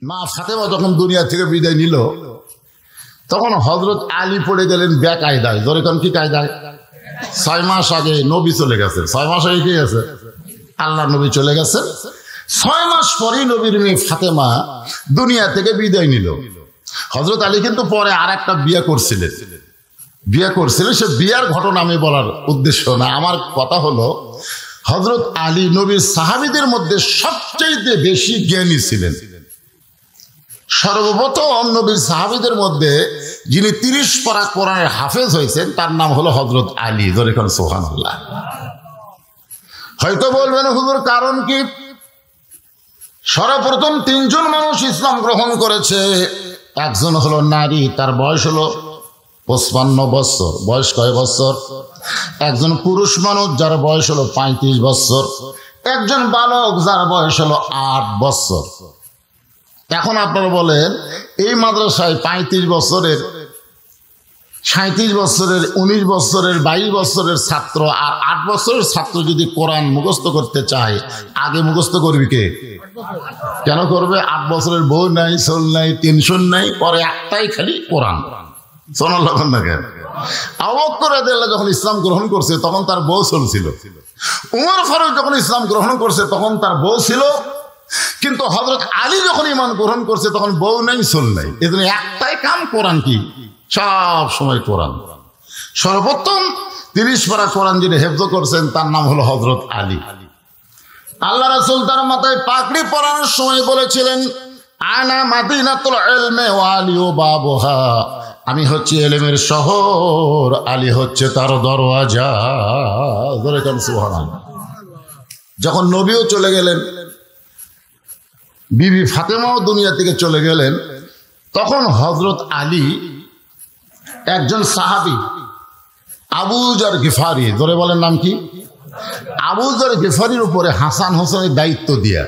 মা ফাতেমা যখন দুনিয়া থেকে বিদায় নিল তখন হযরত আলী পড়ে গেলেন বেকায়দায়। ধরে কোন কি কায়দায়? 6 মাস আগে নবী চলে গেছে। 6 মাস আগে কি আছে? আল্লাহ নবী চলে গেছে। 6 মাস পরেই নবীর মেয়ে ফাতেমা দুনিয়া থেকে বিদায় নিল। হযরত আলী কিন্তু পরে আর একটা বিয়ে করছিলেন। সে বিয়ার ঘটনা আমি বলার উদ্দেশ্য না। আমার কথা হলো হযরত আলী নবীর সাহাবীদের মধ্যে সবচেয়ে বেশি জ্ঞানী ছিলেন। সর্বপ্রথম নবীর সাহাবীদের মধ্যে যিনি 30 পারা কোরআনের হাফেজ হয়েছেন তার নাম হলো হযরত আলী। ধরে কোন সুবহানাল্লাহ। হয়তো বলবেন হুজুর কারণ কি? সর্বপ্রথম 3 জন মানুষ ইসলাম গ্রহণ করেছে। একজন হলো নারী, তার বয়স হলো 55 বছর। বয়স কয় বছর? একজন পুরুষ মানুষ যার বয়স হলো 35 বছর। একজন বালক যার বয়স হলো 8 বছর। এখন আপনারা বলেন এই মাদ্রাসায় 35 বছরের, 37 বছরের, 19 বছরের, 22 বছরের ছাত্র আর 8 বছরের ছাত্র যদি কোরআন মুখস্থ করতে চায়, আগে মুখস্থ করবি কে? কেন করবে? 8 বছরের বউ নাই, সোল নাই, টেনশন নাই, পরে একটাই খালি কোরআন। সোনার লক্ষণ না কেন? আবু বকর রাদিয়াল্লাহু যখন ইসলাম গ্রহণ করছে তখন তার বউ চলছিল। উমর ফারুক যখন ইসলাম গ্রহণ করছে তখন তার বউ ছিল। কিন্তু হযরত আলী যখন ঈমান গ্রহণ করছে তখন বউ নাই, সোল নাই। এজন্য একটাই কাম, কোরআন কি সব সময় কোরআন। সর্বপ্রথম 30 পারা কোরআন যিনি হেফজ করছেন তার নাম হলো হযরত আলী। আল্লাহ রাসূল তার মাথায় পাগড়ি পরানোর সময় বলেছিলেন, আনা মাদিনাতুল ইলমি ওয়া আলিউ বাবুহা। আমি হচ্ছে ইলমের শহর, আলী হচ্ছে তার দরওয়াজা। ধরে কোন সুবহানাল্লাহ। যখন নবীও চলে গেলেন, বিবি ফাতেমাও দুনিয়া থেকে চলে গেলেন, তখন হযরত আলী একজন সাহাবী আবু যর গিফারি, ধরে বলেন নাম কি? আবু যর গিফারির উপরে হাসান হোসেনের দায়িত্ব দিয়া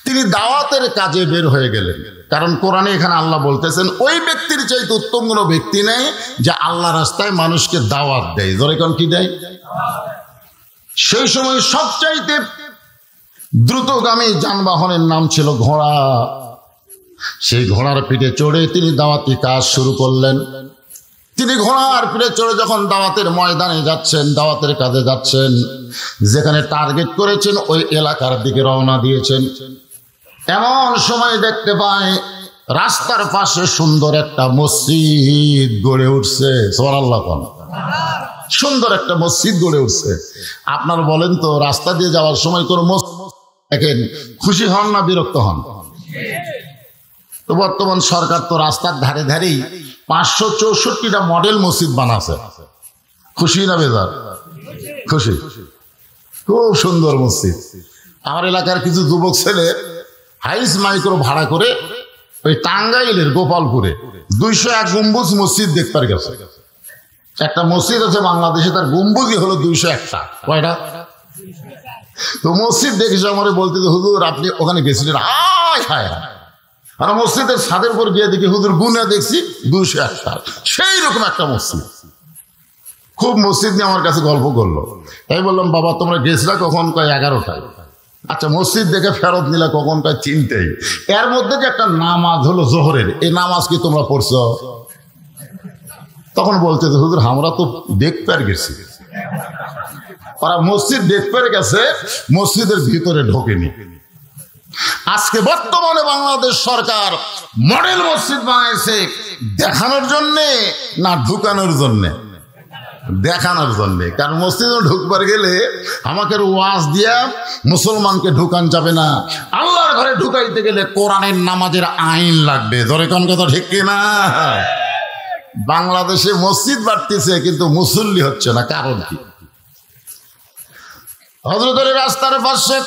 তিনি দাওয়াতের কাজে বের হয়ে গেলেন। কারণ কোরআনে এখানে আল্লাহ বলতেছেন ওই ব্যক্তির চাইতে উত্তম কোনো ব্যক্তি নেই যে আল্লাহ রাস্তায় মানুষকে দাওয়াত দেয়। ধরে কোন কি দেয়? সেই সময় সবচাইতে দ্রুতগামী যানবাহনের নাম ছিল ঘোড়া। সেই ঘোড়ার পিঠে চড়ে তিনি দাওয়াতি কাজ শুরু করলেন। তিনি ঘোড়ার পিঠে চড়ে যখন দাওয়াতের ময়দানে যাচ্ছেন, দাওয়াতের কাজে যাচ্ছেন, যেখানে টার্গেট করেছেন ওই এলাকার দিকে রওনা দিয়েছেন। এমন সময় দেখতে পায় রাস্তার পাশে সুন্দর একটা মসজিদ গড়ে উঠছে। সুবহানাল্লাহ। সুন্দর একটা মসজিদ গড়ে উঠছে। আপনার বলেন তো রাস্তা দিয়ে যাওয়ার সময় কোন মসজিদ দেখেন খুশি হন না বিরক্ত হন? তো বর্তমান সরকার তো রাস্তার ধারে ধারেই 564টা মডেল মসজিদ বানাছে। খুশি না বেজার? খুশি। খুব সুন্দর মসজিদ। আমার এলাকার কিছু যুবক ছেলে হাইস মাইক্রো ভাড়া করে ওই টাঙ্গাইলের গোপালপুরে 201 গম্বুজ মসজিদ দেখতে গেছে। একটা মসজিদ আছে বাংলাদেশে, তার গম্বুজই হলো 201টা। কয়টা? তো মসজিদ দেখেছে আমার বলতে, হুজুর আপনি ওখানে গেছিলেন? হায় হায় হায়। আর মসজিদের ছাদের উপর গিয়ে দেখি হুজুর গুনে দেখছি 201টা। সেই রকম একটা মসজিদ। খুব মসজিদ নিয়ে আমার কাছে গল্প করলো। তাই বললাম বাবা তোমরা গেছিলা কখন? কয় 11টায়। আচ্ছা মসজিদ দেখে ফেরত নিলা কখন? কয় 3টায়। এর মধ্যে যে একটা নামাজ হলো জোহরের, এই নামাজ কি তোমরা পড়ছো? তখন বলতে হুজুর আমরা তো দেখতে আর গেছি। ওরা মসজিদ দেখতে গেছে, মসজিদের ভিতরে ঢোকেনি। আজকে বর্তমানে বাংলাদেশ সরকার মডেল মসজিদ বানাইছে দেখানোর জন্যে না ঢুকানোর জন্যে? দেখানোর জন্যে। কারণ মসজিদে ঢুকবার গেলে আমাকে ওয়াজ দিয়া মুসলমানকে ঢুকান যাবে না। আল্লাহর ঘরে ঢুকাইতে গেলে কোরআনের নামাজের আইন লাগবে। ধরে কোন কথা ঠিক কিনা? বাংলাদেশে মসজিদ বাড়তেছে কিন্তু মুসল্লি হচ্ছে না। কারণ কি? হযরতের রাস্তার পাশে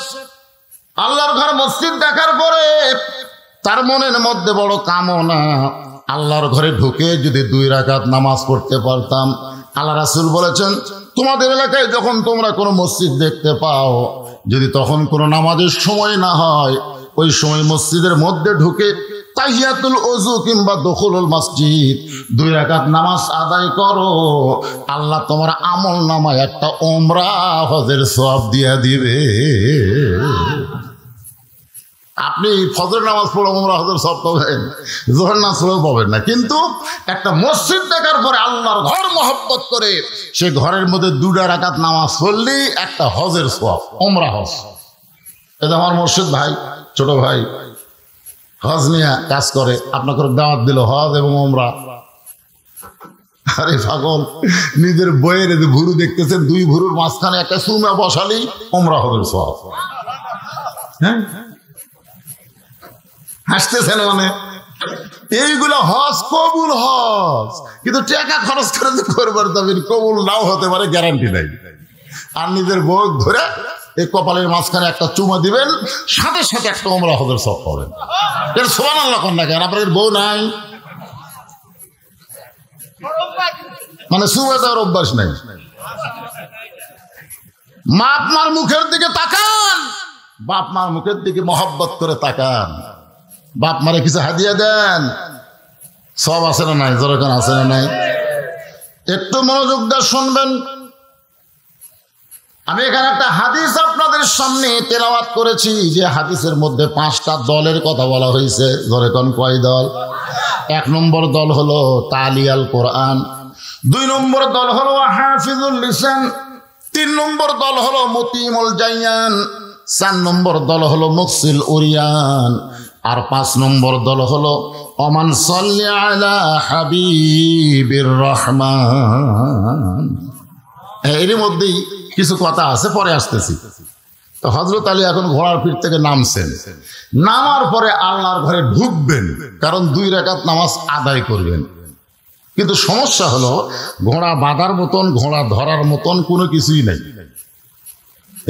আল্লাহর ঘর মসজিদ দেখার পরে তার মনের মধ্যে বড় কামনা, আল্লাহর ঘরে ঢুকে যদি 2 রাকাত নামাজ পড়তে পারতাম। আল্লাহ রাসূল বলেছেন তোমাদের এলাকায় যখন তোমরা কোনো মসজিদ দেখতে পাও, যদি তখন কোনো নামাজের সময় না হয়, ওই সময় মসজিদের মধ্যে ঢুকে তাহিয়াতুল ওযু কিংবা দুখুলুল মসজিদ 2 রাকাত নামাজ আদায় করো, আল্লাহ তোমার আমল নামায় একটা উমরা হজের সওয়াব দিয়া দিবে। আপনি ফজরের নামাজ পড়ে ওমরা হজের সব পাবেন, জোহর নামাজ পড়েও পাবেন না। কিন্তু একটা মসজিদ দেখার পরে আল্লাহর ঘর মহব্বত করে সে ঘরের মধ্যে 2 রাকাত নামাজ পড়লেই একটা হজের সওয়াব, ওমরা হজ। এটা আমার মুর্শিদ ভাই, ছোট ভাই হজ নিয়ে কাজ করে, আপনাকে দাওয়াত দিল হজ এবং ওমরা। আরে পাগল, নিজের বইয়ের ভুরু দেখতেছেন, 2 ভুরুর মাঝখানে একটা সুরমা বসালেই ওমরা হজের সওয়াব। হ্যাঁ, হাসতেছেন মানে এইগুলো হজ কবুল হজ, কিন্তু টাকা খরচ করে যে করবার যাবেন কবুল নাও হতে পারে, গ্যারান্টি নাই। আর নিজের বউ ধরে এই কপালের মাঝখানে একটা চুমা দিবেন, সাথে সাথে একটা ওমরা হজের সওয়াব পাবেন। এর সুবহানাল্লাহ কোন না কেন? আপনাদের বউ নাই মানে চুমা দেওয়ার অভ্যাস নাই। বাপ মার মুখের দিকে তাকান, বাপ মার মুখের দিকে মহব্বত করে তাকান, বাপ মারে কিছু হাদিয়া দেন, সব আছে না নাই? যেরকম আছে না নাই? একটু মনোযোগ দিয়ে শুনবেন। আমি এখানে একটা হাদিস আপনাদের সামনে তেলাওয়াত করেছি, যে হাদিসের মধ্যে 5টা দলের কথা বলা হয়েছে। যেরকম কয় দল? 1 নম্বর দল হলো তালিয়াল কোরআন, 2 নম্বর দল হলো হাফিজুল লিসান, 3 নম্বর দল হলো মুতিমুল জায়ান, 4 নম্বর দল হলো মুকসিল উরিয়ান, আর 5 নম্বর দল হলো ওমান সাল্লি আলা হাবিবির রহমান। এর মধ্যেই কিছু কথা আছে, পরে আসতেছি। তো হযরত আলী এখন ঘোড়ার পিঠ থেকে নামছেন, নামার পরে আল্লাহর ঘরে ঢুকবেন, কারণ 2 রাকাত নামাজ আদায় করবেন। কিন্তু সমস্যা হলো ঘোড়া বাঁধার মতন, ঘোড়া ধরার মতন কোনো কিছুই নেই।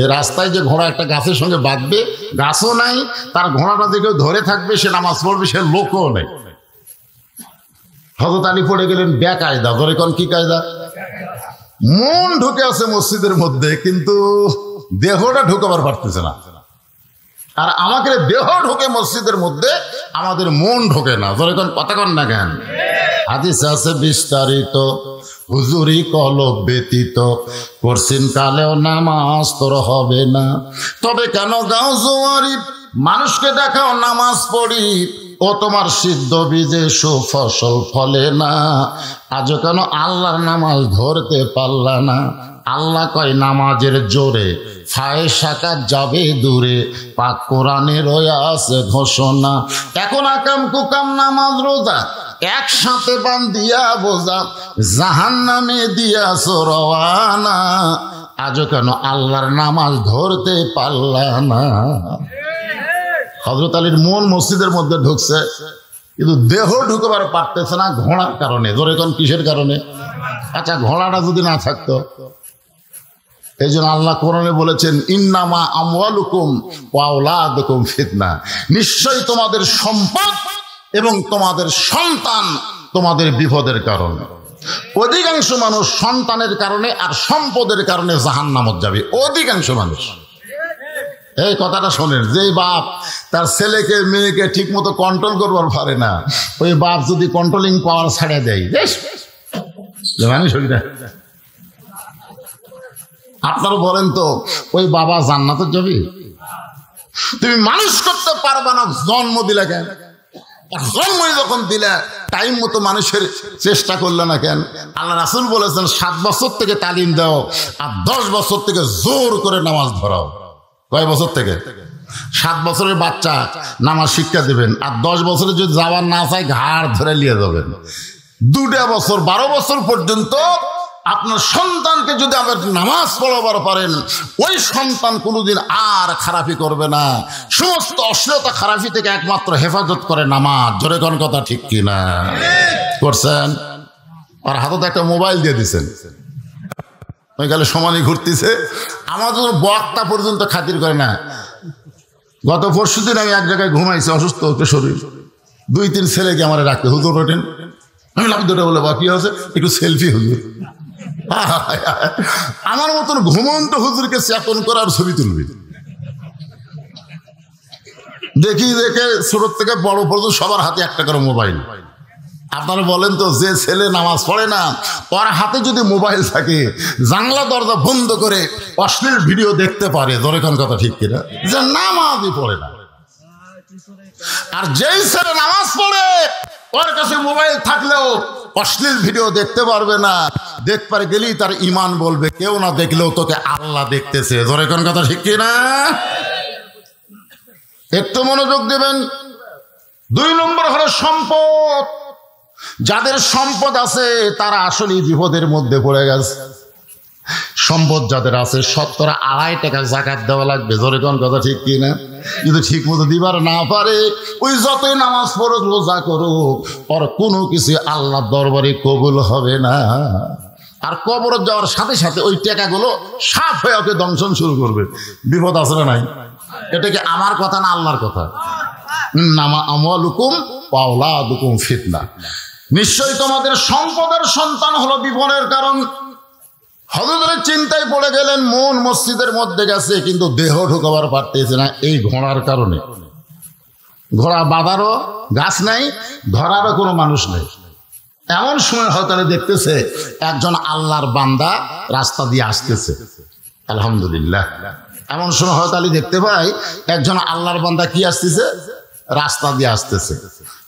এই রাস্তায় যে ঘোড়া একটা গাছের সঙ্গে বাঁধবে, গাছও নাই, তার ঘোড়াটা দিকে ধরে থাকবে, সে নামাজ পড়বে, সে লোকও নেই। হযরত আলী পড়ে গেলেন বেকায়দা। ধরে কোন কি কায়দা? মন ঢুকে আছে মসজিদের মধ্যে, কিন্তু দেহটা ঢুকাবার পারতেছে না। আর আমাকে দেহ ঢোকে মসজিদের মধ্যে, আমাদের মন ঢোকে না। ধরে কোন কথা কন না কেন? হাদিস আছে বিস্তারিত, হুজুরি কলব ব্যতীত করছেন কালেও নামাজ তোর হবে না। তবে কেন গাও জোয়ারি, মানুষকে দেখাও নামাজ পড়ি, ও তোমার সিদ্ধ বীজে সুফসল ফলে না। আজও কেন আল্লাহর নামাজ ধরতে পারলা না? আল্লাহ কয় নামাজের জোরে ফায়সাকাত যাবে দূরে, পাক কোরআনে রয়ে আছে ঘোষণা। এখন আকাম কুকাম নামাজ রোজা একসাথে বান্ধিয়া বোঝা, জাহান্নামে দিয়াছ রওয়ানা। আজও কেন আল্লাহর নামাজ ধরতে পারলা না? হযরত আলীর মন মসজিদের মধ্যে ঢুকছে, কিন্তু দেহ ঢুকবার পারতেছে না ঘোড়ার কারণে। ধরে কোন কিসের কারণে? আচ্ছা, ঘোড়াটা যদি না থাকতো, এই জন্য আল্লাহ কোরআনে বলেছেন ইন্নামা আমওয়ালুকুম ওয়া আওলাদুকুম ফিতনা, নিশ্চয়ই তোমাদের সম্পদ এবং তোমাদের সন্তান তোমাদের বিপদের কারণ। অধিকাংশ মানুষ সন্তানের কারণে আর সম্পদের কারণে জাহান্নামে যাবে, অধিকাংশ মানুষ। এই কথাটা শোনেন, যে বাপ তার ছেলেকে মেয়েকে ঠিক মতো কন্ট্রোল করবার পারে না, ওই বাপ যদি কন্ট্রোলিং পাওয়ার ছাড়ে দেয়, মানুষ আপনারা বলেন তো ওই বাবা জান্নাতে যাবে? তুমি মানুষ করতে পারবা না, জন্ম দিলে কেন? জন্ম যখন দিলে টাইম মতো মানুষের চেষ্টা করলে না কেন? আল্লাহ রাসূল বলেছেন 7 বছর থেকে তালিম দাও, আর 10 বছর থেকে জোর করে নামাজ ধরাও। কয় বছর থেকে? 7 বছরের বাচ্চা নামাজ শিক্ষা দেবেন, আর 10 বছরে যদি যাওয়ার না চায় ঘাড় ধরে নিয়ে যাবেন। 2 বছর 12 বছর পর্যন্ত আপনার সন্তানকে যদি আবার নামাজ পড়াবার পারেন, ওই সন্তান কোনোদিন আর খারাপি করবে না। সমস্ত অশ্লীলতা খারাপি থেকে একমাত্র হেফাজত করে নামাজ। জোরে কোন কথা ঠিক কিনা? করছেন? আর হাতে একটা মোবাইল দিয়ে দিচ্ছেন, ওই গেলে সমানই ঘুরতেছে, আমাদের বক্তা পর্যন্ত খাতির করে না। গত পরশুদিন আমি এক জায়গায় ঘুমাইছি, অসুস্থ হতে শরীর, 2-3 ছেলেকে আমার রাখতে, হুজুর ওঠেন। আমি লাভ দুটো বলে বা কি হয়েছে, একটু সেলফি হুজুর। আমার মতন ঘুমন্ত হুজুরকে চেতন করার ছবি তুলবি। দেখি দেখে ছোট থেকে বড় পর্যন্ত সবার হাতে একটা করে মোবাইল। আপনারা বলেন তো, যে ছেলে নামাজ পড়ে না ওর হাতে যদি মোবাইল থাকে, জানলা দরজা বন্ধ করে অশ্লীল ভিডিও দেখতে পারে। ধরে কোন কথা ঠিক কিনা? যে নামাজই পড়ে না। আর যেই ছেলে নামাজ পড়ে ওর কাছে মোবাইল থাকলেও অশ্লীল ভিডিও দেখতে পারবে না, দেখতে গেলেই তার ঈমান বলবে কেউ না দেখলেও তোকে আল্লাহ দেখতেছে। জোরে কোন কথা ঠিক কি না? একটু মনোযোগ দেবেন। 2 নম্বর হলো সম্পদ। যাদের সম্পদ আছে তারা আসলেই বিপদের মধ্যে পড়ে গেছে। সম্পদ যাদের আছে 2.5 টাকা যাকাত দেওয়া লাগবে। জোরে কোন কথা ঠিক কি না? কিন্তু ঠিক মতো দিবার না পারে, ওই যতই নামাজ পড়ুক রোজা করুক, ওর কোনো কিছু আল্লাহর দরবারে কবুল হবে না। আর কবর যাওয়ার সাথে সাথে ওই টাকাগুলো সাফ হয়ে ওকে দংশন শুরু করবে। বিপদ আছে না নাই? এটা কি আমার কথা না আল্লাহর কথা? নামা আমওয়ালুকুম ওয়া আওলাদুকুম ফিতনা। নিশ্চয়ই তোমাদের সম্পদের সন্তান হলো বিপদের কারণ। হযরতের চিন্তায় পড়ে গেলেন, মন মসজিদের মধ্যে গেছে কিন্তু দেহ ঢুকাবার পারতেছে না এই ঘোড়ার কারণে। ঘোড়া বাঁধারও গাছ নাই, ধরারও কোনো মানুষ নেই। এমন সময় হয়তো দেখতেছে একজন আল্লাহর বান্দা রাস্তা দিয়ে আসতেছে। আলহামদুলিল্লাহ। এমন সময় হয়তো দেখতে পাই একজন আল্লাহর বান্দা কি আসতেছে, রাস্তা দিয়ে আসতেছে।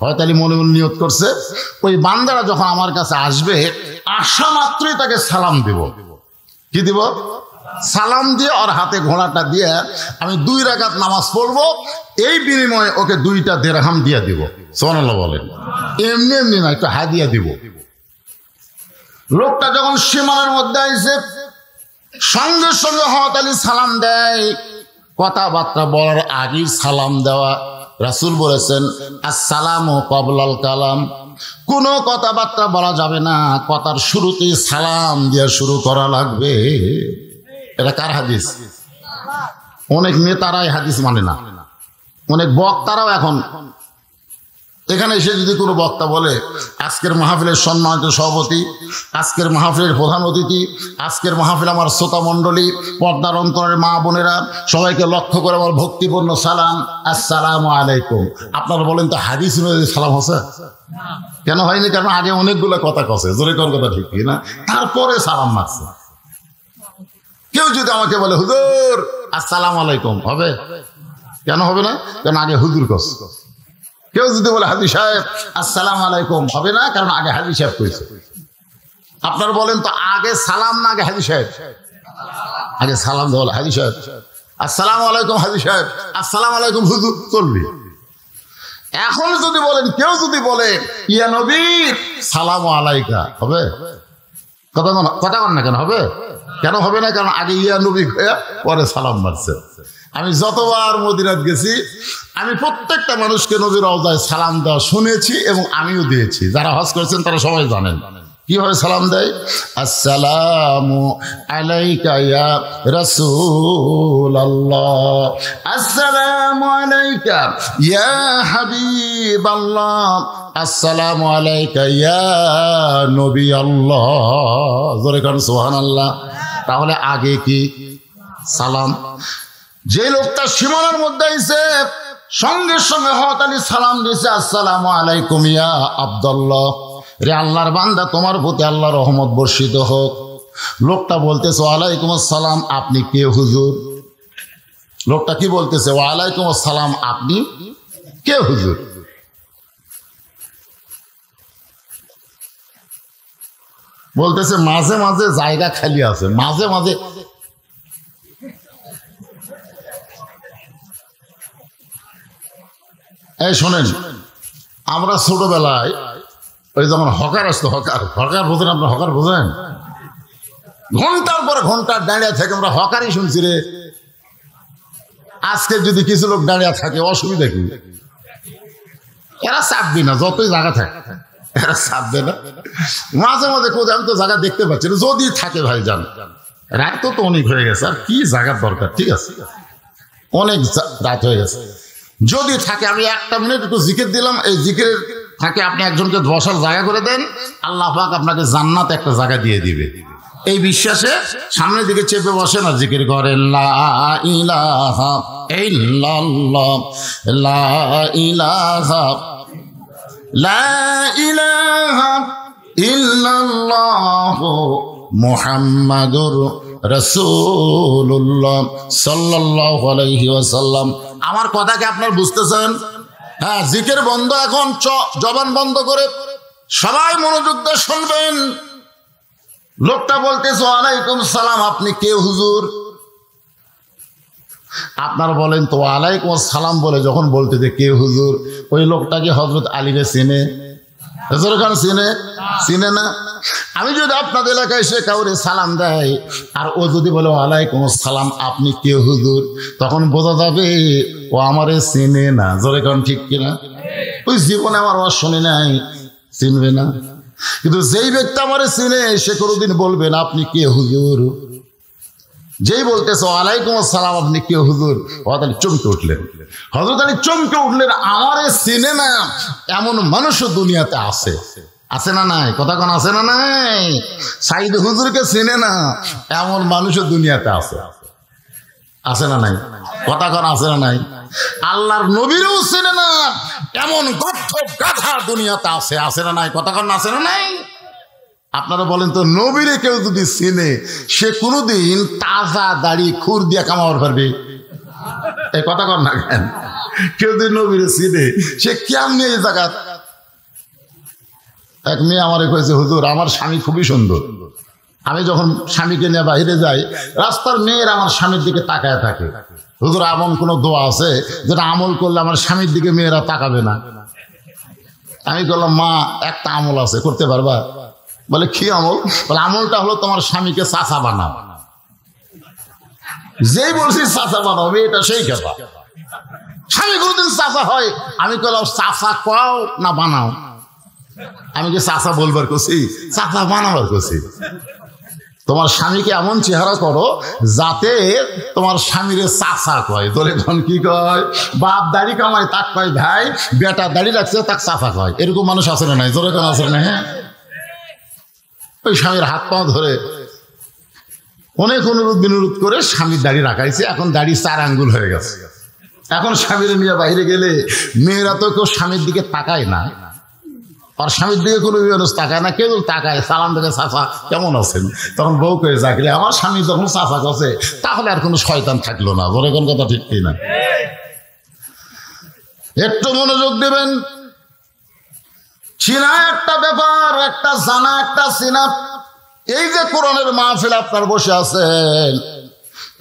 হয়তো মনে মনে নিয়ত করছে ওই বান্দারা যখন আমার কাছে আসবে আসা মাত্রই তাকে সালাম দিব। কি দিব? সালাম দিয়ে ওর হাতে ঘোড়াটা দিয়ে আমি 2 রাকাত নামাজ পড়বো, এই বিনিময়ে ওকে 2টা দিরহাম দিয়ে দিব। সুবহানাল্লাহ বলেন। এমনি এমনি না, একটু হাদিয়া দিব। লোকটা যখন সীমানার মধ্যে আইছে সঙ্গে সঙ্গে হযরত আলী সালাম দেয়। কথাবার্তা বলার আগেই সালাম দেওয়া। রাসূল বলেছেন আসসালামু ক্বাবলাল কালাম। কোনো কথাবার্তা বলা যাবে না, কথার শুরুতেই সালাম দিয়ে শুরু করা লাগবে। এটা কার হাদিস? অনেক নেতারাই হাদিস মানে না, অনেক বক্তারাও এখন এখানে এসে যদি কোনো বক্তা বলে আজকের মাহফিলের সম্মানিত সভাপতি, আজকের মাহফিলের প্রধান অতিথি, আজকের মাহফিল আমার শ্রোতা মণ্ডলী, পর্দার অন্তরের মা বোনেরা, সবাইকে লক্ষ্য করে আমার ভক্তিপূর্ণ সালাম, আসসালামু আলাইকুম। আপনারা বলেন তো হাদিস অনুযায়ী সালাম হচ্ছে? কেন হয়নি? কারণ আগে অনেকগুলো কথা কছে। জোরে কোন কথা ঠিক না? তারপরে সালাম মারছে। কেউ যদি আমাকে বলে হুজুর আসসালামু আলাইকুম, হবে? কেন হবে না? কারণ আগে হুজুর কস। কেউ যদি বলে হাজী সাহেব আসসালামু আলাইকুম, হবে না? কারণ আগে হাজী সাহেব কইছে। আপনারা বলেন তো আগে সালাম না আগে হাজী সাহেব? আগে সালাম দেওয়া হাজী সাহেব আসসালামু আলাইকুম, হাজী সাহেব আসসালামু আলাইকুম, হুজুর চলবে। এখন যদি বলেন, কেউ যদি বলে ইয়া নবী সালামু আলাইকা, হবে? কথা কন না কেন? হবে? কেন হবে না? কারণ আগে ইয়া নবী পরে সালাম মারছে। আমি যতবার মদিনাত গেছি আমি প্রত্যেকটা মানুষকে নবীর রওজায় সালাম দেওয়া শুনেছি এবং আমিও দিয়েছি। যারা হজ করেছেন তারা সবাই জানেন কিভাবে সালাম দেয়। আসসালামু আলাইকা ইয়া রাসূলুল্লাহ, আসসালামু আলাইকা ইয়া হাবিবাল্লাহ, আসসালামু আলাইকা ইয়া নবী আল্লাহ। জোরে কারণ সুবহানাল্লাহ। তাহলে আগে কি সালাম? যে লোকটা সীমানার মধ্যে আইছে সঙ্গে সঙ্গে হযরত আলী সালাম দিয়েছে আসসালামু আলাইকুম ইয়া আব্দুল্লাহ, রে আল্লাহর বান্দা তোমার প্রতি আল্লাহর রহমত বর্ষিত হোক। লোকটা বলতেছে ওয়ালাইকুম আসসালাম, আপনি কে হুজুর? লোকটা কি বলতেছে? ওয়ালাইকুম আসসালাম, আপনি কে হুজুর? বলতেছে মাঝে মাঝে জায়গা খালি আছে, মাঝে মাঝে। এই শোনেন, আমরা ছোটবেলায় ওই যখন হকার আসতো, হকার বোঝেন? আপনার হকার বোঝেন? ঘন্টার পর ঘন্টা দাঁড়িয়ে থাকে আমরা হকারই শুনছি রে। আজকে যদি কিছু লোক দাঁড়িয়ে থাকে অসুবিধা কি? এরা চাপবে না, যতই জায়গা থাকে এরা চাপবে না। মাঝে মাঝে কোথায় আমি তো জায়গা দেখতে পাচ্ছি না, যদি থাকে ভাই যান। রাত তো অনেক হয়ে গেছে, আর কি জায়গার দরকার? ঠিক আছে, অনেক রাত হয়ে গেছে। যদি থাকে আমি 1 মিনিট একটু জিকির দিলাম, এই জিকিরের থাকে আপনি একজনকে বসার জায়গা করে দেন, আল্লাহ পাক আপনাকে জান্নাত একটা জায়গা দিয়ে দিবে। এই বিশ্বাসে সামনের দিকে চেপে বসেন আর জিকির করেন লা ইলাহা ইল্লাল্লাহ, লা ইলাহা, লা ইলাহা ইল্লাল্লাহ মুহাম্মাদুর রাসূলুল্লাহ সাল্লাল্লাহু আলাইহি ওয়াসাল্লাম। আমার কথা কি আপনারা বুঝতেছেন? হ্যাঁ, জিকির বন্ধ এখন, জবান বন্ধ করে সবাই মনোযোগ দিয়ে শুনবেন। লোকটা বলতেছে ওয়ালাইকুম সালাম, আপনি কে হুজুর? আপনারা বলেন তো ওয়ালাইকুম সালাম বলে যখন বলতেছে কে হুজুর, ওই লোকটাকে হযরত আলীকে চিনে? হুজুর খান চিনে? চিনে না। আমি যদি আপনাদের এলাকায় এসে কাউরে সালাম দেয় আর ও যদি বলে ওয়ালাইকুম সালাম আপনি কে হুজুর, তখন বোঝা যাবে ও আমারে চিনে না। জোরে কারণ ঠিক কিনা? ওই জীবনে আমার ওয়াজ শুনে নাই, চিনবে না। কিন্তু যেই ব্যক্তি আমারে চিনে সে কোনোদিন বলবে না আপনি কে হুজুর। যেই বলতেছে ওয়ালাইকুম আসসালাম আপনি কে হুজুর, হযরত আলী চমকে উঠলেন। হযরত আলী চমকে উঠলেন, আমারে চিনে না এমন মানুষও দুনিয়াতে আছে। আছে না নাই? কথা কোন আছে না নাই? সাইদ হুজুরকে চিনে না এমন মানুষও দুনিয়াতে আছে। আছে না নাই? কথা কোন আছে না নাই? আল্লাহর নবীরও চিনে না এমন গর্ধ গাধা দুনিয়াতে আছে। আছে না নাই? কথা কোন আছে না নাই? আপনারা বলেন তো, নবীরে কেউ যদি চিনে সে কোনোদিন তাজা দাড়ি খুর দিয়ে কামাবার পারবে? এই কথা কর না কেন? কেউ যদি নবীরে চিনে সে কেমনে এই জায়গা। এক মেয়ে আমারে কয়েছে হুজুর আমার স্বামী খুবই সুন্দর, আমি যখন স্বামীকে নিয়ে বাইরে যাই রাস্তার মেয়ের আমার স্বামীর দিকে তাকায় থাকে। হুজুর এমন কোন দোয়া আছে যেটা আমল করলে আমার স্বামীর দিকে মেয়েরা তাকাবে না? আমি বললাম মা একটা আমল আছে, করতে পারবা? বলে কি আমল? বলে আমলটা হলো তোমার স্বামীকে চাচা বানাও। যেই বলছি চাচা বানাও এটা সেই কথা। স্বামী কোনদিন চাচা হয়? আমি বললাম চাচা কও না বানাও? আমি কি চাচা বলবার করছি? চাচা বানাবার করছি। তোমার স্বামীকে এমন চেহারা করো যাতে তোমার স্বামীর চাচা কয়। তোর এখন কি কয়? বাপ দাড়ি কামায় তাক কয় ভাই, বেটা দাড়ি রাখছে তাক চাচা কয়। এরকম মানুষ আছে না নাই? তোর এখন আছে না? হ্যাঁ, ওই স্বামীর হাত পা ধরে অনেক অনুরোধ বিনোরোধ করে স্বামীর দাড়ি রাখাইছে, এখন দাড়ি 4 আঙ্গুল হয়ে গেছে। এখন স্বামীর নিয়ে বাইরে গেলে মেয়েরা তো কেউ স্বামীর দিকে তাকায় না, আর স্বামীর দিকে কোনো মানুষ তাকায় না, কেউ তাকায় সালাম দেখে চাচা কেমন আছেন। তখন বউ কয়ে চাকরি আমার স্বামী যখন চাচা করছে তাহলে আর কোনো শয়তান থাকলো না। বলে কোন কথা ঠিক কিনা? একটু মনোযোগ দেবেন। চিনা একটা ব্যাপার, একটা জানা একটা চিনা। এই যে কোরআনের মাহফিল আপনার বসে আছেন,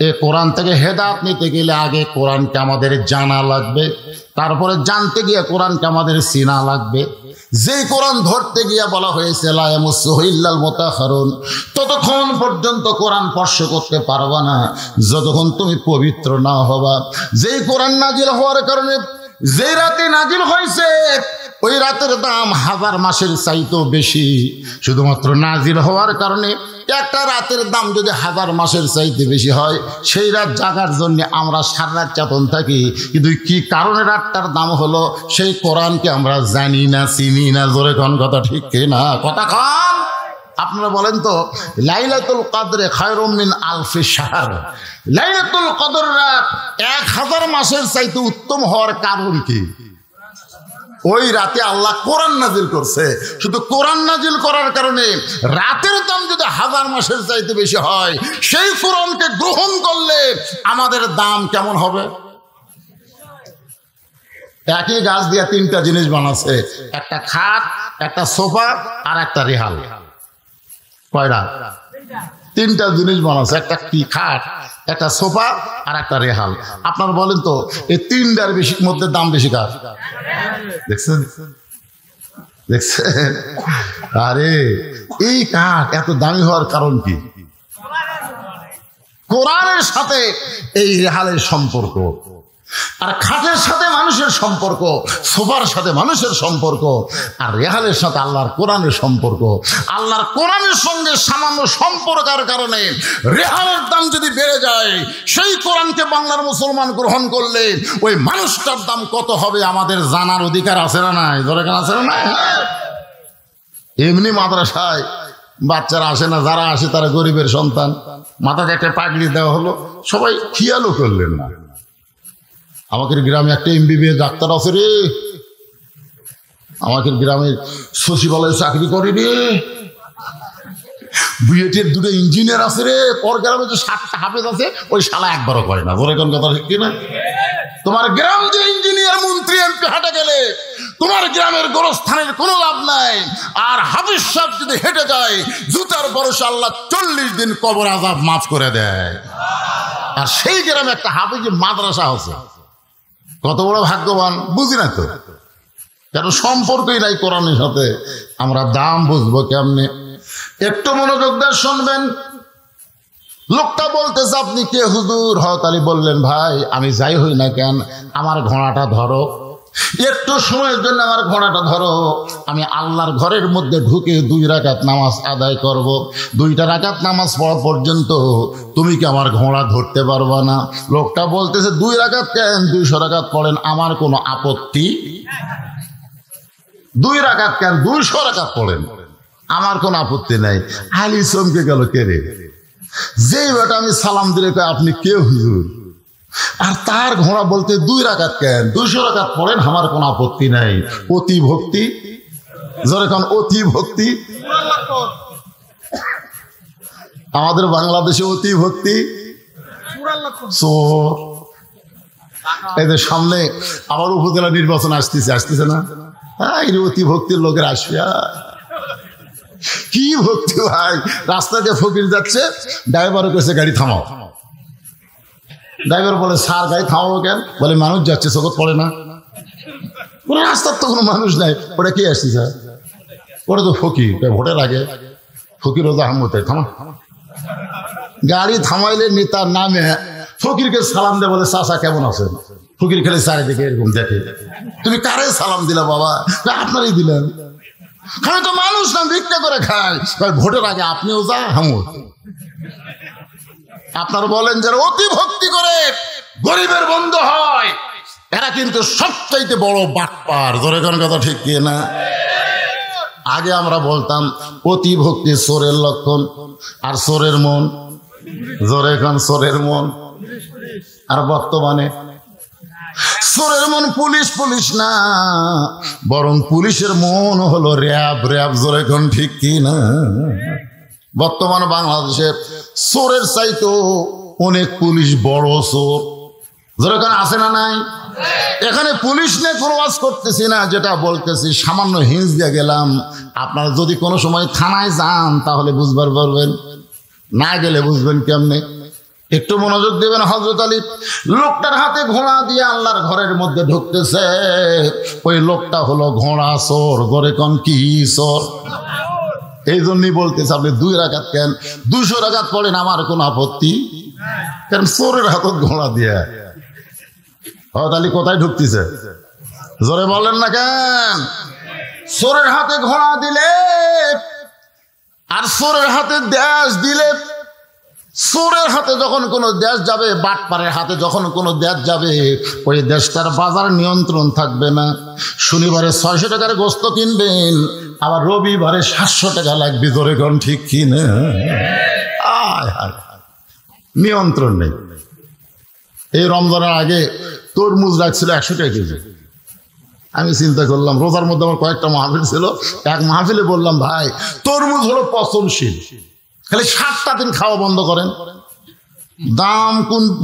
এই কোরআন থেকে হেদায়েত নিতে গেলে আগে কোরআনকে আমাদের জানা লাগবে, তারপরে জানতে গিয়ে কোরআনকে আমাদের চিনা লাগবে। যেই কোরআন ধরতে গিয়ে বলা হয়েছে লা ইয়ামাসসুহু ইল্লাল মুতাহহারুন, ততক্ষণ পর্যন্ত কোরআন স্পর্শ করতে পারবা না যতক্ষণ তুমি পবিত্র না হবা। যেই কোরআন নাজিল হওয়ার কারণে যেই রাতে নাজিল হয়েছে ওই রাতের দাম 1000 মাসের চাইতেও বেশি। শুধুমাত্র নাজিল হওয়ার কারণে একটা রাতের দাম যদি 1000 মাসের চাইতে বেশি হয়, সেই রাত জাগার জন্য আমরা সারা রাত চেতন থাকি, কিন্তু কি কারণে রাতটার দাম হলো সেই কোরআনকে আমরা জানি না, চিনি না। জোরে কোন কথা ঠিক কিনা? কথা খান। আপনারা বলেন তো, লাইলাতুল কদরে খায়রুম মিন আলফি শাহর, লাইলাতুল কদর রাত 1000 মাসের চাইতে উত্তম হওয়ার কারণ কি? ওই রাতে আল্লাহ কোরআন নাজিল করছে। শুধু কোরআন নাজিল করার কারণে রাতের দাম যদি 1000 মাসের চাইতে বেশি হয়, সেই কোরআনকে গ্রহণ করলে আমাদের দাম কেমন হবে? একই গাছ দিয়ে 3টা জিনিস বানাচ্ছে, একটা খাট, একটা সোফা আর একটা রেহাল। কয়টা? 3টা জিনিস বানাচ্ছে, একটা কি খাট, একটা সোফা আর একটা রেহাল। আপনারা বলেন তো এই 3টার বেশি মধ্যে দাম বেশি কার? দেখছেন দেখছেন? আরে এই কাঠ এত দামি হওয়ার কারণ কি? কোরআনের সাথে এই রেহালের সম্পর্ক, আর খাটের সাথে মানুষের সম্পর্ক, সোফার সাথে মানুষের সম্পর্ক, আর রেহালের সাথে আল্লাহর কোরআনের সম্পর্ক। আল্লাহর কোরআনের সঙ্গে সামান্য সম্পর্কের কারণে রেহালের দাম যদি বেড়ে যায়, সেই কোরআনকে বাংলার মুসলমান গ্রহণ করলে ওই মানুষটার দাম কত হবে আমাদের জানার অধিকার আছে না নাই? দরকার আছে না নাই? এমনি মাদ্রাসায় বাচ্চারা আসে না, যারা আসে তারা গরিবের সন্তান, মাথাতে একটা পাগড়ি দেওয়া হলো, সবাই খেয়ালও করলেন না। আমাদের গ্রামে একটা MBBS ডাক্তার আছে রে, আমাদের গ্রামের সচিবালয়ে চাকরি করে রে, বুয়েটের 2টা ইঞ্জিনিয়ার আছে রে, ওর গ্রামে যে 7টা হাফেজ আছে, ওই শালা একবারও করে না। বলে কোন কথা ঠিক কিনা? তোমার গ্রাম যে ইঞ্জিনিয়ার, মন্ত্রী, MP হাটে গেলে তোমার গ্রামের গোরস্থানের কোনো লাভ নাই। আর হাফিজ সাহেব যদি হেঁটে যায় জুতার ভরসা আল্লাহ 40 দিন কবর আযাব মাফ করে দেয়। আর সেই গ্রামে একটা হাফিজ মাদ্রাসা আছে, কত বড় ভাগ্যবান বুঝি না তো, কেন সম্পর্কই নাই কোরআনের সাথে। আমরা দাম বুঝবো কেমনে? একটু মনোযোগ দিয়ে শুনবেন। লোকটা বলতেছে আপনি কে হুজুর? হযরত আলী বললেন ভাই আমি যাই হই না কেন আমার ঘোড়াটা ধরো, একটু সময়ের জন্য আমার ঘোড়াটা ধরো, আমি আল্লাহর ঘরের মধ্যে ঢুকে 2 রাকাত নামাজ আদায় করব। 2টা রাকাত নামাজ পড়া পর্যন্ত তুমি কি আমার ঘোড়া ধরতে পারবা না? লোকটা বলতেছে 2 রাকাত কেন, 200 রাকাত পড়েন আমার কোনো আপত্তি। 2 রাকাত কেন, 200 রাকাত পড়েন আমার কোনো আপত্তি নাই। আলী চমকে গেল, কে রে? যেই বেটা আমি সালাম দিলে কয় আপনি কে হুজুর? আর তার ঘোড়া বলতে 2 রাকাত কেন, 200 রাকাত পড়েন আমার কোনো আপত্তি নাই। অতি ভক্তি, যখন অতি ভক্তি আমাদের বাংলাদেশে অতি ভক্তি চোর। এদের সামনে আবার উপজেলা নির্বাচন আসতেছে না? অতি ভক্তির লোকের আসবে। কি ভক্তি ভাই! রাস্তা দিয়ে ফকির যাচ্ছে, ড্রাইভারও কইছে গাড়ি থামাও। ড্রাইভার বলে স্যার গাড়ি থামাবো কেন? বলে মানুষ যাচ্ছে, চোখত পড়ে না? কোনো রাস্তার তো কোনো মানুষ নাই, ওটা কে আসছে স্যার? ওটা তো ফকির, ভোটের আগে ফকির রোজা আহমদ থামা। গাড়ি থামাইলে নেতার নামে ফকিরকে সালাম দেয়, বলে চাচা কেমন আছেন? ফকির খেলে চারিদিকে এরকম দেখে, তুমি কারে সালাম দিলা বাবা? আপনারই দিলেন। আমি তো মানুষ না, ভিক্ষা করে খাই। ভোটের আগে আপনিও যা হামুদ। আপনার বলেন যারা অতি ভক্তি করে গরিবের বন্ধু হয়, এরা কিন্তু সবচাইতে বড় বাটপার। জোরে কোন কথা ঠিক কি না? আগে আমরা বলতাম অতি ভক্তি চোরের লক্ষণ, আর চোরের মন, জোরে কোন চোরের মন। আর বর্তমানে চোরের মন পুলিশ না, বরং পুলিশের মন হলো র্যাব। জোরে কোন ঠিক কি না? বর্তমান বাংলাদেশে চোরের চাইতো অনেক পুলিশ বড় চোর। জোরে কোন আছে না নাই? এখানে পুলিশ নিয়ে কোনো ওয়াজ করতেছি না, যেটা বলতেছি সামান্য হিন্স দিয়ে গেলাম। আপনারা যদি কোনো সময় থানায় যান তাহলে বুঝবার পারবেন, না গেলে বুঝবেন কেমনে? একটু মনোযোগ দেবেন। হযরত আলী লোকটার হাতে ঘোড়া দিয়ে আল্লাহর ঘরের মধ্যে ঢুকতেছে। ওই লোকটা হলো ঘোড়া চোর। ঘরে কোন কি চোর? এই জন্যই বলতেছে আপনি 2 রাকাত কেন, 200 রাকাত পড়েন আমার কোনো আপত্তি। কারণ চোরের হাতত ঘোড়া দিয়ে হযরত আলী কোথায় ঢুকতেছে? জোরে বলেন না কেন? চোরের হাতে ঘোড়া দিলে আর চোরের হাতে দেশ দিলে, চোরের হাতে যখন কোনো দেশ যাবে, বাটপারের হাতে যখন কোনো দেশ যাবে, ওই দেশটার বাজার নিয়ন্ত্রণ থাকবে না। শনিবারে 600 টাকার গোস্ত কিনবেন, আবার রবিবারে 700 টাকা লাগবে। ধরে কোন ঠিক কি না? নিয়ন্ত্রণ নেই। এই রমজানের আগে তরমুজ রাখছিল 100 টাকা কেজি। আমি চিন্তা করলাম, রোজার মধ্যে আমার কয়েকটা মাহফিল ছিল, এক মাহফিলে বললাম ভাই তরমুজ হলো পচনশীল, খালি 7টা দিন খাওয়া বন্ধ করেন, দাম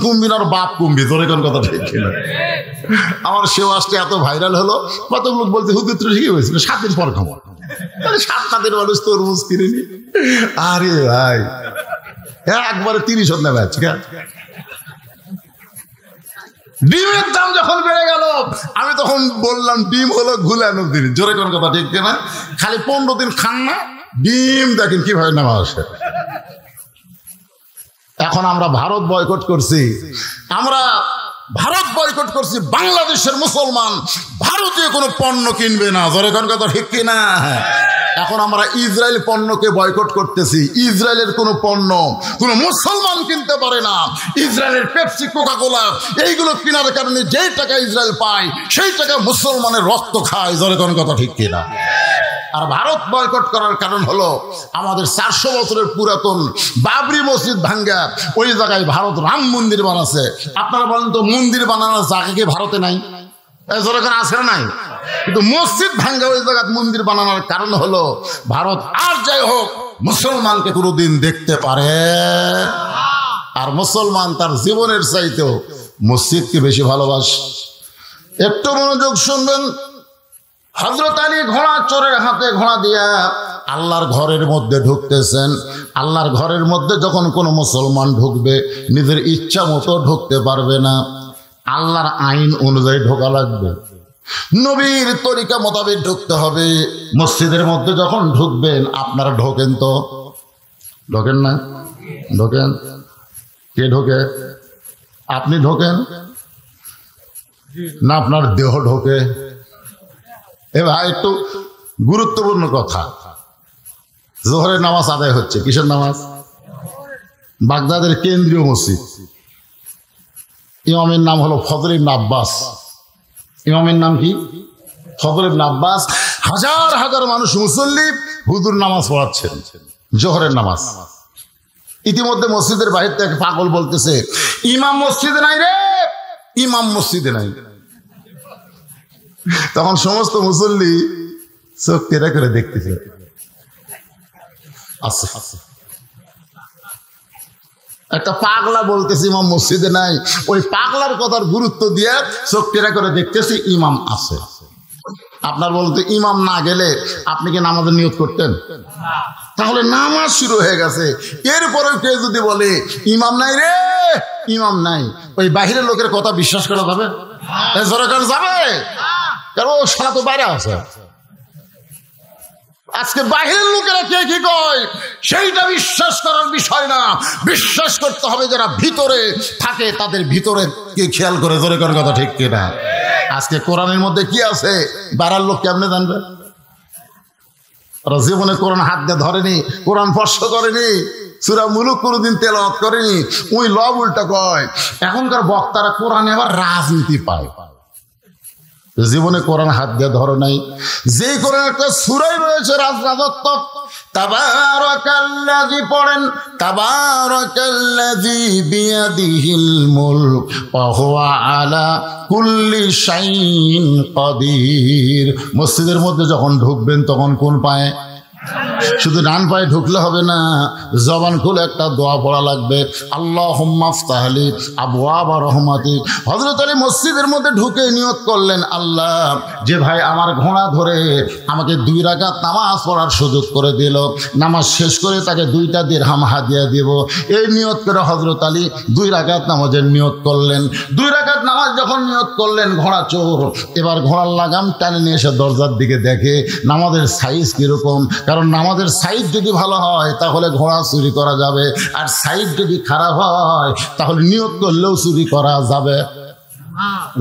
কমবি না, বাপ কমবি। তোর কোন কথা ঠিক কিনা? আমার সে ওয়াজটা এত ভাইরাল হলো, কত লোক বলতে হুজুর তো ঠিকই হয়েছিল, 7 দিন পর খাবো। 7টা দিন মানুষ তরমুজ কিনেনি। আরে ভাই একবারে 30 হতে ব্যাচ। ডিমের দাম যখন বেড়ে গেল, আমি তখন বললাম ডিম হলো ঘুলানো দিন। জোরে কোন কথা ঠিক কিনা? খালি 15 দিন খান না, ডিম দেখেন কিভাবে নেওয়া আসে। এখন আমরা ভারত বয়কট করছি, বাংলাদেশের মুসলমান ভারতীয় কোনো পণ্য কিনবে না। জোরে কোন কথা ঠিক কিনা? এখন আমরা ইসরায়েল পণ্যকে বয়কট করতেছি। ইসরায়েলের কোনো পণ্য কোনো মুসলমান কিনতে পারে না। ইসরায়েলের পেপসি, কোকা কোলা এইগুলো কেনার কারণে যেই টাকা ইসরায়েল পায় সেই টাকা মুসলমানের রক্ত খায়। জোরে কোন কথা ঠিক কিনা? আর ভারত বয়কট করার কারণ হলো আমাদের 400 বছরের পুরাতন বাবরি মসজিদ ভাঙ্গা ওই জায়গায় ভারত রাম মন্দির বানাচ্ছে। আপনারা বলেন তো মন্দির বানানোর জায়গা কি ভারতে নাই? আছে নাই? কিন্তু মসজিদ ভাঙ্গা ওই জায়গায় মন্দির বানানোর কারণ হলো ভারত আর যাই হোক মুসলমানকে কোনোদিন দেখতে পারে। আর মুসলমান তার জীবনের চাইতেও মসজিদকে বেশি ভালোবাসে। একটু মনোযোগ শুনবেন। হযরত আলী ঘোড়া চোরের হাতে ঘোড়া দিয়া আল্লাহর ঘরের মধ্যে ঢুকতেছেন। আল্লাহর ঘরের মধ্যে যখন কোনো মুসলমান ঢুকবে নিজের ইচ্ছা মতো ঢুকতে পারবে না, আল্লাহর আইন অনুযায়ী ঢোকা লাগবে, নবীর তরিকা মোতাবেক ঢুকতে হবে। মসজিদের মধ্যে যখন ঢুকবেন আপনারা ঢোকেন তো, ঢোকেন না? ঢোকেন? কে ঢোকে? আপনি ঢোকেন না আপনার দেহ ঢোকে? এ ভাই একটু গুরুত্বপূর্ণ কথা। জোহরের নামাজ আদায় হচ্ছে, কিসের নামাজ? বাগদাদের কেন্দ্রীয় মসজিদ। ইমামের নাম হলো ফজল ইবনে আব্বাস। ইমামের নাম কি? ফজল ইবনে আব্বাস। হাজার হাজার মানুষ মুসল্লি হুজুর নামাজ পড়াচ্ছেন, জোহরের নামাজ। ইতিমধ্যে মসজিদের বাহির থেকে পাগল বলতেছে, ইমাম মসজিদে নাই রে, ইমাম মসজিদে নাই। তখন সমস্ত মুসল্লি চোখ টেরা করে দেখতেছে, আচ্ছা একটা পাগলা বলতেছে ইমাম মসজিদে নাই, ওই পাগলার কথার গুরুত্ব দিয়ে চোখ টেরা করে দেখতেছি ইমাম আছে। আপনার বলতে ইমাম না গেলে আপনি কি নামাজের নিয়ত করতেন? তাহলে নামাজ শুরু হয়ে গেছে। এরপরে কেউ যদি বলে ইমাম নাই রে, ইমাম নাই, ওই বাহিরের লোকের কথা বিশ্বাস করা যাবে? যাবে, কারণ ও সারা তো বাইরে আছে। আজকে বাহিরের লোকেরা কে কি কয় সেইটা বিশ্বাস করার বিষয় না, বিশ্বাস করতে হবে যারা ভিতরে থাকে তাদের ভিতরে কি খেয়াল করে, জোরে করার কথা ঠিক কিনা? আজকে কোরআনের মধ্যে কি আছে বাইরের লোক কেমনে জানবে? ওরা জীবনে কোরআন হাত দিয়ে ধরেনি, কোরআন স্পর্শ করেনি, সূরা মুলুক কোনোদিন তেলাওয়াত করেনি, ওই লব উল্টা কয়। এখনকার বক্তারা কোরআনে আবার রাজনীতি পায়, জীবনে কোরআন হাত দিয়ে ধরে নাই। যেই কোরআন একটা সূরাই রয়েছে রাজরাজত্ব, তাবারাকাল্লাযী পড়েন, তাবারাকাল্লাযী বিয়াদিহিল মুলক ওয়া হুয়া আলা কুল্লি শাইইন কাদির। মসজিদের মধ্যে যখন ঢুকবেন তখন কোন পায়ে? শুধু ডান পায়ে ঢুকলে হবে না, জবান খুলে একটা দোয়া পড়া লাগবে, আল্লাহুম্মা আফতাহ লি আবওয়াব রাহমাতিক। হযরত আলী মসজিদের মধ্যে ঢুকে নিয়ত করলেন, আল্লাহ যে ভাই আমার ঘোড়া ধরে আমাকে 2 রাকাত নামাজ পড়ার সুযোগ করে দিল, নামাজ শেষ করে তাকে 2টা দিরহাম হাদিয়া দেব, এই নিয়ত করে হযরত আলী 2 রাকাত নামাজের নিয়ত করলেন। 2 রাকাত নামাজ যখন নিয়ত করলেন, ঘোড়া চোর এবার ঘোড়ার লাগাম টানে নিয়ে এসে দরজার দিকে দেখে নামাজের সাইজ কিরকম, কারণ নামাজের সাইজ যদি ভালো হয় তাহলে ঘোড়া চুরি করা যাবে, আর সাইজ যদি খারাপ হয় তাহলে নিয়ত করলেও চুরি করা যাবে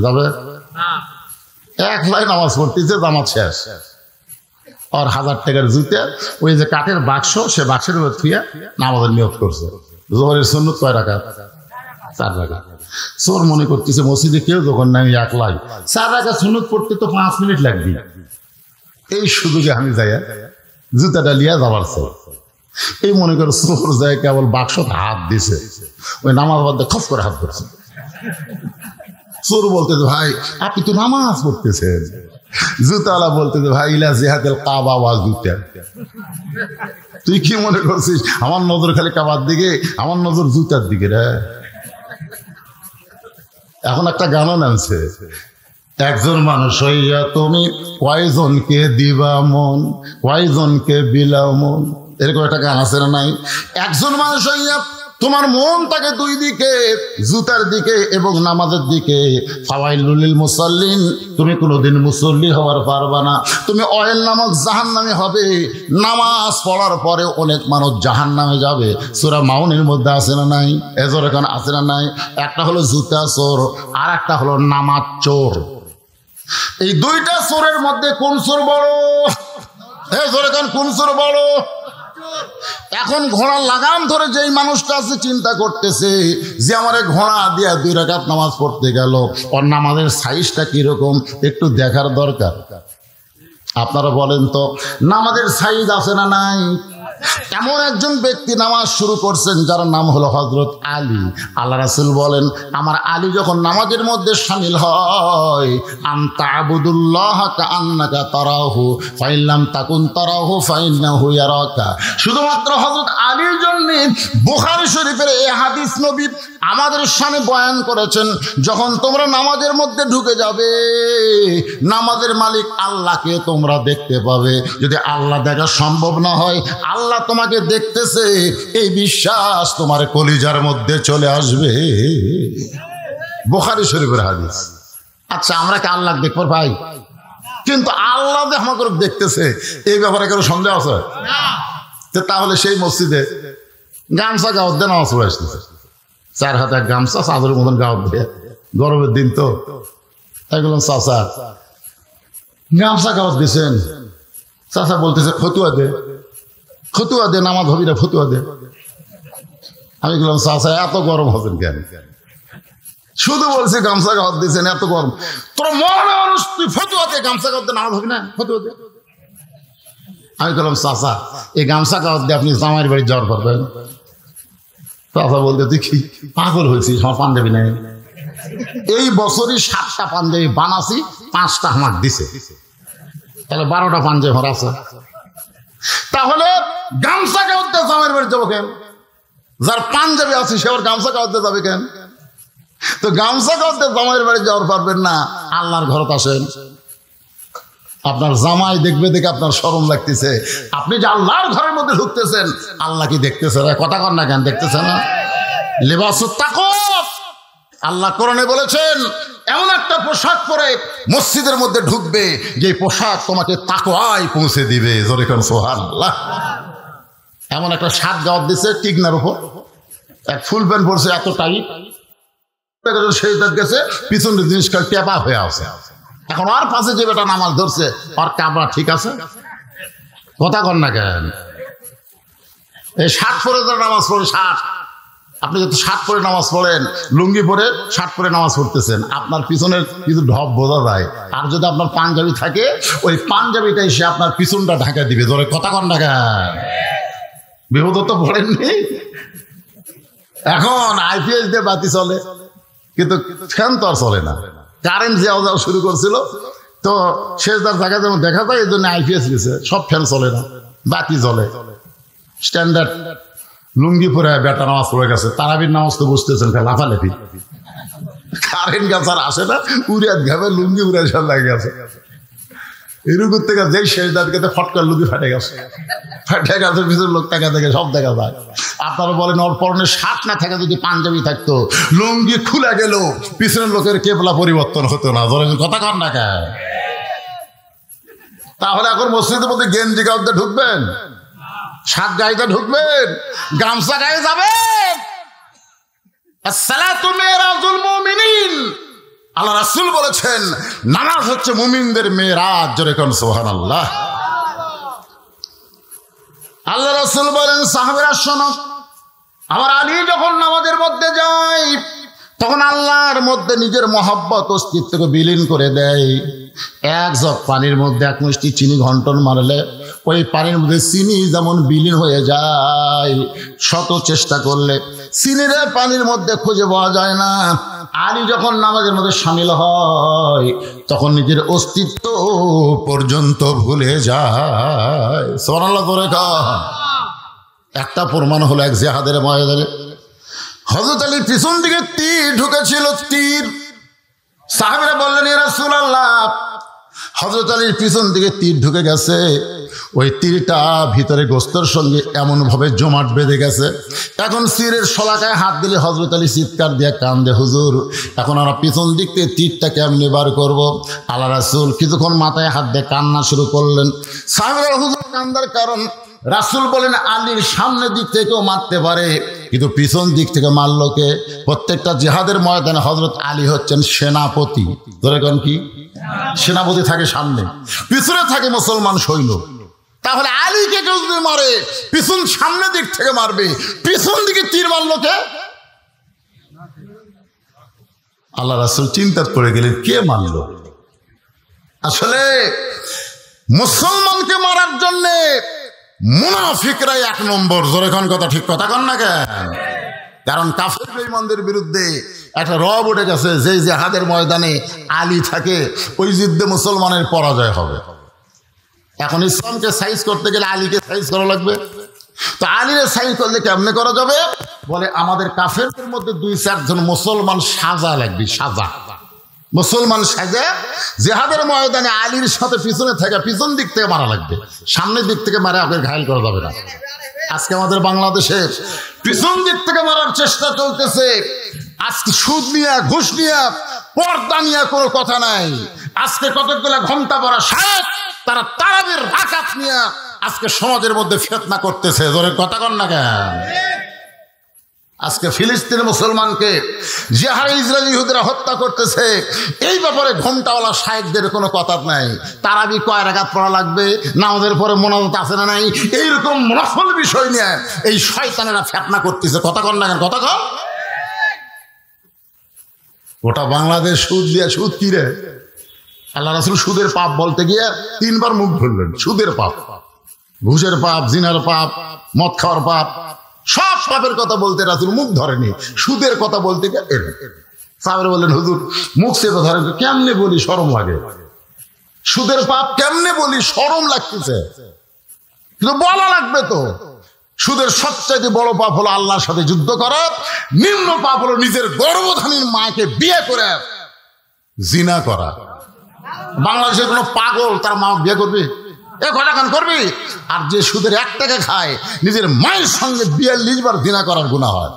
যাবে। একলাই নামাজ পড়তেছে, জামাত শেষ, আর 1000 টাকার জুতে ওই যে কাঠের বাক্স, সে বাক্সের উপর থুয়ে নামাজের নিয়ত করছে। জোহরের সুন্নত কয় রাকাত? 4 রাকাত। চোর মনে করতেছে মসজিদে কেউ যখন নাই, একলাই 4 রাকাত সুন্নত পড়তে তো 5 মিনিট লাগবে, এই সুযোগে আমি যাই জুতাটা লিয়া যাবার চাই। এই মনে করে চোর যায় কেবল বাক্স হাত দিছে, ওই নামাজ বাদ খপ করে হাত ধরছে। চোর বলতেছে, ভাই আপনি তো নামাজ পড়তেছেন। জুতাওয়ালা বলতেছে, ভাই ইলা জিহাদেল কাবা ওয়া জুতা, তুই কি মনে করছিস আমার নজর খালি কাবার দিকে, আমার নজর জুতার দিকে রে। এখন একটা গানও নামছে, একজন মানুষ হইয়া তুমি কয়জনকে দিবা মন, কয়জনকে বিলাও মন, এরকম একটা গান আছে না নাই? একজন মানুষ হইয়া তোমার মন থাকে 2 দিকে, জুতার দিকে এবং নামাজের দিকে। ফাওয়াইলুল লিল মুসাল্লিন, তুমি কোনোদিন মুসল্লি হওয়ার পারবা না, তুমি অয়েল নামক জাহান্নামে হবে। নামাজ পড়ার পরে অনেক মানুষ জাহান্নামে যাবে। সূরা মাউনের মধ্যে আছে না নাই? এজর এখন আছে না নাই? একটা হলো জুতা চোর, আর একটা হলো নামাজ চোর। এই 2টা চোরের মধ্যে কোন চোর বড়? এজর এখন কোন চোর বড়? এখন ঘোড়ার লাগাম ধরে যেই মানুষটা আছে চিন্তা করতেছে যে আমারে ঘোড়া দিয়া 2 রাকাত নামাজ পড়তে গেল, ওর নামাজের সাইজটা কিরকম একটু দেখার দরকার। আপনারা বলেন তো, নামাজের সাইজ আছে না নাই? এমন একজন ব্যক্তি নামাজ শুরু করছেন যার নাম হলো হযরত আলী। আল্লাহ রাসূল বলেন, আমার আলী যখন নামাজের মধ্যে শামিল হয়, আনতা আবুদুল্লাহ কাআন্নাকা তারাহু ফাইন লাম তাকুন তারাহু ফাইন্নাহু ইয়ারাকা। শুধুমাত্র হযরত আলীর জন্য বুখারী শরীফের এই হাদিস নবী আমাদের সামনে বয়ান করেছেন, যখন তোমরা নামাজের মধ্যে ঢুকে যাবে, নামাজের মালিক আল্লাহকে তোমরা দেখতে পাবে। যদি আল্লাহ দেখা সম্ভব না হয়, আল্লাহ তোমাকে দেখতেছে, এই বিশ্বাস তোমার কলিজার মধ্যে চলে আসবে। বুখারী শরীফের হাদিস। আচ্ছা, আমরা কি আল্লাহ দেখবো ভাই? কিন্তু আল্লাহ যে আমাকে দেখতেছে, এই ব্যাপারে কোনো সন্দেহ আছে? তাহলে সেই মসজিদে গামছা গাওয়ার দিয়ে নামাজ পড়ে আসতেছে, 4 হাতে এক গামছা, চাদরের মতন গাওয়ার দিয়ে, গরমের দিন তো। তাই বললাম, চাচা গামছা গাওয়ার দিয়েছেন? চাচা বলতেছে, ফতুয়া দে, ফতুয়া দে, নামাজ হবি না, ফতুয়া দে। আমি বললাম, চাচা এত গরম হবেন কেন? শুধু বলছি গামছা গাওয়ার দিয়েছেন, এত গরম। তোর মনে মানুষ, তুই ফতুয়া দে, গামছা গাওয়ার দিয়ে নামাজ হবি না, ফতুয়া দে। আমি বললাম, চাচা এই গামছা গাওয়ার দিয়ে আপনি জামাইয়ের বাড়ি যাওয়ার পারবেন? চাচা বলতে, তুই কি পাগল হয়েছিস? আমার পাঞ্জাবি নেই। এই বছরই 7টা পাঞ্জাবি বানাছি, 5টা আমার দিছে, তাহলে 12টা পাঞ্জাবি আমার আছে। তাহলে গামছা গাওয়াতে জামাইয়ের বাড়ি যাবো কেন? যার পাঞ্জাবি আছে সে আবার গামছা গাওয়াতে যাবে কেন? তো গামছা গাওয়াতে জামাইয়ের বাড়ি যাওয়ার পারবেন না, আল্লাহর ঘরত আসেন। আপনার জামাই দেখবে, দেখে আপনার শরম লাগতেছে, আপনি যে আল্লাহর ঘরের মধ্যে ঢুকতেছেন, আল্লাহ কি দেখতেছে? কথা কর না কেন? দেখতেছে না? লিবাসুত তাকওয়া, আল্লাহ কোরআনে বলেছেন, এমন একটা পোশাক পরে মসজিদের মধ্যে ঢুকবে যে পোশাক তোমাকে তাকওয়ায় পৌঁছে দিবে। জোরে কোন সুবহানাল্লাহ। এমন একটা শার্ট গাওয়ার দিছে টিকনার উপর, এক ফুল প্যান্ট পরছে, এত টাইট, সেজদাত গেছে, পিছনের জিনিসটা টেপা হয়ে আছে। এখন আর পাশে যে বেটা নামাজ ধরছে, আর কামরা ঠিক আছে? কথা কর না কেন? এই শার্ট পরে যারা নামাজ পড়ে, শার্ট, আপনি যত শার্ট পরে নামাজ পড়েন, লুঙ্গি পরে শার্ট পরে নামাজ পড়তেছেন, আপনার পিছনের কিছু ঢপ বোঝা যায়। আর যদি আপনার পাঞ্জাবি থাকে, ওই পাঞ্জাবিটা এসে আপনার পিছনটা ঢাকা দিবে। ধরে কথা কর না কেন? বিপদ তো পড়েননি? এখন আইপিএস দিয়ে বাতি চলে, কিন্তু ফ্যান তো আর চলে না। কারেন্ট যাওয়া যাওয়া শুরু করছিল, তো শেষদার জায়গা যেমন দেখা যায়, এই জন্য আইপিএস গেছে, সব ফ্যান চলে না, বাতি জ্বলে। স্ট্যান্ডার্ড লুঙ্গি পরে বেটা নামাজ পড়ে গেছে, তারাবির নামাজ তো বুঝতেছেন, লাফালাফি, কারেন্ট গাছ আর আসে না, উড়িয়াত ঘাবে লুঙ্গি উড়ে লাগে গেছে। এরকম থেকে যেই শেষদার গেছে, ফটকার লুঙ্গি ফাটে গেছে, ফাটে গেছে, ভিতরে লোক টাকা দেখে সব দেখা যায়। আপনারা বলেন, ওর পরনে শার্ট না থাকে, যদি পাঞ্জাবি থাকতো, লুঙ্গি খুলে গেল, পিছনের লোকের কেবলা পরিবর্তন হতো না। ধরেন কথা কর না কেন? তাহলে এখন মসজিদের মধ্যে গেঞ্জি গাউতে ঢুকবেন, শার্ট গাইতে ঢুকবেন, গামছা গায়ে যাবেন? আসসালাতু মিরাজুল মুমিনিন। আল্লাহ রাসূল বলেছেন, নামাজ হচ্ছে মুমিনদের মেরাজ। জোরে কোন সুবহানাল্লাহ। আল্লাহ রাসূল বলেন, সাহাবীরা শোনো, আমার আলী যখন নামাজের মধ্যে যায়, তখন আল্লাহর মধ্যে নিজের মহব্বত অস্তিত্বকে বিলীন করে দেয়। এক জগ পানির মধ্যে 1 মুষ্টি চিনি ঘন্টন মারলে ওই পানির মধ্যে চিনি যেমন বিলীন হয়ে যায়, শত চেষ্টা করলে চিনির পানির মধ্যে খুঁজে পাওয়া যায় না। আলী যখন নামাজের মধ্যে শামিল হয়, তখন নিজের অস্তিত্ব পর্যন্ত ভুলে যায়। সুবহানাল্লাহ করে একটা প্রমাণ হলো, এক জিহাদের ময়দানে হযরত আলীর পিছন দিকে তীর ঢুকেছিল, তীর। সাহাবীরা বললেন, ইয়া রাসূলুল্লাহ, হযরত আলীর পিছন দিকে তীর ঢুকে গেছে, ওই তীরটা ভিতরে গোস্তের সঙ্গে এমনভাবে জমাট বেঁধে গেছে, এখন তীরের শলাকায় হাত দিলে হযরত আলী চিৎকার দিয়ে কান্দে, হুজুর এখন আমরা পিছন দিক থেকে তীরটা কেমনি বার করবো? আল্লাহ রাসূল কিছুক্ষণ মাথায় হাত দিয়ে কান্না শুরু করলেন। সাহাবীরা, হুজুর কান্দার কারণ? রাসূল বলেন, আলীর সামনের দিক থেকেও মারতে পারে, কিন্তু পিছন দিক থেকে মারলোকে। প্রত্যেকটা জিহাদের ময়দানে হযরত আলী হচ্ছেন সেনাপতি। ধরে কোন কি? সেনাপতি থাকে সামনে, পিছনে থাকে মুসলমান সৈন্য। তাহলে আলীকে কেউ যদি মারে, পিছন সামনের দিক থেকে মারবে, পিছন দিকে তীর মারলোকে। আল্লাহ রাসূল চিন্তা করে গেলেন, কে মারলো? আসলে মুসলমানকে মারার জন্যে মুনাফিকরাই 1 নম্বর। জোরে কোন কথা, ঠিক কথা কন না কেন? কারণ কাফের বেঈমানদের বিরুদ্ধে একটা রব উঠে গেছে, যে জিহাদের ময়দানে আলী থাকে ওই যুদ্ধে মুসলমানের পরাজয় হবে। এখন ইসলামকে সাইজ করতে গেলে আলীকে সাইজ করা লাগবে। তো আলীরে সাইজ করলে কেমনে করা যাবে? বলে আমাদের কাফেরদের মধ্যে 2-4 জন মুসলমান সাজা লাগবে, সাজা মুসলমান সাজা জিহাদের ময়দানে আলীর সাথে পিছনে থেকে পিছন দিক থেকে মারা লাগবে, সামনের দিক থেকে মারা ওকে ঘায়েল করা যাবে না। আজকে আমাদের বাংলাদেশের পিছন দিক থেকে মারার চেষ্টা চলতেছে। আজকে সুদ নিয়ে, ঘুষ নিয়ে, পর্দা নিয়ে কোনো কথা নাই। আজকে কতগুলা ঘন্টা পড়া সাহেব তারা তারাবির রাকাত নিয়ে আজকে সমাজের মধ্যে ফিতনা করতেছে। জোরে কথা কন না কেন? আজকে ফিলিস্তিনের মুসলমানকে যে হারে ইসরায়েলি ইহুদিরা হত্যা করতেছে, এই ব্যাপারে ঘোমটাওয়ালা শায়েখদের কোনো কথা নাই। তারাবি কয় রাকাত পড়া লাগবে, নামাজের পরে মোনাজাত আছে না নাই, এইরকম নফল বিষয় নিয়ে এই শয়তানেরা ফিতনা করতেছে। কথা কন না কেন? কথা কন। ওটা বাংলাদেশ সুদ দিয়ে, সুদ কি রে? আল্লাহ রাসূল সুদের পাপ বলতে গিয়ে 3 বার মুখ ধরলেন। সুদের পাপ, ঘুষের পাপ, জিনার পাপ, মদ খাওয়ার পাপ, সব পাপের কথা বলতে রাসূল মুখ ধরেনি। সুদের কথা বলতে গিয়ে সাহাবারা বললেন, হুজুর মুখ চেপে ধরেন। কেমনে বলি, শরম লাগে। সুদের পাপ কেমনে বলি, শরম লাগতেছে, কিন্তু বলা লাগবে তো। সুদের সবচাইতে বড় পাপ হলো আল্লাহর সাথে যুদ্ধ করা, নিম্ন পাপ হলো নিজের গর্ভধারীর মাকে বিয়ে করে জিনা করা। বাংলাদেশের কোনো পাগল তার মা বিয়ে করবে? এ কটা কান করবি? আর যে সুদের 1 টাকা খায়, নিজের মায়ের সঙ্গে 42 বার জিনা করার গুনাহ হয়।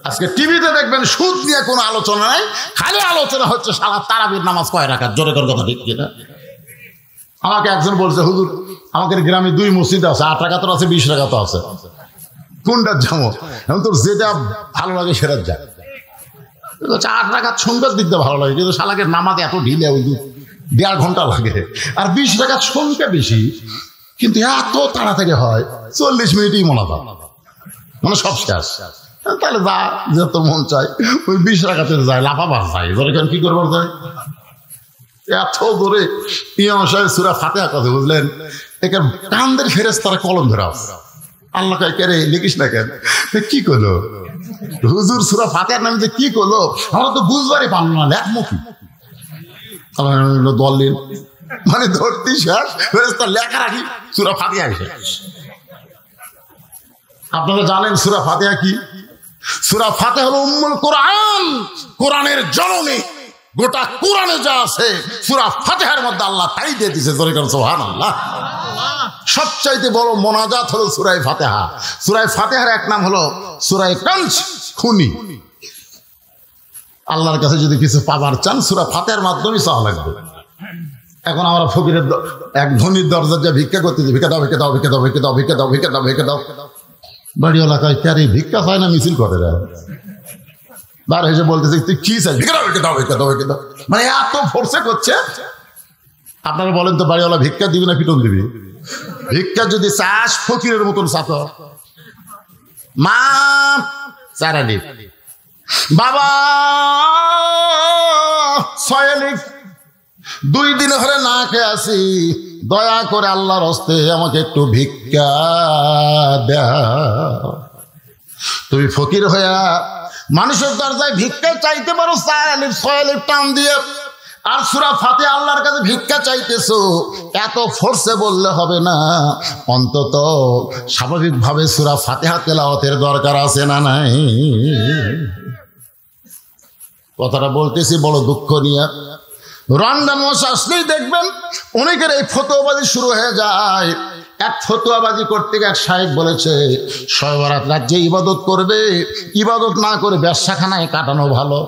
আজকে টিভিতে দেখবেন সুদ নিয়ে কোনো আলোচনা নাই, খালি আলোচনা হচ্ছে সারা তারাবির নামাজ কয় রাকাত। জোরে কর কথা, ঠিক কিনা? আমাকে একজন বলছে, হুজুর আমাদের গ্রামে 2 মসজিদ আছে, 8 রাকাতও আছে, 20 রাকাতও আছে, কোনটার যাবো? এখন তোর যেটা ভালো লাগে সেটা যা। 8 রাকাত সুন্দর দিকতে ভালো লাগে, কিন্তু শালাকে নামাজে এত ঢিলে, ওই 1.5 ঘন্টা লাগে। আর 20 রাকাত সংখ্যা বেশি, কিন্তু এত তাড়াতাড়ি হয়, 40 মিনিটই মোনাজাত, মানে সব শেষ। তাহলে যা, যত মন চায় ওই 20 রাকাতের যায়, লাফাবার যায়। যেখানে কি করবার যায়? এত করে ইমাম সাহেব সূরা ফাতিহা কথা বুঝলেন, এখানে কান্দের ফেরেশতারা কলম ধরা আছে। আল্লাহ কয়, কে রে লিখিস না কেন? কি করলো হুজুর? সূরা ফাতিহার নামে যে কি করলো আমরা তো বুঝবারই পারলাম না, লেখমুখী দলিল মানে ধরতে শেষ, ফেরেশতা লেখা রাখি সূরা ফাতিহা শেষ। আপনারা জানেন সূরা ফাতিহা কি? সূরা ফাতিহা হলো উম্মুল কোরআন, কোরআনের জননী। গোটা কোরআনে যা আছে সূরা ফাতিহার মধ্যে আল্লাহ তাই দিয়ে দিয়েছে। জোরে করে সুবহানাল্লাহ। সবচাইতে বড় মোনাজাত হলো সূরা ফাতিহা। সূরা ফাতিহার এক নাম হলো সূরা কানজ, খুনি। আল্লাহর কাছে যদি কিছু পাবার চান সূরা ফাতিহার মাধ্যমে চাওয়া লাগবে। এখন আমরা ফকিরের এক ধনীর দরজা যে ভিক্ষা করতেছি, ভিক্ষা দাও, ভিক্ষা দাও, ভিক্ষা দাও, ভিক্ষা দাও, ভিক্ষা দাও, ভিক্ষা দাও, ভিক্ষা দাও। বাড়িওয়ালা কয়, ক্যারে ভিক্ষা পায় না, মিছিল করে রে। বার হেসে বলতেছে, তুই কি চাই? ভিক্ষা দাও, ভিক্ষা দাও, ভিক্ষা দাও, ভিক্ষা দাও। মানে এত ফোর্সে করছে। আপনারা বলেন তো, বাড়িওয়ালা ভিক্ষা দিবি না পিটন দিবি? ভিক্ষা যদি চাস ফকিরের মতন চাপ, মা চারালি, বাবা 6 লিখ, 2 দিন ধরে না খেয়ে আসি, দয়া করে আল্লাহর হস্তে আমাকে একটু ভিক্ষা দাও। তুমি ফকির হইয়া মানুষের দরজায় ভিক্ষা চাইতে পারো 6 লিখ টান দিয়ে, আর সূরা ফাতিহা আল্লাহর কাছে ভিক্ষা চাইতেছো, এত ফোর্সে বললে হবে না। অন্তত স্বাভাবিকভাবে সূরা ফাতিহা তেলাওয়াতের দরকার আছে না নাই? কথাটা বলতেছি বড় দুঃখ নিয়ে। রমজান মাস আসলেই দেখবেন অনেকের এই ফতোয়াবাজি শুরু হয়ে যায়। এক ফতোয়াবাজি করতে গিয়ে এক শায়েখ বলেছে, শবে বরাত রাজ্যে ইবাদত করবে, ইবাদত না করে ব্যবসাখানায় কাটানো ভালো।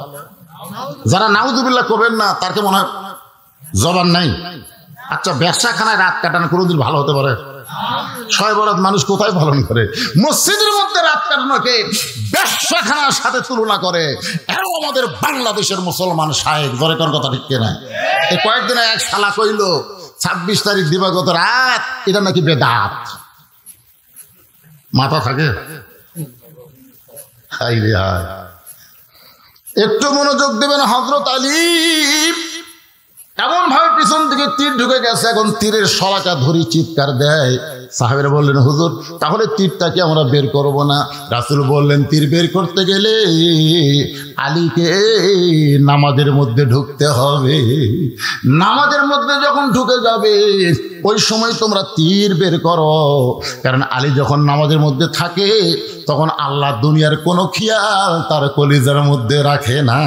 যারা নাউজুবিল্লাহ করবেন না, তার কি মনে হয় জবান নাই? আচ্ছা, ব্যবসাখানায় রাত কাটানো কোনোদিন ভালো হতে পারে? শবে বরাত মানুষ কোথায় পালন করে? মসজিদের মধ্যে রাত কাটানোকে ব্যবসাখানার সাথে তুলনা করে। এরাও আমাদের বাংলাদেশের মুসলমান শায়েখ। ধরে কোন কথা ঠিক কিনা? এই কয়েকদিনে এক শালা কইল 26 তারিখ দিবাগত রাত এটা নাকি বেদাত। মাথা থাকে? হাই রে হাই। একটু মনোযোগ দেবেন। হযরত আলী এমন ভাবে পিছন দিকে তীর ঢুকে গেছে, এখন তীরের শলাকা ধরি চিৎকার দেয়। সাহাবীরা বললেন, হুজুর তাহলে তীরটাকে আমরা বের করব না? রাসূল বললেন, তীর বের করতে গেলে আলীকে নামাজের মধ্যে ঢুকতে হবে। নামাজের মধ্যে যখন ঢুকে যাবে ওই সময় তোমরা তীর বের করো, কারণ আলী যখন নামাজের মধ্যে থাকে তখন আল্লাহ দুনিয়ার কোনো খেয়াল তার কলিজার মধ্যে রাখে না।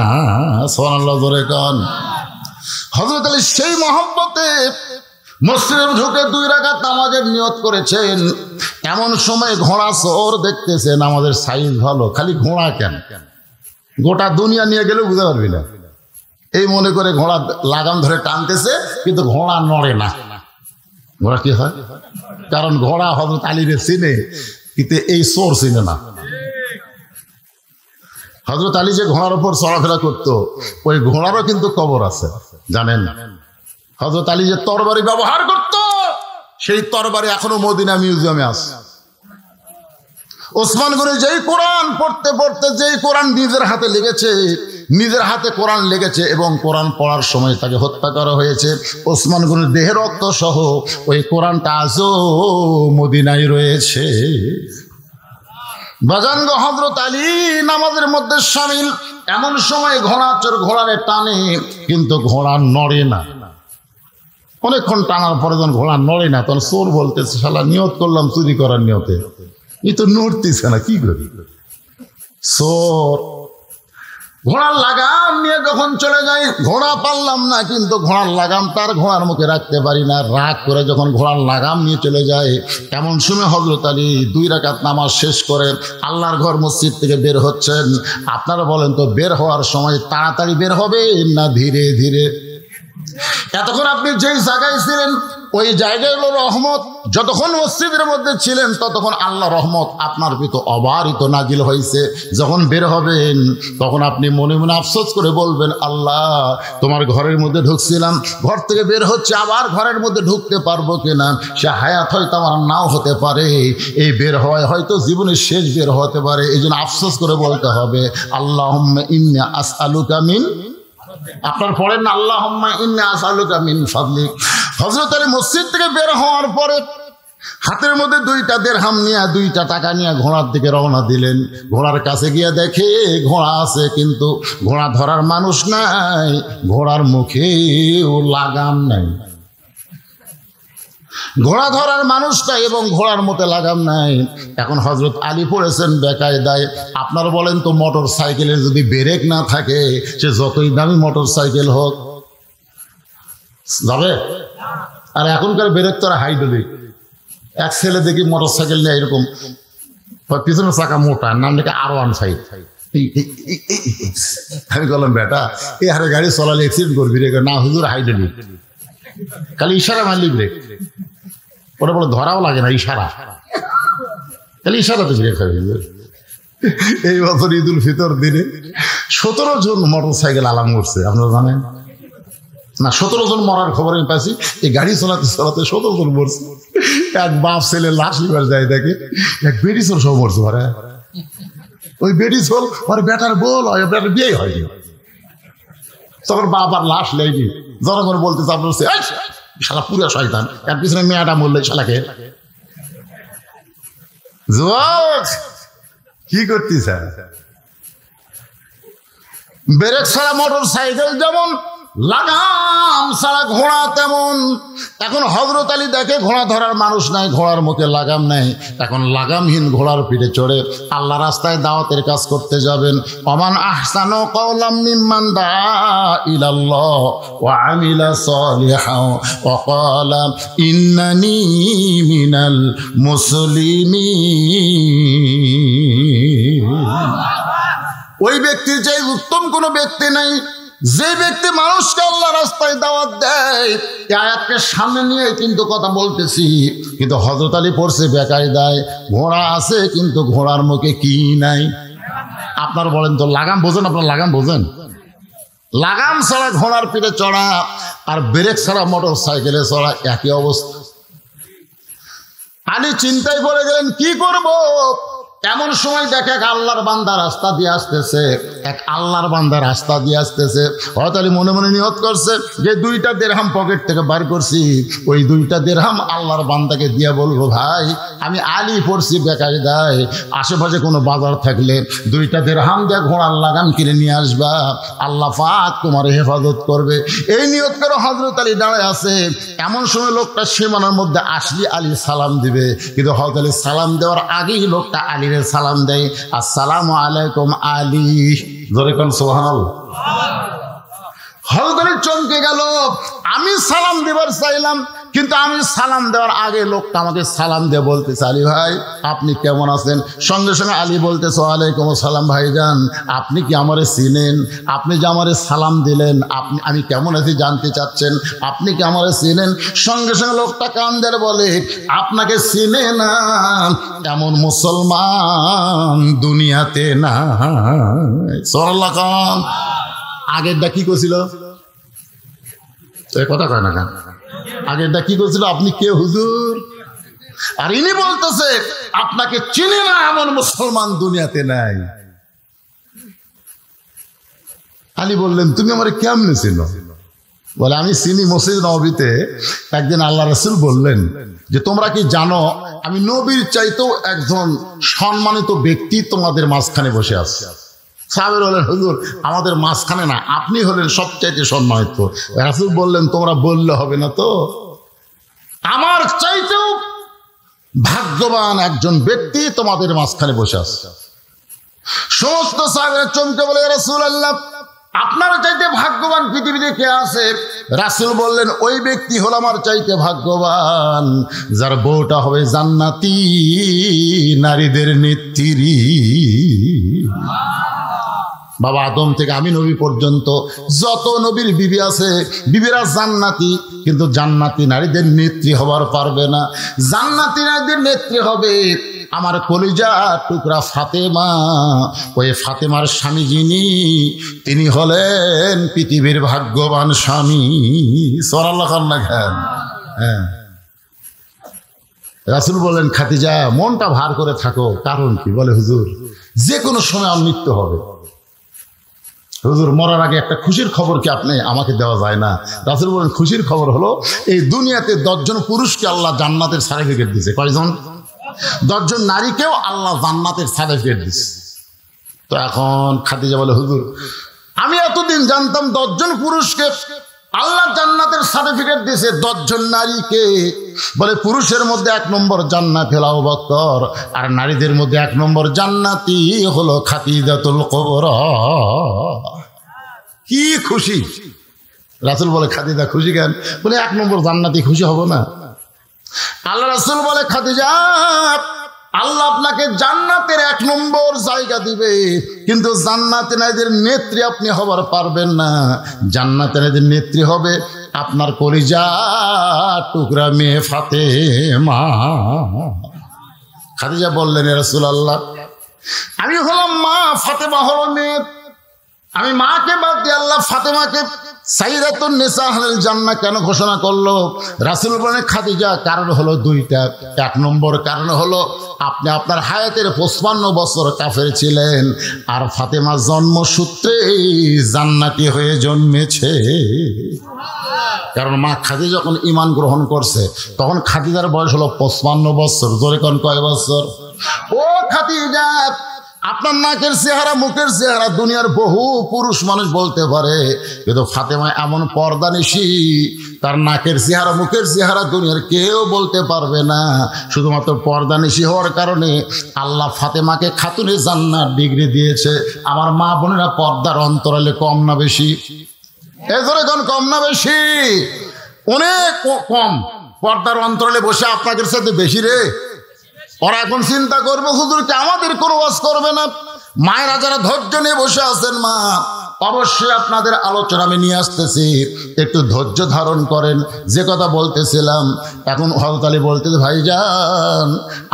সুবহানাল্লাহ, জোরে কান। হযরত আলী সেই মহব্বতে মসজিদে ঢুকে 2 রাকাত নামাজের নিয়ত করেছেন। এমন সময় ঘোড়া চোর দেখতেছে নামাজের সাইজ ভালো, খালি ঘোড়া কেন, গোটা দুনিয়া নিয়ে গেলেও বুঝতে পারবি না, এই মনে করে ঘোড়া লাগাম ধরে টানতেছে, কিন্তু ঘোড়া নড়ে না। ঘোড়া কি হয়? কারণ ঘোড়া হযরত আলীরে চিনে, কিন্তু এই চোর চিনে না। হযরত আলী যে ঘোড়ার উপর চলাফেরা করতো, ওই ঘোড়ারও কিন্তু কবর আছে, জানেন? হযরত আলী যে তরবারি ব্যবহার করত, সেই তরবারি এখনো মদিনা মিউজিয়ামে আছে। ওসমান গনি যেই কোরআন পড়তে পড়তে, যেই কোরআন নিজের হাতে লেগেছে, নিজের হাতে কোরআন লেগেছে এবং কোরআন পড়ার সময় তাকে হত্যা করা হয়েছে, ওসমান গনির দেহের রক্ত সহ ওই কোরআনটা আজও মদিনায় রয়েছে। বাজানগো, হযরত আলী নামাজের মধ্যে শামিল। এমন সময় ঘোড়া চোর ঘোড়ারে টানে, কিন্তু ঘোড়া নড়ে না। অনেকক্ষণ টানার পরে যখন ঘোড়া নড়ে না, তখন চোর বলতেছে, শালা নিয়ত করলাম চুরি করার নিয়তে, এই তো নড়তেছে না, কি করি? চোর ঘোড়ার লাগাম নিয়ে যখন চলে যায়, ঘোড়া পারলাম না, কিন্তু ঘোড়ার লাগাম তার ঘোড়ার মুখে রাখতে পারি না। রাগ করে যখন ঘোড়ার লাগাম নিয়ে চলে যায়, এমন সময় হযরত আলী 2 রাকাত নামাজ শেষ করে আল্লাহর ঘর মসজিদ থেকে বের হচ্ছেন। আপনারা বলেন তো, বের হওয়ার সময় তাড়াতাড়ি বের হবে না ধীরে ধীরে? এতক্ষণ আপনি যেই জায়গায় ছিলেন ওই জায়গায় হলো রহমত। যতক্ষণ মসজিদের মধ্যে ছিলেন ততক্ষণ আল্লাহ রহমত আপনার ভিতর অবারিত নাজিল হয়েছে। যখন বের হবেন তখন আপনি মনে মনে আফসোস করে বলবেন, আল্লাহ তোমার ঘরের মধ্যে ঢুকছিলাম, ঘর থেকে বের হচ্ছে, আবার ঘরের মধ্যে ঢুকতে পারবো কিনা? সে হায়াত হয়তো আমার নাও হতে পারে, এই বের হওয়ায় হয়তো জীবনের শেষ বের হতে পারে। এই জন্য আফসোস করে বলতে হবে, আল্লাহুম্মা ইন্নী আসআলুকা মিন, আপনার পড়েন না, আল্লাহুম্মা ইন্নী আসআলুকা মিন ফাদলিক। হযরত আলী মসজিদ থেকে বের হওয়ার পরে হাতের মধ্যে 2টা দিরহাম নিয়ে, 2টা টাকা নিয়ে ঘোড়ার দিকে রওনা দিলেন। ঘোড়ার কাছে গিয়ে দেখে ঘোড়া আছে, কিন্তু ঘোড়া ধরার মানুষ নাই, ঘোড়ার মুখেও লাগাম নাই। ঘোড়া ধরার মানুষ নাই এবং ঘোড়ার মধ্যে লাগাম নাই। এখন হযরত আলী পড়েছেন বেকায়দায়। আপনারা বলেন তো, মোটর সাইকেলের যদি ব্রেক না থাকে, সে যতই দামি মোটর সাইকেল হোক যাবে? আর এখনকার ব্রেক তো হাইড্রোলিক। এক ছেলে দেখি মোটর সাইকেল নিয়ে এরকম, পিছনের চাকা মোটা, নাম নাকি R15। আমি বললাম, বেটা এই হারে গাড়ি চলালে অ্যাক্সিডেন্ট করবি রে? না হুজুর, হাইড্রোলিক, খালি ইশারা মারলি ব্রেক। ওটা বলে ধরাও লাগে না, ইশারা, খালি ইশারাতে ব্রেক হবে। এই বছর ঈদুল ফিতর দিনে 17 জন মোটর সাইকেল আলাম করছে, আপনারা জানেন না? 17 জন মরার খবর আমি পাইছি। এই গাড়ি চালাতে চালাতে 17 জন মরছে। এক বাপ ছেলে লাশ লিবার যায়, দেখে এক বেটি চোর সব মরছে। ঘরে ওই বেটি চোর ওর বেটার বল, বেটার বিয়ে হয়নি, তখন বাপ আর লাশ লেগি জনগণ বলতে চাপছে, শালা পুরা শয়তান, এর পিছনে মেয়েটা মরলে শালাকে কি করতেছে? ব্রেক ছাড়া মোটর সাইকেল যেমন, লাগাম ছাড়া ঘোড়া তেমন। এখন হযরত আলী দেখে ঘোড়া ধরার মানুষ নাই, ঘোড়ার মুখে লাগাম নাই। এখন লাগামহীন ঘোড়ার পিঠে চড়ে আল্লাহ রাস্তায় দাওয়াতের কাজ করতে যাবেন। ওমান আহসানু কাওলাম মিম্মান দাআ ইলাল্লাহ ওয়া আমিলা সালিহান ওয়া ক্বালা ইন্নানি মিনাল মুসলিমিন। ওই ব্যক্তির চেয়ে উত্তম কোনো ব্যক্তি নাই, যে ব্যক্তি মানুষকে আল্লাহ রাস্তায় দাওয়াত দেয়। এই আয়াতকে সামনে নিয়ে কিন্তু কথা বলতেছি, কিন্তু হযরত আলী পড়ছে বেকায়দায়। ঘোড়া আছে, কিন্তু ঘোড়ার মুখে কি নাই? আপনার বলেন তো, লাগাম বোঝেন? আপনার লাগাম বোঝেন? লাগাম ছাড়া ঘোড়ার পিঠে চড়া আর ব্রেক ছাড়া মোটর সাইকেলে চড়া একই অবস্থা। আলী চিন্তায় পড়ে গেলেন, কি করব? এমন সময় দেখে এক আল্লাহর বান্দা রাস্তা দিয়ে আসতেছে, এক আল্লাহর বান্দা রাস্তা দিয়ে আসতেছে। হযরত আলী মনে মনে নিয়ত করছে যে 2টা দিরহাম পকেট থেকে বার করছি, ওই 2টা দিরহাম আল্লাহর বান্দাকে দিয়ে বলবো, ভাই আমি আলী পড়ছি বেকায়দায়, আশেপাশে কোনো বাজার থাকলে 2টা দিরহাম দিয়ে ঘোড়ার লাগাম কিনে নিয়ে আসবা, আল্লাহ পাক তোমার হেফাজত করবে। এই নিয়ত করে হযরত আলী দাঁড়ায় আছে। এমন সময় লোকটা সীমানার মধ্যে আসলি আলী সালাম দিবে, কিন্তু হযরত আলী সালাম দেওয়ার আগেই লোকটা আলী সালাম দেয়, আসসালামু আলাইকুম আলী। জোরে কোন সুবহানাল্লাহ। হযরত আলী চমকে গেল। আমি সালাম দেবার চাইলাম, কিন্তু আমি সালাম দেওয়ার আগে লোকটা আমাকে সালাম দিয়ে বলতেছে, আলী ভাই আপনি কেমন আছেন? সঙ্গে সঙ্গে আলী বলতেছে, ওয়ালাইকুম আসসালাম ভাইজান, আপনি কি আমারে চিনেন? আপনি যে আমারে সালাম দিলেন, আমি কেমন আছি জানতে চাচ্ছেন, আপনি কি আমারে চিনেন? সঙ্গে সঙ্গে লোকটা কান ধরে বলে, আপনাকে চিনে না এমন মুসলমান দুনিয়াতে না। সুবহানাল্লাহ। খান আগেরটা কি করছিল? কথা কয় না কেন? আগেরটা কি করছিল? আপনি কে হুজুর? আর ইনি বলতেছে আপনাকে চিনে না এমন মুসলমান দুনিয়াতে নাই। আলী বললেন, তুমি আমার কেমনে চিনো? বলে, আমি চিনি মসজিদ নববীতে একদিন আল্লাহ রাসূল বললেন যে তোমরা কি জানো আমি নবীর চাইতেও একজন সম্মানিত ব্যক্তি তোমাদের মাঝখানে বসে আছে। সাহাবীরা বললেন, হুজুর আমাদের মাঝখানে না, আপনি হলেন সবচাইতে সম্মানিত। রাসূল বললেন, তোমরা বললে হবে না তো, আমার চাইতেও ভাগ্যবান একজন ব্যক্তি তোমাদের মাঝখানে বসে আছে। সমস্ত সাহাবীরা চমকে বলে, ইয়া রাসূলুল্লাহ আপনার চাইতে ভাগ্যবান পৃথিবীতে কে আছে? রাসূল বললেন, ওই ব্যক্তি হলো আমার চাইতে ভাগ্যবান যার বউটা হবে জান্নাতি নারীদের নেত্রী। বাবা আদম থেকে আমি নবী পর্যন্ত যত নবীর বিবি আছে, বিবিরা জান্নাতি, কিন্তু জান্নাতি নারীদের নেত্রী হবার পারবে না। জান্নাতি নারীদের নেত্রী হবে আমার কলিজা টুকরা ফাতেমা। ওই ফাতেমার স্বামী যিনি, তিনি হলেন পৃথিবীর ভাগ্যবান স্বামী। সুবহানাল্লাহ। হ্যাঁ, রাসূল বলেন, খাদিজা মনটা ভার করে থাকো। কারণ কি? বলে, হুজুর যে কোনো সময় আমার মৃত্যু হবে। হুজুর মরার আগে একটা খুশির খবর কি আপনি আমাকে দেওয়া যায় না? রাসূল বলেন, খুশির খবর হলো এই দুনিয়াতে 10 জন পুরুষকে আল্লাহ জান্নাতের সার্টিফিকেট দিয়েছে। কয়জন? 10 জন নারীকেও আল্লাহ জান্নাতের সার্টিফিকেট দিয়েছে। তো এখন খাদিজা বলে, হুজুর আমি এতদিন জানতাম 10 জন পুরুষকে আল্লাহ জান্নাতের সার্টিফিকেট দিয়েছে, 10 জন নারীকে। বলে, পুরুষের মধ্যে 1 নম্বর জান্নাতি হলো আবু বকর, আর নারীদের মধ্যে 1 নম্বর জান্নাতি হলো খাদিজাতুল কুবরা। কি খুশি! রাসূল বলে, খাদিজা খুশি কেন? বলে, 1 নম্বর জান্নাতি খুশি হব না? আল্লাহ রাসূল বলে, খাদিজা আল্লাহ আপনাকে জান্নাতের 1 নম্বর জায়গা দিবে, কিন্তু জান্নাতে নারীদের নেত্রী আপনি হবার পারবেন না। জান্নাতে নারীদের নেত্রী হবে আপনার কলিজা টুকরা মেয়ে ফাতেমা। খাদিজা বললেন, ইয়া রাসূলুল্লাহ আমি হলাম মা, ফাতেমা হলো মেয়ে, আমি মাকে বাদ দিয়ে আল্লাহ ফাতেমাকে সাইয়্যিদাতুন নিসা আহলিল জান্নাহ কেন ঘোষণা করলো? রাসূল বলেন, খাদিজা কারণ হলো 2টা। 1 নম্বর কারণ হলো আপনি আপনার হায়াতের 55 বছর কাফের ছিলেন, আর ফাতেমা জন্মসূত্রে জান্নাতি হয়ে জন্মেছে। কারণ মা খাদিজা যখন ঈমান গ্রহণ করছে তখন খাদিজার বয়স হলো 55 বছর। জোরে কোন কয় বছর? ও খাদিজা, আপনার নাকের চেহারা, মুখের চেহারা দুনিয়ার বহু পুরুষ মানুষ বলতে পারে, কিন্তু ফাতেমা এমন পর্দানিশী, তার নাকের চেহারা, মুখের চেহারা দুনিয়ার কেউ বলতে পারবে না। শুধুমাত্র পর্দানিশী হওয়ার কারণে আল্লাহ ফাতেমাকে খাতুনে জান্নাত ডিগ্রি দিয়েছে। আমার মা বোনেরা, পর্দার অন্তরালে কম না বেশি? এজরে কোন কম না বেশি? অনেক কম। পর্দার অন্তরালে বসে আপনাদের সাথে বেশি রে। ওরা এখন চিন্তা করবে, হুজুরকে আমাদের কোনো ওয়াজ করবে না। মায়েরা যারা ধৈর্য নিয়ে বসে আছেন, মা অবশ্যই আপনাদের আলোচনা আমি নিয়ে আসতেছি, একটু ধৈর্য ধারণ করেন। যে কথা বলতেছিলাম, এখন হযরত আলী বলতেছে, ভাইজান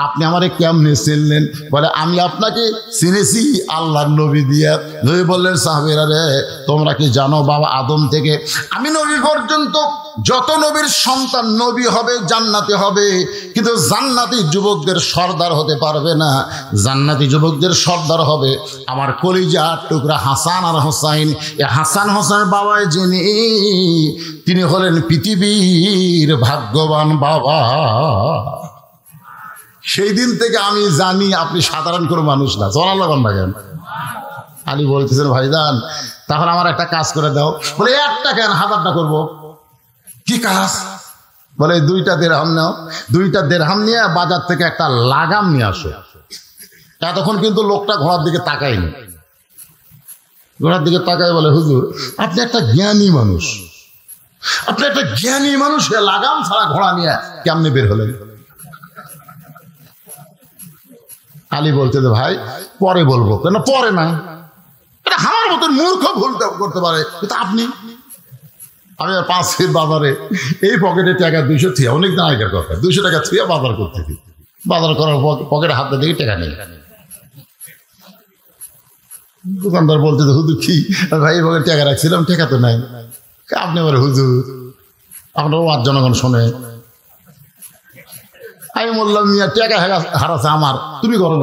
আপনি আমারে কেমনে চিনলেন? বলে, আমি আপনাকে চিনেছি আল্লাহর নবী দিয়া। নবী বললেন, সাহাবীরা রে তোমরা কি জানো বাবা আদম থেকে আমি নবী পর্যন্ত যত নবীর সন্তান নবী হবে, জান্নাতি হবে, কিন্তু জান্নাতি যুবকদের সর্দার হতে পারবে না। জান্নাতি যুবকদের সর্দার হবে আমার কলিজার টুকরা হাসান আর হোসাইন। এ হাসান হোসেনের বাবাই যিনি, তিনি হলেন পৃথিবীর ভাগ্যবান বাবা। সেই দিন থেকে আমি জানি আপনি সাধারণ কোনো মানুষ না। সোনাল্লাহ বান্দাগণ, আলী বলতেছেন ভাইজান তাহলে আমার একটা কাজ করে দাও। বলে একটা কেন, 1000টা করবো। কি কাজ? বলে 2টা দিরহাম নাও, 2টা দিরহাম নিয়ে বাজার থেকে একটা লাগাম নিয়ে আসো। এতক্ষণ কিন্তু লোকটা ঘোড়ার দিকে তাকায়নি। ঘোড়ার দিকে তাকায় বলে হুজুর আপনি একটা জ্ঞানী মানুষ, আপনি একটা জ্ঞানী মানুষ, লাগাম ছাড়া ঘোড়া নিয়ে কেমনে বের হলেন? আলী বলতে ভাই পরে বলবো। কেন পরে না? এটা আমার মতন মূর্খ ভুল করতে পারে, কিন্তু আপনি। আমি 5 ফিট বাজারে এই পকেটে টাকা 200 থিয়া, অনেক দিন আগের কথা, 200 টাকা থিয়া বাজার করতেছি। বাজার করার পকেটে হাতে দিকে টাকা নেই। দোকানদার বলতে হুজুর কি ভাই পকেটে টাকা রাখছিলাম, টাকা তো নাই। আপনি বলে হুজুর আপনার আর জনগণ শোনে। আমি বললাম মিয়া টাকা হারাছে আমার, তুমি করো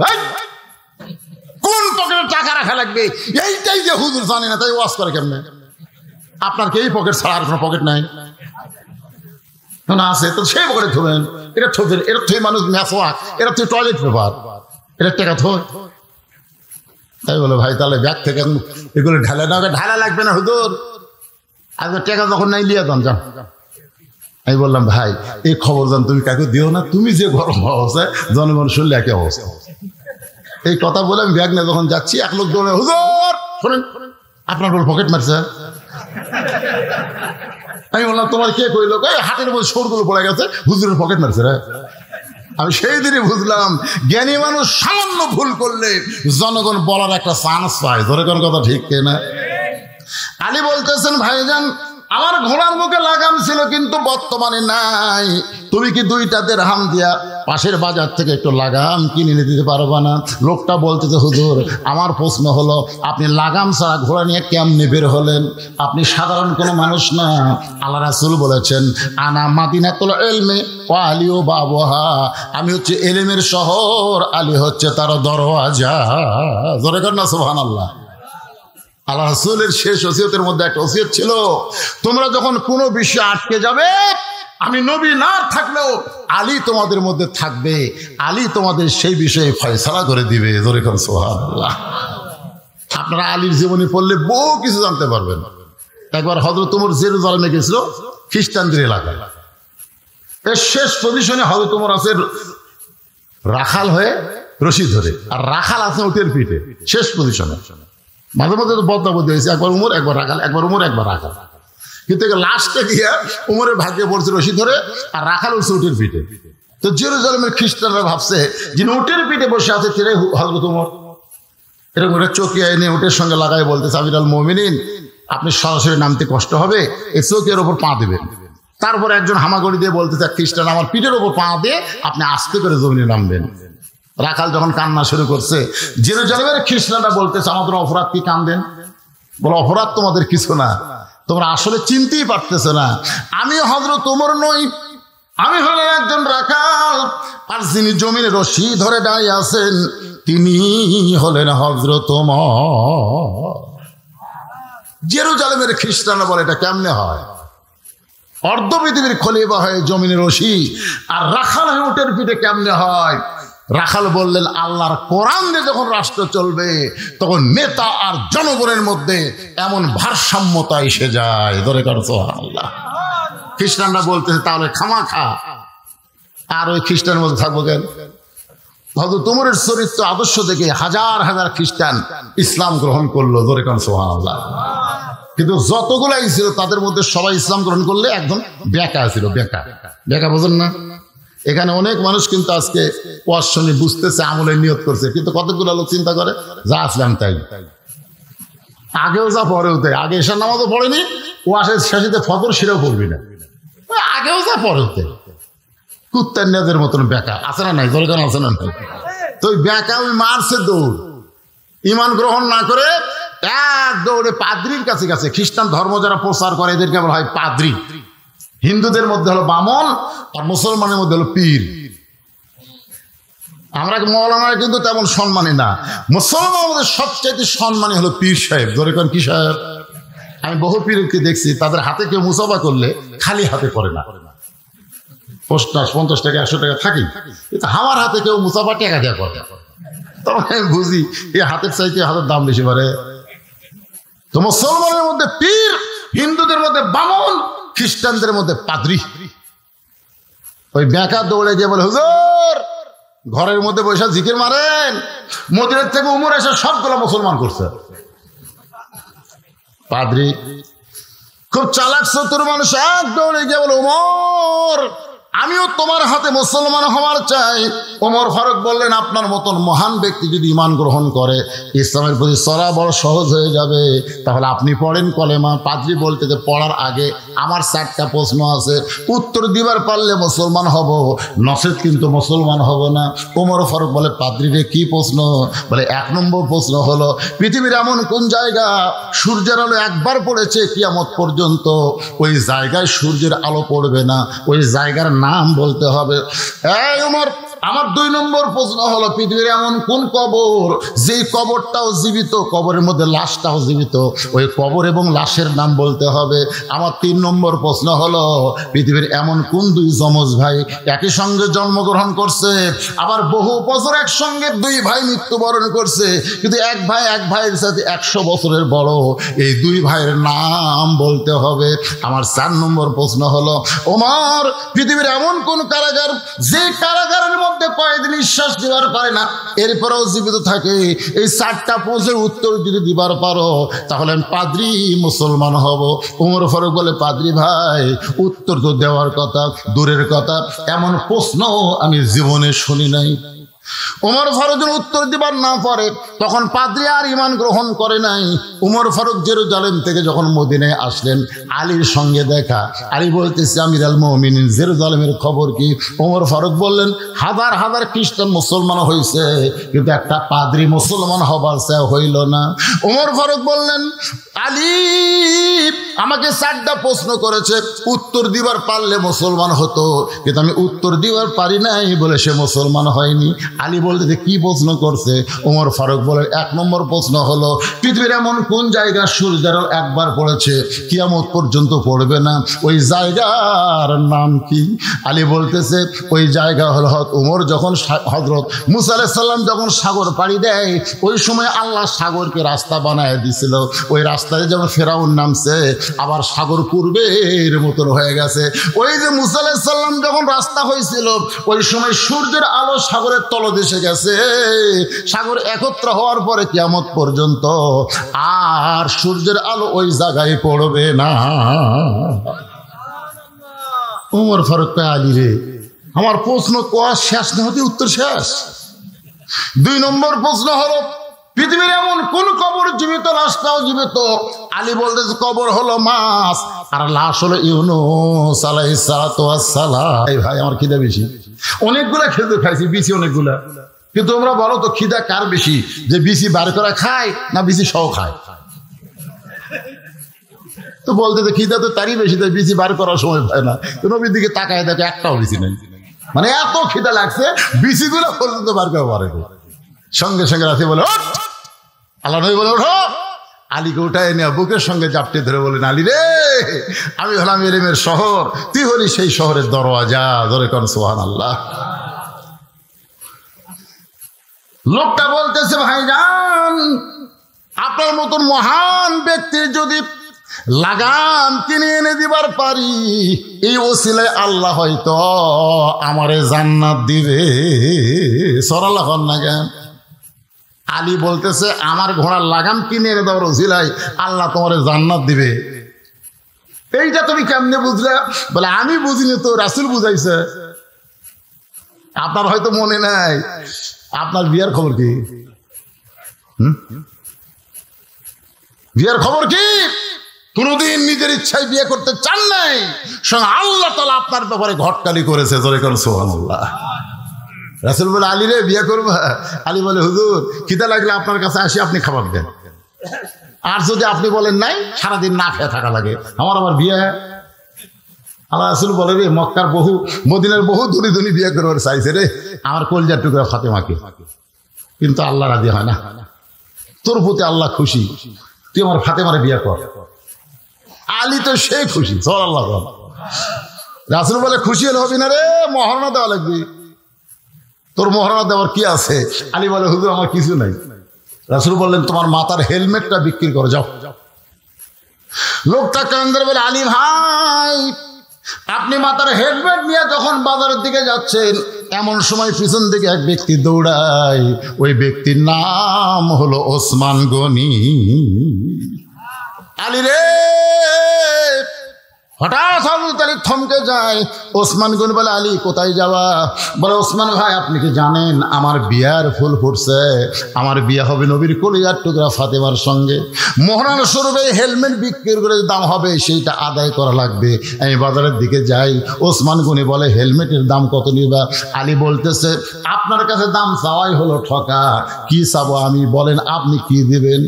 কোন পকেটে টাকা রাখা লাগবে এইটাই যে হুজুর জানে না, তাই ওয়াজ করে কেমনে? আপনার কি এই পকেট ছাড়া আর কোনো পকেট নাই? না আছে তো সেই পকেটে থবেন। এটা থবেন, এটা থুয়ে মানুষ ম্যাসওয়াক, এটা থুয়ে টয়লেট পেপার, এটা টাকা থয়। তাই বলে ভাই তাহলে ব্যাগ থেকে এগুলো ঢালা না, ঢালা লাগবে না হুজুর, আজকে টাকা যখন নাই লিয়ে যান যান। আমি বললাম ভাই এই খবর জান তুমি কাকে দিও না, তুমি যে গরম অবস্থায় জনগণ শুনলে একই অবস্থা। এই কথা বলে আমি ব্যাগ নিয়ে যখন যাচ্ছি, এক লোক দৌড়ে হুজুর শোনেন আপনার বল পকেট মারছে। আমি বললাম তোমার কে কইলো? হাতের মধ্যে সরগুলো পড়ে গেছে, হুজুরের পকেট মারছে রে। আমি সেই দিনই বুঝলাম জ্ঞানী মানুষ সামান্য ভুল করলে জনগণ বলার একটা চান্স পায়। ধরে কোন কথা ঠিক না? আলী বলতেছেন ভাইজান আমার ঘোড়ার মুখে লাগাম ছিল কিন্তু বর্তমানে নাই। তুমি কি 2টা দিরহাম দিয়া পাশের বাজার থেকে একটু লাগাম কিনে নিয়ে দিতে পারবা না? লোকটা বলতেছে হুজুর আমার প্রশ্ন হলো আপনি লাগাম ছাড়া ঘোড়া নিয়ে কেমনে বের হলেন? আপনি সাধারণ কোনো মানুষ না। আল্লাহ রাসূল বলেছেন আনা মাদিনাতুল ইলমি ওয়া আলিউ বাবুহা, আমি হচ্ছে ইলমের শহর, আলী হচ্ছে তার দরওয়াজা। জোরে কর না সুবহানাল্লাহ। আল্লাহ রাসূলের শেষ ওসিয়তের মধ্যে একটা ওসিয়ত ছিল, তোমরা যখন কোনো বিষয়ে আটকে যাবে, আমি নবী না থাকলেও আলী তোমাদের মধ্যে থাকবে, আলী তোমাদের সেই বিষয়ে ফয়সালা করে দিবে। জোরে করে সুবহানাল্লাহ। আপনারা আলীর জীবনী পড়লে বহু কিছু জানতে পারবেন। একবার হযরত ওমর জেরুজালেমে গেছিল, খ্রিস্টানদের এলাকায়। এর শেষ পজিশনে হযরত ওমর আছে রাখাল হয়ে রশি ধরে, আর রাখাল আছে উটের পিঠে, শেষ পজিশনে। মাঝে মাঝে তো বদলাবদলি হয়েছে, একবার উমর একবার রাখাল, একবার উমর একবার রাখাল, কিন্তু লাস্টে গিয়ে উমরের ভাগ্যে পড়ছে রশি ধরে, আর রাখাল উঠছে উটের পিঠে। তো জেরুজালেমের খ্রিস্টানরা ভাবছে যিনি উটের পিঠে বসে আছে তিনি হযরত ওমর। এরকম একটা চকিয়া এনে উটের সঙ্গে লাগাই বলতেছে আমিরুল মুমিনিন আপনি সরাসরি নামতে কষ্ট হবে, এই চকিয়ার ওপর পা দেবেন। তারপরে একজন হামাগুড়ি দিয়ে বলতেছে খ্রিস্টান আমার পিঠের ওপর পা দিয়ে আপনি আস্তে করে জমিনে নামবেন। রাখাল যখন কান্না শুরু করছে, জেরুজালেমের খ্রিস্টানরা বলতেছে আমাদের অপরাধ কি কান্দেন? বলে অপরাধ তোমাদের কিছু না, তোমরা আসলে চিনতেই পারতেছো না, আমি হযরত ওমর নই, আমি হলাম একজন রাখাল, আর যিনি জমিনে রশি ধরে দাঁড়িয়ে আছেন তিনি হলেন হযরত ওমর। জেরুজালেমের খ্রিস্টানরা বলে এটা কেমনে হয়? অর্ধ পৃথিবীর খলিফা হয়ে জমিনে রশি আর রাখাল হয়ে উটের পিঠে কেমনে হয়? রাখাল বললেন আল্লাহর কোরআন দিয়ে যখন রাষ্ট্র চলবে তখন নেতা আর জনগণের মধ্যে এমন ভারসাম্যতা এসে যায়। ধরে কর সুবহানাল্লাহ। খ্রিস্টানরা বলতেছে তাহলে খামাখা আর ওই খ্রিস্টানের মধ্যে থাকবো কেন? হযরত ওমরের চরিত্র আদর্শ দেখে হাজার হাজার খ্রিস্টান ইসলাম গ্রহণ করলো। ধরে কর সুবহানাল্লাহ। কিন্তু যতগুলাই ছিল তাদের মধ্যে সবাই ইসলাম গ্রহণ করলে একজন বেকা ছিল। বেকা বেকা বোঝেন না? এখানে অনেক মানুষ কিন্তু আজকে ওয়াজ শুনে বুঝতেছে, আমলের নিয়ত করছে, কিন্তু কতগুলো লোক চিন্তা করে যা আসলাম তাই, আগেও যা পরেও তাই। আগে এশার নামাজও পড়েনি, ওয়াজের শেষে ফজর সেটাও পড়বি না, আগেও যা পরেও তাই। কুত্তার নেদের মতন বেকা আছে না নাই? দরকার আছে না নাই? তো ওই বেকা ওই মারছে দৌড়, ইমান গ্রহণ না করে এক দৌড়ে পাদ্রির কাছে গেছে। খ্রিস্টান ধর্ম যারা প্রচার করে এদেরকে বলা হয় পাদ্রি। হিন্দুদের মধ্যে হলো বামন, আর মুসলমানের মধ্যে হলো পীর। আমরা মৌলানারা কিন্তু তেমন সম্মানী না। মুসলমানের মধ্যে সবচাইতে সম্মানী হলো পীর সাহেব। ধরে কোন কি সাহেব? আমি বহু পীরকে দেখছি, তাদের হাতে কেউ মুসাফা করলে খালি হাতে করে না, 50 টাকা 100 টাকা থাকি, কিন্তু আমার হাতে কেউ মুসাফা টাকা দেওয়া করে। তখন আমি বুঝি এই হাতের চাইতে হাতের দাম বেশি পারে। তো মুসলমানের মধ্যে পীর, হিন্দুদের মধ্যে বামন, খ্রিস্টানদের মধ্যে পাদ্রী। ওই বেঁকা দৌড়ে গিয়ে বলে, হুজুর ঘরের মধ্যে বসে জিকির মারেন, মদিনার থেকে উমর এসে সবগুলো মুসলমান করছে। পাদ্রী খুব চালাক চতুর মানুষ, এক দৌড়ে গিয়ে বলে, উমর আমিও তোমার হাতে মুসলমান হওয়ার চাই। ওমর ফারুক বললেন, আপনার মতন মহান ব্যক্তি যদি ঈমান গ্রহণ করে, ইসলামের প্রতি চলা বড় সহজ হয়ে যাবে। তাহলে আপনি পড়েন কলেমা। পাদ্রী বলতে যে পড়ার আগে আমার 4টা প্রশ্ন আছে, উত্তর দিবার পারলে মুসলমান হব, নচেত কিন্তু মুসলমান হব না। ওমর ফারুক বলে, পাদ্রী রে কি প্রশ্ন? বলে 1 নম্বর প্রশ্ন হলো, পৃথিবীর এমন কোন জায়গা সূর্যের আলো একবার পড়েছে কিয়ামত পর্যন্ত ওই জায়গায় সূর্যের আলো পড়বে না, ওই জায়গার নাম বলতে হবে। এই ওমর, আমার 2 নম্বর প্রশ্ন হলো, পৃথিবীর এমন কোন কবর যেই কবরটাও জীবিত, কবরের মধ্যে লাশটাও জীবিত, ওই কবর এবং লাশের নাম বলতে হবে। আমার 3 নম্বর প্রশ্ন হলো, পৃথিবীর এমন কোন 2 যমজ ভাই একই সঙ্গে জন্মগ্রহণ করছে, আবার বহু বছর একসঙ্গে 2 ভাই মৃত্যুবরণ করছে, কিন্তু এক ভাইয়ের সাথে 100 বছরের বড়, এই 2 ভাইয়ের নাম বলতে হবে। আমার 4 নম্বর প্রশ্ন হলো, ওমর পৃথিবীর এমন কোন কারাগার যে কারাগারের মধ্যে কয়েক নিঃশ্বাস দিবার পারে না, এরপরেও জীবিত থাকে। এই 4টা প্রশ্নের উত্তর যদি দিবার পারো, তাহলে আমি পাদ্রী মুসলমান হব। ওমর ফারুক বলে, পাদ্রী ভাই উত্তর তো দেওয়ার কথা, দূরের কথা এমন প্রশ্ন আমি জীবনে শুনি নাই। ওমর ফারুক উত্তর দিবার না পারে, তখন পাদ্রী আর ঈমান গ্রহণ করে নাই। ওমর ফারুক জেরুজালেম থেকে যখন মদিনায় আসলেন, আলীর সঙ্গে দেখা। আলী বলতেছে, আমিরুল মুমিনিন জেরুজালেমের খবর কি? ওমর ফারুক বললেন, হাজার হাজার খ্রিস্টান মুসলমান হয়েছে, কিন্তু একটা পাদ্রী মুসলমান হবার চেয়ে হইল না। ওমর ফারুক বললেন, আলী আমাকে 4টা প্রশ্ন করেছে, উত্তর দিবার পারলে মুসলমান হতো, কিন্তু আমি উত্তর দিবার পারি নাই বলে সে মুসলমান হয়নি। আলী বলতে কি প্রশ্ন করছে? ওমর ফারুক বলে, 1 নম্বর প্রশ্ন হলো, পৃথিবীর এমন কোন জায়গা সূর্যের আলো একবার পড়েছে কিয়ামত পর্যন্ত পড়বে না, ওই জায়গার নাম কি? আলী বলতেছে, ওই জায়গা হলো ওমর যখন হযরত মুসা আলাইহিস সালাম যখন সাগর পাড়ি দেয়, ওই সময় আল্লাহ সাগরকে রাস্তা বানায় দিছিল। ওই রাস্তায় যখন ফেরাউন নামছে, আবার সাগর পূর্বের মতন হয়ে গেছে। ওই যে মুসা আলাইহিস সালাম যখন রাস্তা হয়েছিল, ওই সময় সূর্যের আলো সাগরের তলদেশে গেছে। সাগর একত্র হওয়ার পরে কিয়ামত পর্যন্ত আর সূর্যের আলো ওই জায়গায় পড়বে না। ওমর ফারুক আলী রে, আমার প্রশ্ন কোয়া শেষ না হতে উত্তর শেষ। 2 নম্বর প্রশ্ন হলো, পৃথিবীর এমন কোন কবর জীবিত, লাশটাও জীবিত? আলী বলতেছে, কবর হলো মাছ, আর লাশ হলো ইউনূস আলাইহিস সালাতু ওয়াস সালাম। এই ভাই আমার খিদা বেশি, অনেকগুলা খেতে খাইছি, বিসি অনেকগুলা, কিন্তু তোমরা বলো তো খিদা কার বেশি, যে বিসি বার করা খায় না বিসি সহ খায়? তো বলতে তো খিদা তো তারই বেশি, তাই বিসি বার করার সময় পায় না। তো নবীর দিকে তাকায় দেখে একটাও বিসি নেই, মানে এত খিদা লাগছে বিসি গুলো পর্যন্ত বার করা পারে। সঙ্গে সঙ্গে রাতে বলে, আল্লাহ নবী বলে, ওঠো। আলীকে উঠায় নিয়ে বুকের সঙ্গে জাপটে ধরে বলেন, আলী রে, আমি হলাম এলেমের শহর, তুই হলি সেই শহরের দরওয়াজা। ধরে কোন সুবহানাল্লাহ। লোকটা বলতেছে, ভাইজান আপনার মতন মহান ব্যক্তির যদি লাগাম কিনে এনে দিবার পারি, এই ওসিলায় আল্লাহ হয়তো আমারে জান্নাত দিবে। সরাল্লাহ না কেন? আলী বলতেছে, আমার ঘোড়ার লাগাম কিনে এনে দেওয়ার ওসিলায় আল্লাহ তোমারে জান্নাত দিবে। এইটা তুমি কেমনে বুঝলে? বলে, আমি বুঝিনি তো, রাসূল বুঝাইছে। আপনার হয়তো মনে নাই, আপনার বিয়ার খবর কি? বিয়ার খবর কি? কোনদিন নিজের ইচ্ছায় বিয়ে করতে চান নাই, সঙ্গে আল্লাহ তাআলা আপনার ব্যাপারে ঘটকালি করেছে। জোরে করে সুবহানাল্লাহ। রাসূল বলে, আলী রে বিয়ে করবা? আলী বলে, হুজুর খিদা লাগলে আপনার কাছে আসি, আপনি খাবার দেন, আর যদি আপনি বলেন নাই, সারাদিন না খেয়ে থাকা লাগে, আমার আবার বিয়ে। আল্লাহ রাসূল বলে রে মক্কার বহু মদিনার বহু ধনী ধনী বিয়ে করবার চাইছে রে আমার কলজার টুকরা ফাতেমাকে, কিন্তু আল্লাহ রাজি হয় না। তোর প্রতি আল্লাহ খুশি, তুই আমার ফাতেমারে বিয়ে কর। আলী তো সে খুশি, সাল্লাল্লাহু আলাইহি ওয়াসাল্লাম। রাসূল বলে খুশি হলে হবি না রে, মহারণা দেওয়া লাগবে। তোর মহারণা দেওয়ার কি আছে? আলী বলে হুজুর আমার কিছু নাই। রাসূল বললেন তোমার মাথার হেলমেটটা বিক্রি করো যাও। লোকটা কান্দার বলে আলী ভাই আপনি মাথার হেলমেট নিয়ে যখন বাজারের দিকে যাচ্ছেন এমন সময় পিছন দিকে এক ব্যক্তি দৌড়ায়, ওই ব্যক্তির নাম হলো ওসমান গনি। আলী রে হঠাৎ হযরত আলী থমকে যায়। ওসমান গনি বলে আলী কোথায় যাওয়া? বলে ওসমান ভাই আপনি কি জানেন আমার বিয়ার ফুল ফুটছে, আমার বিয়ে হবে নবীর কলিজার টুকরা ফাতেমার সঙ্গে। মোহরানা স্বরূপে হেলমেট বিক্রি করে দাম হবে সেইটা আদায় করা লাগবে, আমি বাজারের দিকে যাই। ওসমান গনি বলে হেলমেটের দাম কত নিবা? আলী বলতেছে আপনার কাছে দাম চাওয়াই হলো ঠকা, কি চাবো আমি, বলেন আপনি কি দিবেন?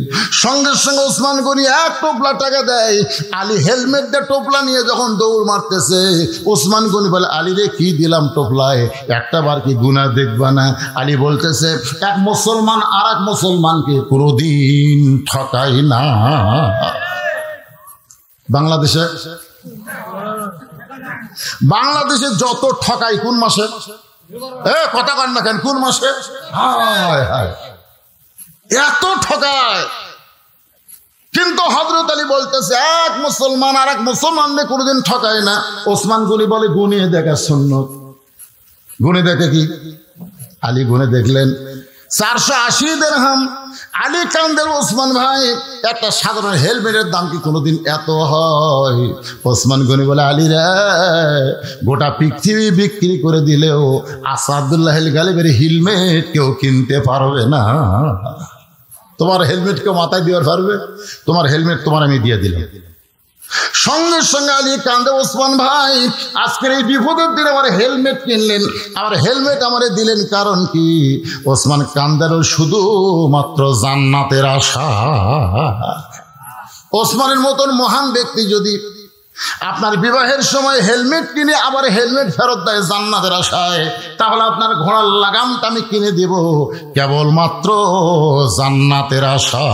সঙ্গে সঙ্গে ওসমান গনি এক টোপলা টাকা দেয়। আলী হেলমেট দিয়ে টোপলা নিয়ে যখন দৌড় মারতেছে ওসমান গনি বলে আলী রে কি দিলাম টোপলায়, একটা বার কি গুনাহ দেখবা না? আলী বলতেছে এক মুসলমান আর এক মুসলমানকে কোনোদিন ঠকাই না। বাংলাদেশে যত ঠকাই কোন মাসে? কথা কন না কেন, কোন মাসে? হায় হায় এত ঠকায়। কিন্তু হযরত আলী বলতেছে এক মুসলমান আর এক মুসলমানকে কোনোদিন ঠকায় না। ওসমান গনি বলে গুনিয়ে দেখা সুন্নত। গুনে দেখে কি? আলী গুনে দেখলেন 480 দিরহাম। আলী কান্দের ওসমান ভাই একটা সাধারণ হেলমেটের দাম কি কোনোদিন এত হয়? ওসমান গনি বলে আলী রে গোটা পৃথিবী বিক্রি করে দিলেও আসাদুল্লাহ গালিবের হেলমেট কেউ কিনতে পারবে না। তোমার হেলমেট কেউ মাথায় দেওয়ার পারবে? তোমার হেলমেট তোমার আমি দিয়ে দিলাম। সঙ্গে সঙ্গে আলী কান্দে ওসমান ভাই আজকের এই বিপদের দিনে আমার হেলমেট কিনলেন, আমার হেলমেট আমারে দিলেন কারণ কি? ওসমান কান্দারও শুধুমাত্র জান্নাতের আশা। ওসমানের মতন মহান ব্যক্তি যদি আপনার বিবাহের সময় হেলমেট কিনে আবার হেলমেট ফেরত দেয় জান্নাতের আশায়, তাহলে আপনার ঘোড়ার লাগামটা আমি কিনে দেব কেবলমাত্র জান্নাতের আশা।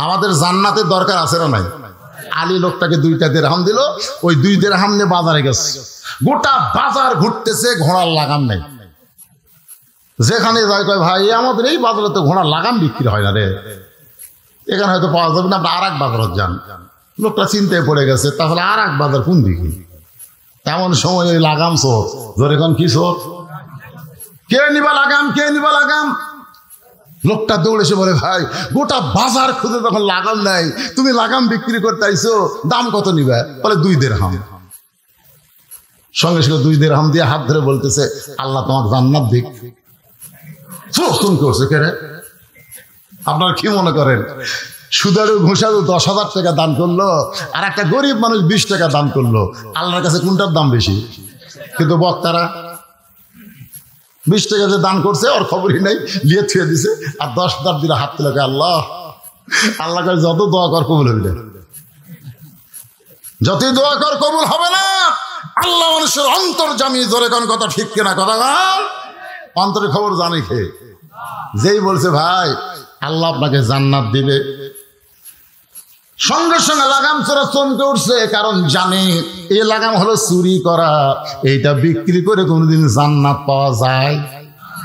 আমাদের জান্নাতের দরকার আছে না নাই? আলী লোকটাকে 2টা দিরহাম দিল, ওই 2 দিরহাম নিয়ে বাজারে গেছে। গোটা বাজার ঘুরতেছে, ঘোড়ার লাগাম নেই। যেখানে যায় কয় ভাই আমাদের এই বাজারে তো ঘোড়ার লাগাম বিক্রি হয় না রে, এখানে হয়তো পাওয়া যাবে না, আপনি আর এক বাজারে যান। লোকটা চিন্তায় পড়ে গেছে, তাহলে আর এক বাজার কোন দিকে? এমন সময় ওই লাগাম চোর, ধরে এখন কি চোর, কে নিবা লাগাম, কে নিবা লাগাম? লোকটা দৌড়েছে বলে ভাই গোটা বাজার খুঁজে তখন লাগাম নাই, তুমি লাগাম বিক্রি করতে আইছো, দাম কত নিবে? বলে 2 দিরহাম। সঙ্গে সঙ্গে 2 দিরহাম দিয়ে হাত ধরে বলতেছে আল্লাহ তোমার জান্নাত দিক। তুমি করছো কে রে? আপনারা কি মনে করেন সুদারু ঘুষারু 10,000 টাকা দান করলো আর একটা গরিব মানুষ 20 টাকা দান করলো, আল্লাহর কাছে কোনটার দাম বেশি? কিন্তু বক্তারা 20 টাকা যে দান করছে ওর খবরই নাই, লিয়ে থুয়ে দিছে। আর 10,000 দিলে হাত তুলে আল্লাহ আল্লাহ কাছে যত দোয়া কর কবুল হবে না, যতই দোয়া কর কবুল হবে না। আল্লাহ মানুষের অন্তর জামি, জোরে কোন কথা ঠিক কিনা? কথা অন্তরের খবর জানে খে। যেই বলছে ভাই আল্লাহ আপনাকে জান্নাত দিবে, সঙ্গে সঙ্গে লাগাম চোরা চমকে উঠছে, কারণ জানে এই লাগাম হলো চুরি করা, এইটা বিক্রি করে কোনোদিন জান্নাত পাওয়া যায়?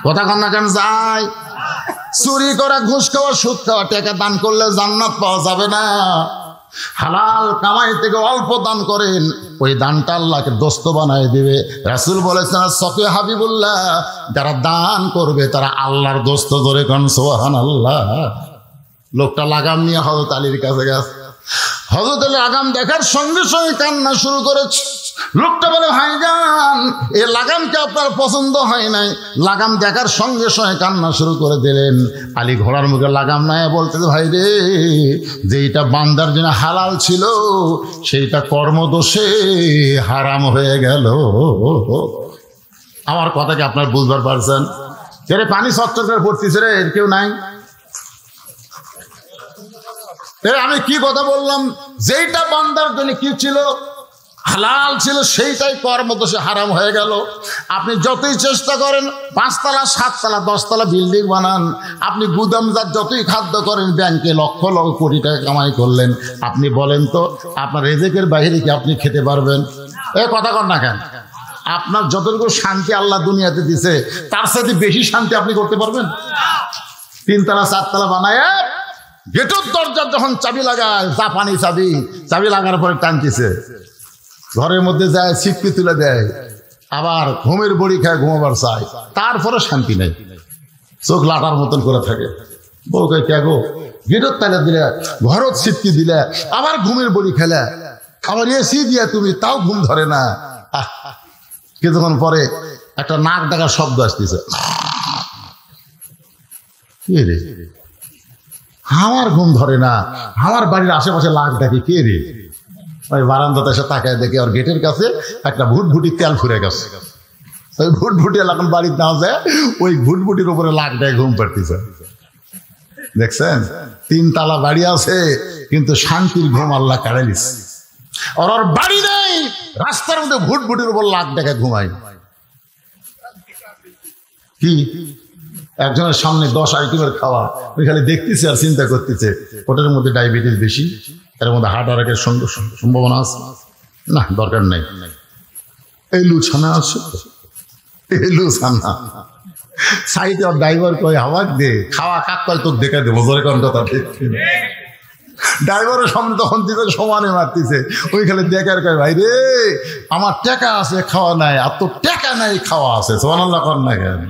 কথা কন না কেন? যায়। চুরি করা, ঘুষ খাওয়া, সুদ খাওয়া, টাকা দান করলে জান্নাত পাওয়া যাবে না। হালাল কামাই থেকে অল্প দান করেন, ওই দানটা আল্লাহকে দোস্ত বানায় দিবে। রাসূল বলেছেন সফি হাবিবুল্লাহ যারা দান করবে তারা আল্লাহর দোস্ত। ধরে কোন সুবহানাল্লাহ। লোকটা লাগাম নিয়ে হযরত আলীর কাছে গেছে। হযরত আলী লাগাম দেখার সঙ্গে সঙ্গে কান্না শুরু করেছে। লোকটা বলে ভাইজান এই লাগামটা আপনার পছন্দ হয় নাই। লাগাম দেখার সঙ্গে সঙ্গে কান্না শুরু করে দিলেন। আলী ঘোড়ার মুখে লাগাম নাই বলতে ভাই রে যেটা বান্দার জন্য হালাল ছিল সেইটা কর্মদোষে হারাম হয়ে গেল। আমার কথা কি আপনার বুঝবার পারছেন? রে পানি সচ্চর করে পড়তেছে রে, এর কেউ নাই? আমি কি কথা বললাম? যেইটা বান্দার জন্য কি ছিল হালাল ছিল সেইটাই করার মতো সে হারাম হয়ে গেল। আপনি যতই চেষ্টা করেন 5 তলা 7 তলা 10 তলা বিল্ডিং বানান, আপনি গুদামজাত যতই খাদ্য করেন, ব্যাংকে লক্ষ লক্ষ কোটি টাকা কামাই করলেন, আপনি বলেন তো আপনার রেজেকের বাইরে কি আপনি খেতে পারবেন? এ কথা কর না কেন? আপনার যতটুকু শান্তি আল্লাহ দুনিয়াতে দিছে তার সাথে বেশি শান্তি আপনি করতে পারবেন? 3 তলা 4 তলা বানায় গেটের দরজার যখন চাবি লাগায়, জাপানি চাবি লাগার পরে টানতেছে, ঘরের মধ্যে যায় ছিটকে তুলে দেয়, আবার ঘুমের বড়ি খায়, ঘুমাবার চায়, তারপরে শান্তি নেই, চোখ লাটার মতন করে থাকে। বউকে কে গো গেটের তালা দিলে, ঘরত ছিটকি দিলে, আবার ঘুমের বড়ি খেলে, আবার এসি দিয়া তুমি, তাও ঘুম ধরে না। কিছুক্ষণ পরে একটা নাক ডাকার শব্দ আসতেছে, কে রে? আমার ঘুম ধরে না, আমার বাড়ির আশেপাশে লাখ ডাকে, কে রে? ওই বারান্দাতে এসে তাকায় দেখে ওর গেটের কাছে একটা ভুটভুটি তেল ফুরে গেছে। ওই ভুটভুটি এখন বাড়ির না যায়, ওই ভুটভুটির উপরে লাখ ডাকে ঘুম পাড়তেছে। দেখছেন, 3 তলা বাড়ি আছে কিন্তু শান্তির ঘুম আল্লাহ কাড়ে দিচ্ছে। ওর বাড়ি নেই, রাস্তার মধ্যে ভুটভুটির উপর লাখ ডাকে ঘুমায়। কি একজনের সামনে 10 আইটেমের খাওয়া, ওই খালি দেখতেছে আর চিন্তা করতেছে, ওটার মধ্যে ডায়াবেটিস বেশি, এর মধ্যে হার্ট অ্যাটাকের সম্ভাবনা আছে, না দরকার নেই, এই লুছানা আছে, এই লুছানা সাইডে আর ড্রাইভার কয় হাওয়া দে, খাওয়া কাক কয় তোকে দেখে দেবো, জোরে কোন কথা দেখছি ড্রাইভারের সামনে তখন দিতে সমানে মারতেছে, ওই খালি দেখার কয় ভাই রে আমার টাকা আছে খাওয়া নাই, আর তোর টাকা নাই খাওয়া আছে, সুবহানাল্লাহ কর না কেন?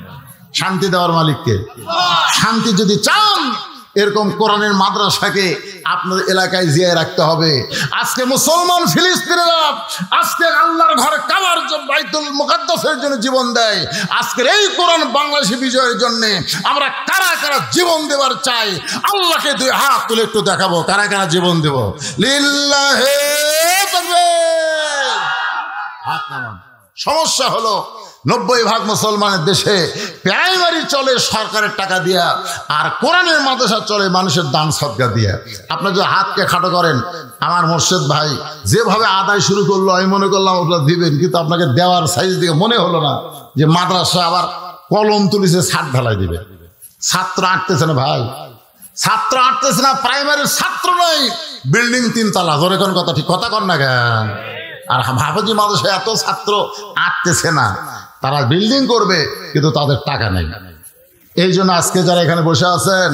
শান্তি দেওয়ার মালিককে। শান্তি যদি চান এরকম কোরআনের মাদ্রাসাকে আপনার এলাকায় জিয়ায় রাখতে হবে। আজকে মুসলমান ফিলিস্তিনিরা আজকে আল্লাহর ঘর কাবার জন্য, বাইতুল মুকাদ্দাসের জন্য জীবন দেয়। আজকের এই কোরআন বাংলাদেশে বিজয়ের জন্য আমরা কারা কারা জীবন দেওয়ার চাই, আল্লাহকে 2 হাত তুলে একটু দেখাবো কারা কারা জীবন দেব। লিল্লাহি তাকবীর। হাত নামান। সমস্যা হলো 90% মুসলমানের দেশে প্রাইমারি চলে সরকারের টাকা দিয়া, আর কোরআনের মাদ্রাসা চলে মানুষের দান সদকা দিয়া। আপনার যদি হাতকে খাটো করেন, আমার মোর্শেদ ভাই যেভাবে আদায় শুরু করলো আমি মনে করলাম ওটা দিবেন, কিন্তু আপনাকে দেওয়ার সাইজ দিকে মনে হলো না যে মাদ্রাসা আবার কলম তুলিছে, ছাদ ঢালাই দিবে। ছাত্র আটতেছে না ভাই, ছাত্র আটতেছে না, প্রাইমারির ছাত্র নয়, বিল্ডিং 3 তলা, ধরে কোন কথা, ঠিক কথা কর না কেন? আর হাফেজি মাদ্রাসায় এত ছাত্র আটতেছে না, তারা বিল্ডিং করবে কিন্তু তাদের টাকা নেই। এই জন্য আজকে যারা এখানে বসে আছেন,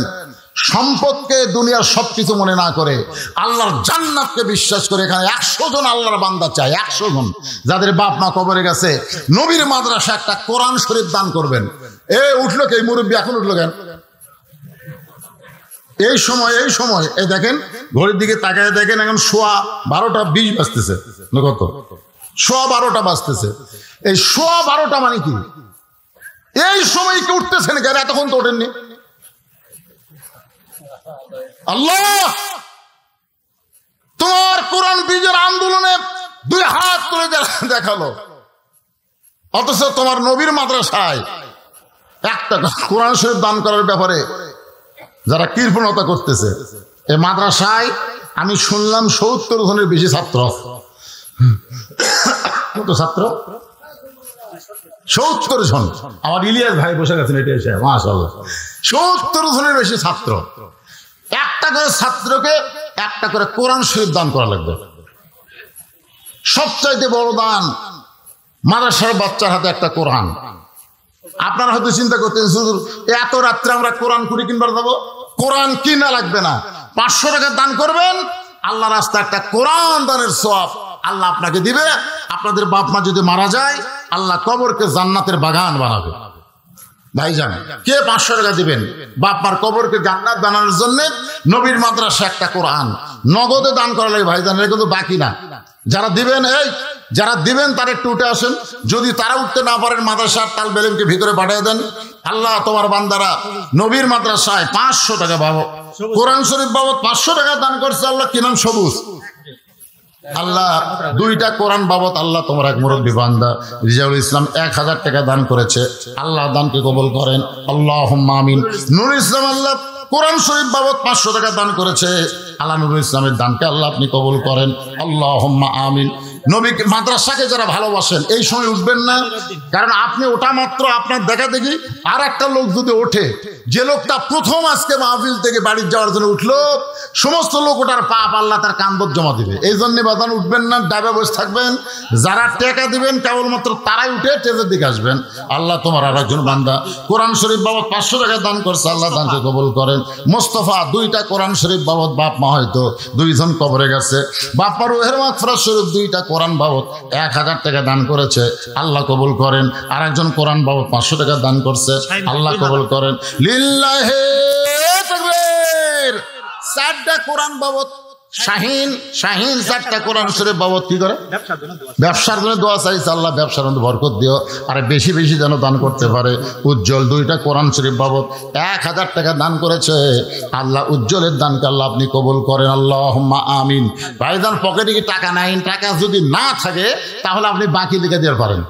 সম্পদকে দুনিয়ার সবকিছু মনে না করে আল্লাহর জান্নাতকে বিশ্বাস করে এখানে 100 জন আল্লাহর বান্দা চাই, 100 জন যাদের বাপ মা কবরে গেছে, নবীর মাদ্রাসা একটা কোরআন শরীফ দান করবেন। উঠলো কে মুরব্বী, এখন উঠলো কেন? এই সময় এই দেখেন ঘড়ির দিকে তাকায় দেখেন, এখন 12:20 বাজতেছে, কত 12:15 বাজতেছে। এই 12:15 মানে কি? এই সময় কি উঠতেছেন কেন? এতক্ষণ তো ওঠেননি। আল্লাহ তোমার কোরআন বিজয়ের আন্দোলনে 2 হাত তুলে দেখালো, অথচ তোমার নবীর মাদ্রাসায় একটা কোরআন শরীফ দান করার ব্যাপারে যারা কৃপণতা করতেছে। এই মাদ্রাসায় আমি শুনলাম 70 জনের বেশি ছাত্র। কত ছাত্র? 70 জন। আমার ইলিয়াস ভাই বসে গেছেন, এটা এসে মাশাআল্লাহ 70 জনের বেশি ছাত্র। একটা করে ছাত্রকে একটা করে কোরআন শরীফ দান করা লাগবে। সবচাইতে বড় দান মাদ্রাসার বাচ্চার হাতে একটা কোরআন। আপনারা হয়তো চিন্তা করতেন হুজুর এত রাত্রে আমরা কোরআন কুড়ি কিনবার যাবো। কোরআন কিনা লাগবে না, 500 টাকা দান করবেন, আল্লাহ রাস্তায় একটা কোরআন দানের সওয়াব আল্লাহ আপনাকে দিবে। আপনাদের বাপ মা যদি মারা যায়, আল্লাহ কবরকে জান্নাতের বাগান বানাবে। ভাইজান, কে 500 টাকা দিবেন বাপ মার কবরকে জান্নাত বানানোর জন্য? নবীর মাদ্রাসা একটা কোরআন নগদে দান করা লাগে ভাইজান, এটা কিন্তু বাকি না। যারা দিবেন, যারা দিবেন তারা একটু উঠে আসেন। যদি তারা উঠতে না পারেন, মাদ্রাসার তাল বেলেমকে ভিতরে পাঠিয়ে দেন। আল্লাহ তোমার বান্দারা নবীর মাদ্রাসায় 500 টাকা বাবদ, কোরআন শরীফ বাবদ 500 টাকা দান করছে। আল্লাহ কি নাম? সবুজ। আল্লাহ 2টা কোরআন বাবদ আল্লাহ তোমার এক মুরব্বী বান্দা রিজাউল ইসলাম 1000 টাকা দান করেছে। আল্লাহ দানকে কবুল করেন, আল্লাহুম্মা আমিন। নুরুল ইসলাম আল্লাহ কোরআন শরীফ বাবদ 500 টাকা দান করেছে। আল্লাহ নুরুল ইসলামের দানকে আল্লাহ আপনি কবুল করেন, আল্লাহুম্মা আমিন। নবী মাদ্রাসাকে যারা ভালোবাসেন এই সময় উঠবেন না, কারণ আপনি ওটা মাত্র আপনার দেখা দেখি আর একটা লোক যদি ওঠে, যে লোকটা প্রথম আজকে মাহফিল থেকে বাড়ি যাওয়ার জন্য উঠলো, সমস্ত লোক ওটার পাপ আল্লাহ তার কান্দর জমা দিবে। এই জন্য বাদান উঠবেন না, ডাবে বসে থাকবেন। যারা টেকা দিবেন কেবলমাত্র তারাই উঠে স্টেজের দিকে আসবেন। আল্লাহ তোমার আর একজন বান্দা কোরআন শরীফ বাবদ 500 টাকা দান করছে, আল্লাহ দানকে কবুল করেন। মোস্তফা 2টা কোরআন শরীফ বাবদ, বাপ মা হয়তো 2 জন কবরে গেছে, বাপ্পার রুহের মাগফিরাত শরীফ 2টা কোরআন বাবদ 1000 টাকা দান করেছে, আল্লাহ কবুল করেন। আর একজন কোরআন বাবদ 500 টাকা দান করছে, আল্লাহ কবুল করেন। লিল্লাহি তাকবীর। 4টা কোরআন বাবদ শাহিন 4টা কোরআন শরীফ বাবদ কি করে ব্যবসার জন্য দোয়া চাইছে, আল্লাহ ব্যবসার মধ্যে বরকত দিও, আর বেশি বেশি যেন দান করতে পারে। উজ্জ্বল 2টা কোরআন শরীফ বাবদ 1000 টাকা দান করেছে, আল্লাহ উজ্জ্বলের দানকে আল্লাহ আপনি কবুল করেন, আল্লাহুম্মা আমিন। ভাইজান পকেটে কি টাকা নাই? টাকা যদি না থাকে তাহলে আপনি বাকি লিখে দিতে পারেন,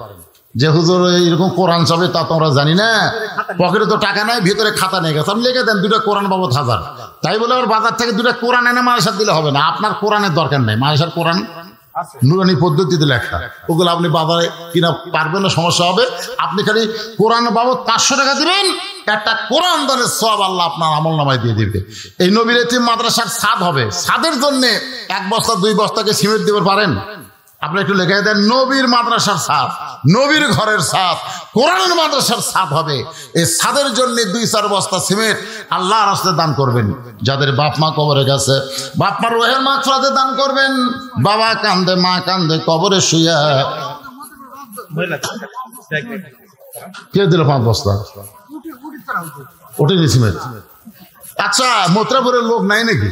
যে হুজুর এরকম কোরআন চাবে তা তো আমরা জানি না, পকেটে তো টাকা নাই, ভিতরে খাতা নিয়ে গেছে, আপনি লিখে দেন 2টা কোরআন বাবদ 1000। তাই বলে আবার বাজার থেকে 2টা কোরআন এনে মায়ের দিলে হবে না, আপনার কোরআনের দরকার নেই, মায়ের কোরআন নুরানি পদ্ধতিতে লেখা, ওগুলো আপনি বাজারে কিনা পারবেন না, সমস্যা হবে। আপনি খালি কোরআন বাবদ 500 টাকা দিবেন, একটা কোরআন দানের সওয়াব আল্লাহ আপনার আমলনামায় দিয়ে দিবে। এই নবীর এতিম মাদ্রাসার ছাদ হবে, ছাদের জন্য 1 বস্তা 2 বস্তাকে সিমেন্ট দিতে পারেন? আপনি একটু লেখা দেন নবীর মাদ্রাসার ছাদ, নবীর ঘরের ছাদ, কোরআনের মাদ্রাসার ছাদ হবে। এই ছাদের জন্য 2-4 বস্তা সিমেন্ট আল্লাহর রাস্তায় দান করবেন। যাদের বাপ মা কবরে গেছে, বাপ মার রুহের মাগফিরাতে দান করবেন। বাবা কান্দে, মা কান্দে, কবরে শুইয়া কে দিল 5 বস্তা ওঠেনি সিমেন্ট? আচ্ছা, মথুরাপুরের লোক নাই নাকি?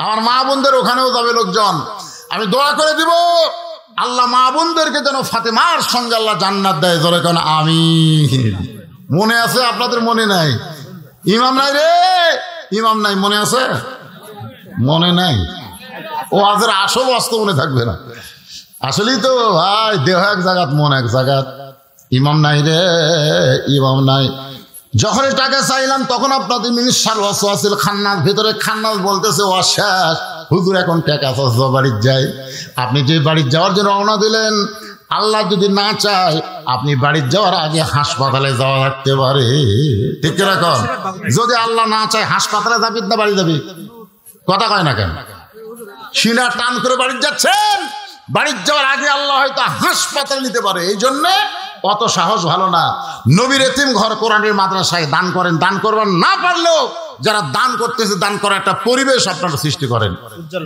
আমার মা বোনদের ওখানেও যাবে লোকজন। আমি দোয়া করে দিব আল্লাহ মা বোনদেরকে যেন ফাতেমার সঙ্গে আল্লাহ জান্নাত দেয়। জোরে কেন আমিন। মনে আছে আপনাদের? মনে নাই? ইমাম নাই রে, ইমাম নাই, মনে আছে? মনে নাই? ও আজের আসল বাস্তব মনে থাকবে না। আসলেই তো ভাই, দেহ এক জায়গাত মন এক জায়গাত। ইমাম নাই রে, ইমাম নাই। যখনই টাকা চাইলাম তখন আপনাদের মিনিস্টার ওয়াসওয়াসিল খান্নাস, ভিতরে খান্নাস বলতেছে ও শেষ হুজুর, এখন টাকা চাচ্ছে বাড়ির যাই। আপনি যে বাড়ির যাওয়ার জন্য রওনা দিলেন, আল্লাহ যদি না চায় আপনি বাড়ির যাওয়ার আগে হাসপাতালে যাওয়া লাগতে পারে। ঠিক রাখুন, যদি আল্লাহ না চায় হাসপাতালে যাবি না বাড়ি যাবি? কথা কয় না কেন? সিনা টান করে বাড়ির যাচ্ছেন, বাড়ির যাওয়ার আগে আল্লাহ হয়তো হাসপাতালে নিতে পারে। এই জন্যে অত সাহস ভালো না। নবীর এতিম ঘর কোরআনের মাদ্রাসায় দান করেন, দান করবেন না পারলেও যারা দান করতেছে দান করার একটা পরিবেশ আপনারা সৃষ্টি করেন।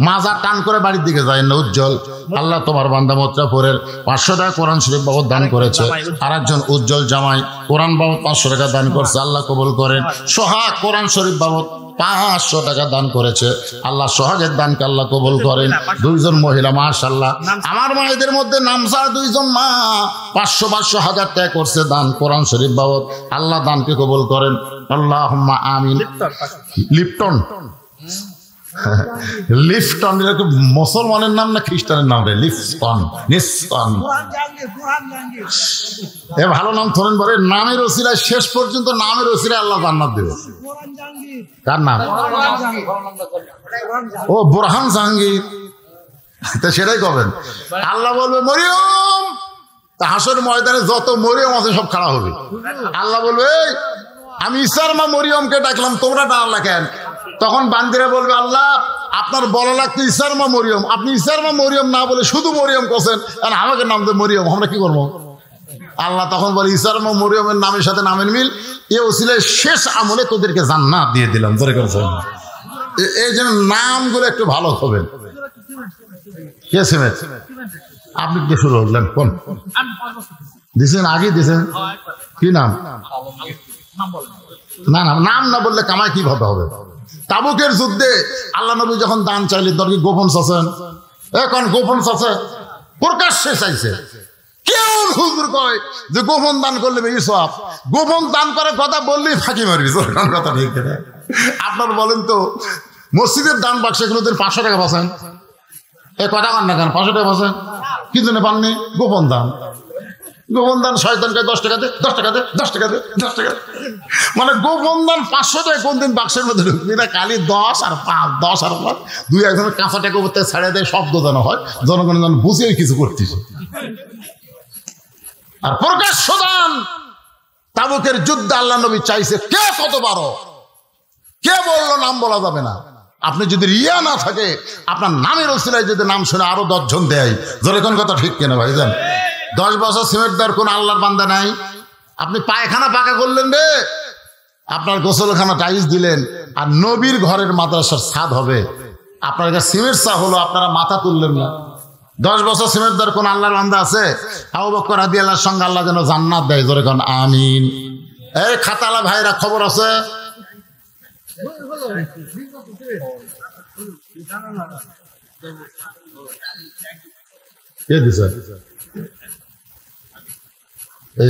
মাজার টান করে বাড়ির দিকে যায় না। উজ্জ্বল, আল্লাহ তোমার বান্দা মথুরাপুরের 500 টাকা কোরআন শরীফ বাবদ দান করেছে। আর একজন উজ্জ্বল জামাই কোরআন বাবদ 500 টাকা দান করছে, আল্লাহ কবুল করেন। সোহাগ কোরআন শরীফ বাবদ 500 টাকা দান করেছে, আল্লাহ সোহাগের দানকে আল্লাহ কবুল করেন। 2 জন মহিলা মাশাআল্লাহ, আমার মায়েদের মধ্যে নামসার 2 জন মা 500 1000 টাকা করছে দান কোরআন শরীফ বাবদ, আল্লাহ দানকে কবুল করেন। আল্লাহুম্মা আমিন। লিপটন, লিফটন মুসলমানের নাম না খ্রিস্টানের নাম রে? লিফটন, নিস্টন, এ ভালো নাম ধরেন। বলে নামের ওসিলায় শেষ পর্যন্ত নামের ওসিলায় আল্লাহ জান্নাত দেবে। কার নাম? ও বুরহান জাহাঙ্গীর। তা সেটাই করবেন। আল্লাহ বলবে মরিয়ম, হাসর ময়দানে যত মরিয়ম আছে সব খাড়া হবে। আল্লাহ বলবে আমি ঈসার মা মরিয়মকে ডাকলাম, তোমরা ডাকলা কেন? তখন বান্দিরা বলবে আল্লাহ আপনার বলা লাগতো ঈসার মা মরিয়ম, আপনি ঈসার মা মরিয়ম না বলে শুধু মরিয়ম করছেন, আর আমাকে নাম দেয় মরিয়ম, আমরা কি করবো? আল্লাহ তখন বলে ঈসার মা মরিয়মের নামের সাথে নামের মিল, এ ওসিলায় শেষ আমলে তোদেরকে জান্নাত দিয়ে দিলাম। ধরে করেছেন এই জন্য নামগুলো একটু ভালো হবেন। কে সিমেন্ট? আপনি কি শুরু করলেন? কোন দিছেন? আগে দিছেন কি নাম? না না, নাম না বললে কামাই কিভাবে হবে? তাবুকের যুদ্ধে আল্লাহ নবী যখন দান চাইলেন তখন কি গোপন চাচ্ছেন? এখন গোপন চাচ্ছে, প্রকাশ্যে চাইছে। কেউ হুজুর কয় যে গোপন দান করলে বেশি সওয়াব, গোপন দান করার কথা বললেই ফাঁকি মারবি। কথা ঠিক না? আপনার বলেন তো, মসজিদের দান বাক্সে কোনোদিন 500 টাকা পাচ্ছেন? এ কথা কন না কেন? 500 টাকা পাচ্ছেন কি জন্য পাননি? গোপন দান। গোপন দান শয়তানকে 10 টাকা দে, 10 টাকা দে, 10 টাকা দে, 10 টাকা দে। মানে গোপন দান 500 টাকা কোনদিন বাক্সের মধ্যে ঢুকবি না, খালি 10 আর 5, 10 আর 5, দুই একজনের কাঁচা টাকা করতে ছাড়িয়ে দেয়, শব্দ যেন হয়, জনগণের যেন বুঝে কিছু করতিস। আর প্রকাশ্য দান, তাবুকের যুদ্ধে আল্লাহ নবী চাইছে, কে কত বারো, কে বললো নাম বলা যাবে না। আপনি যদি রিয়া না থাকে, আপনার নামের ওসিলায় যদি নাম শুনে আরো 10 জন দেয়, জোরে কোন কথা ঠিক কেনা ভাই জান? 10 বছর সিমেন্ট দেওয়ার কোন আল্লাহর বান্দা নাই। আপনি পায়খানা পাকা করলেন রে, আপনার গোসলখানা টাইলস দিলেন, আর নবীর ঘরের মাদ্রাসার ছাদ হবে, আপনার কাছে সিমেন্ট চা হলো, আপনারা মাথা তুললেন না। 10 বছর সিমেন্ট দেওয়ার কোন আল্লাহর বান্দা আছে? আবু বকর রাদিয়াল্লাহু সঙ্গে আল্লাহ যেন জান্নাত দেয়, জোরে কোন আমিন। এই খাতালা ভাইরা খবর আছে?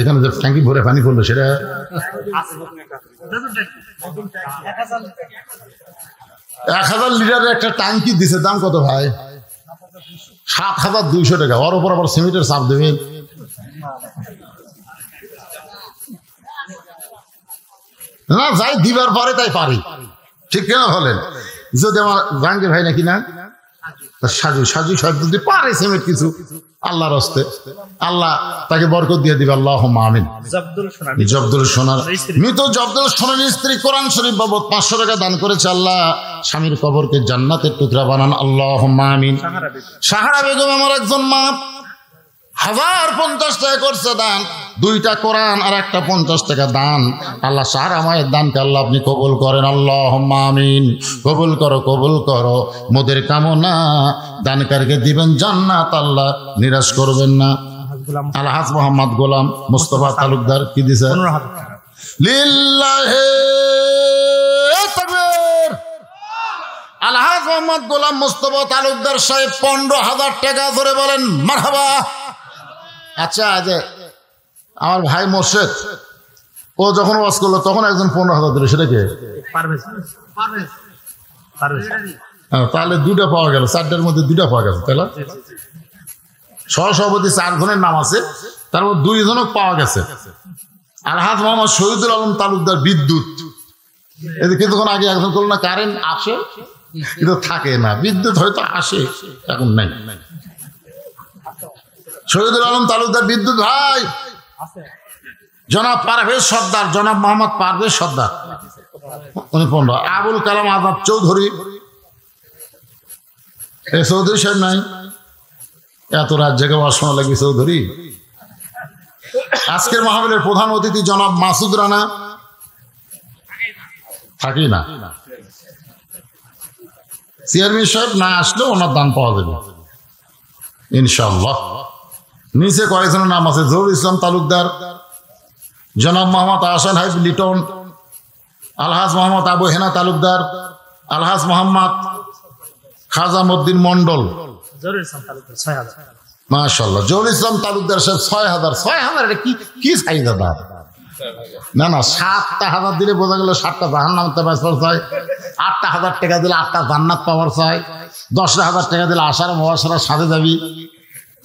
এখানে যে ট্যাঙ্কি ভরে পানি পড়লো সেটা 1000 লিটারের একটা ট্যাঙ্কি দিছে, দাম কত ভাই? 7200 টাকা। ওর উপর আবার সিমেন্টের চাপ দেবেন। না যাই দিবার পরে তাই পারি, ঠিক কেন বলেন? যদি আমার জাহাঙ্গীর ভাই নাকি না সাজু সাজু সাজু যদি পারে সিমেন্ট কিছু আল্লাহর হস্তে, আল্লাহ তাকে বরকত দিয়ে দিবে। আল্লাহুম্মা আমিন। জব্দুল সোনার মৃত জব্দুল সোনার স্ত্রী কোরআন শরীফ বাবদ 500 টাকা দান করেছে। আল্লাহ স্বামীর কবরকে জান্নাতের টুকরা বানান। আল্লাহুম্মা আমিন। সাহারা বেগম আমার একজন মা, 1050 টাকা করছে দান, 2টা কোরআন আর একটা 50 টাকা দান। আল্লাহ সাহারা মায়ের দানকে আল্লাহ আপনি কবুল করেন। আল্লাহুম্মা আমিন। কবুল করো, কবুল করো। মোদের কামনা দানকারকে দিবেন জান্নাত, আল্লাহ নিরাশ করবেন না। আলহাজ মোহাম্মদ গোলাম মুস্তফা তালুকদার কি দিছে? লিল্লাহি তাকবীর। আলহাজ মোহাম্মদ গোলাম মুস্তফা তালুকদার সাহেব 15,000 টাকা ধরে বলেন মারহাবা। আচ্ছা, যে আমার ভাই মোর্শেদ, ও যখন ওয়াজ করলো তখন একজন 15,000 দিল, সেটা কে? তাহলে 2টা পাওয়া গেল, 4টার মধ্যে 2টা পাওয়া গেল। তাহলে সহসভাপতি 4 জনের নাম আছে, তার মধ্যে 2 জনও পাওয়া গেছে। আলহাজ মোহাম্মদ শহীদুল আলম তালুকদার বিদ্যুৎ, এদিকে তখন আগে একজন করলো না, কারেন্ট আসে কিন্তু থাকে না, বিদ্যুৎ হয়তো আসে, এখন নাই। শহীদুল আলম তালুকদার বিদ্যুৎ ভাই। জনাব পারভেজ সর্দার, জনাব মোহাম্মদ পারভেজ সর্দার, উনি 15। আবুল কালাম আজাদ চৌধুরী, এ চৌধুরী সাহেব নাই, এত রাত জেগে শোনা লাগবে চৌধুরী। আজকের মাহফিলের প্রধান অতিথি জনাব মাসুদ রানা, থাকি না। চেয়ারম্যান সাহেব না আসলে ওনার দান পাওয়া যাবে ইনশাআল্লাহ। নিচে কয়েকজনের নাম আছে: জহুরুল ইসলাম তালুকদার, জনাব মোহাম্মদ আহসান হাবিব লিটন, আলহাজ মোহাম্মদ আবু হেনা তালুকদার, আলহাজ মোহাম্মদ খাজামউদ্দিন মন্ডল, মাশাআল্লাহ। জহুরুল ইসলাম তালুকদার সাহেব 6,000। 6,000 এটা কি চাই দাদা? না না, 7টা হাজার দিলে বোঝা গেল 7টা জাহান্নামতে বাঁচার চাই, 8টা হাজার টাকা দিলে 8টা জান্নাত পাওয়ার চাই, 10,000 টাকা দিলে আশার মহাসারার সাথে যাবি,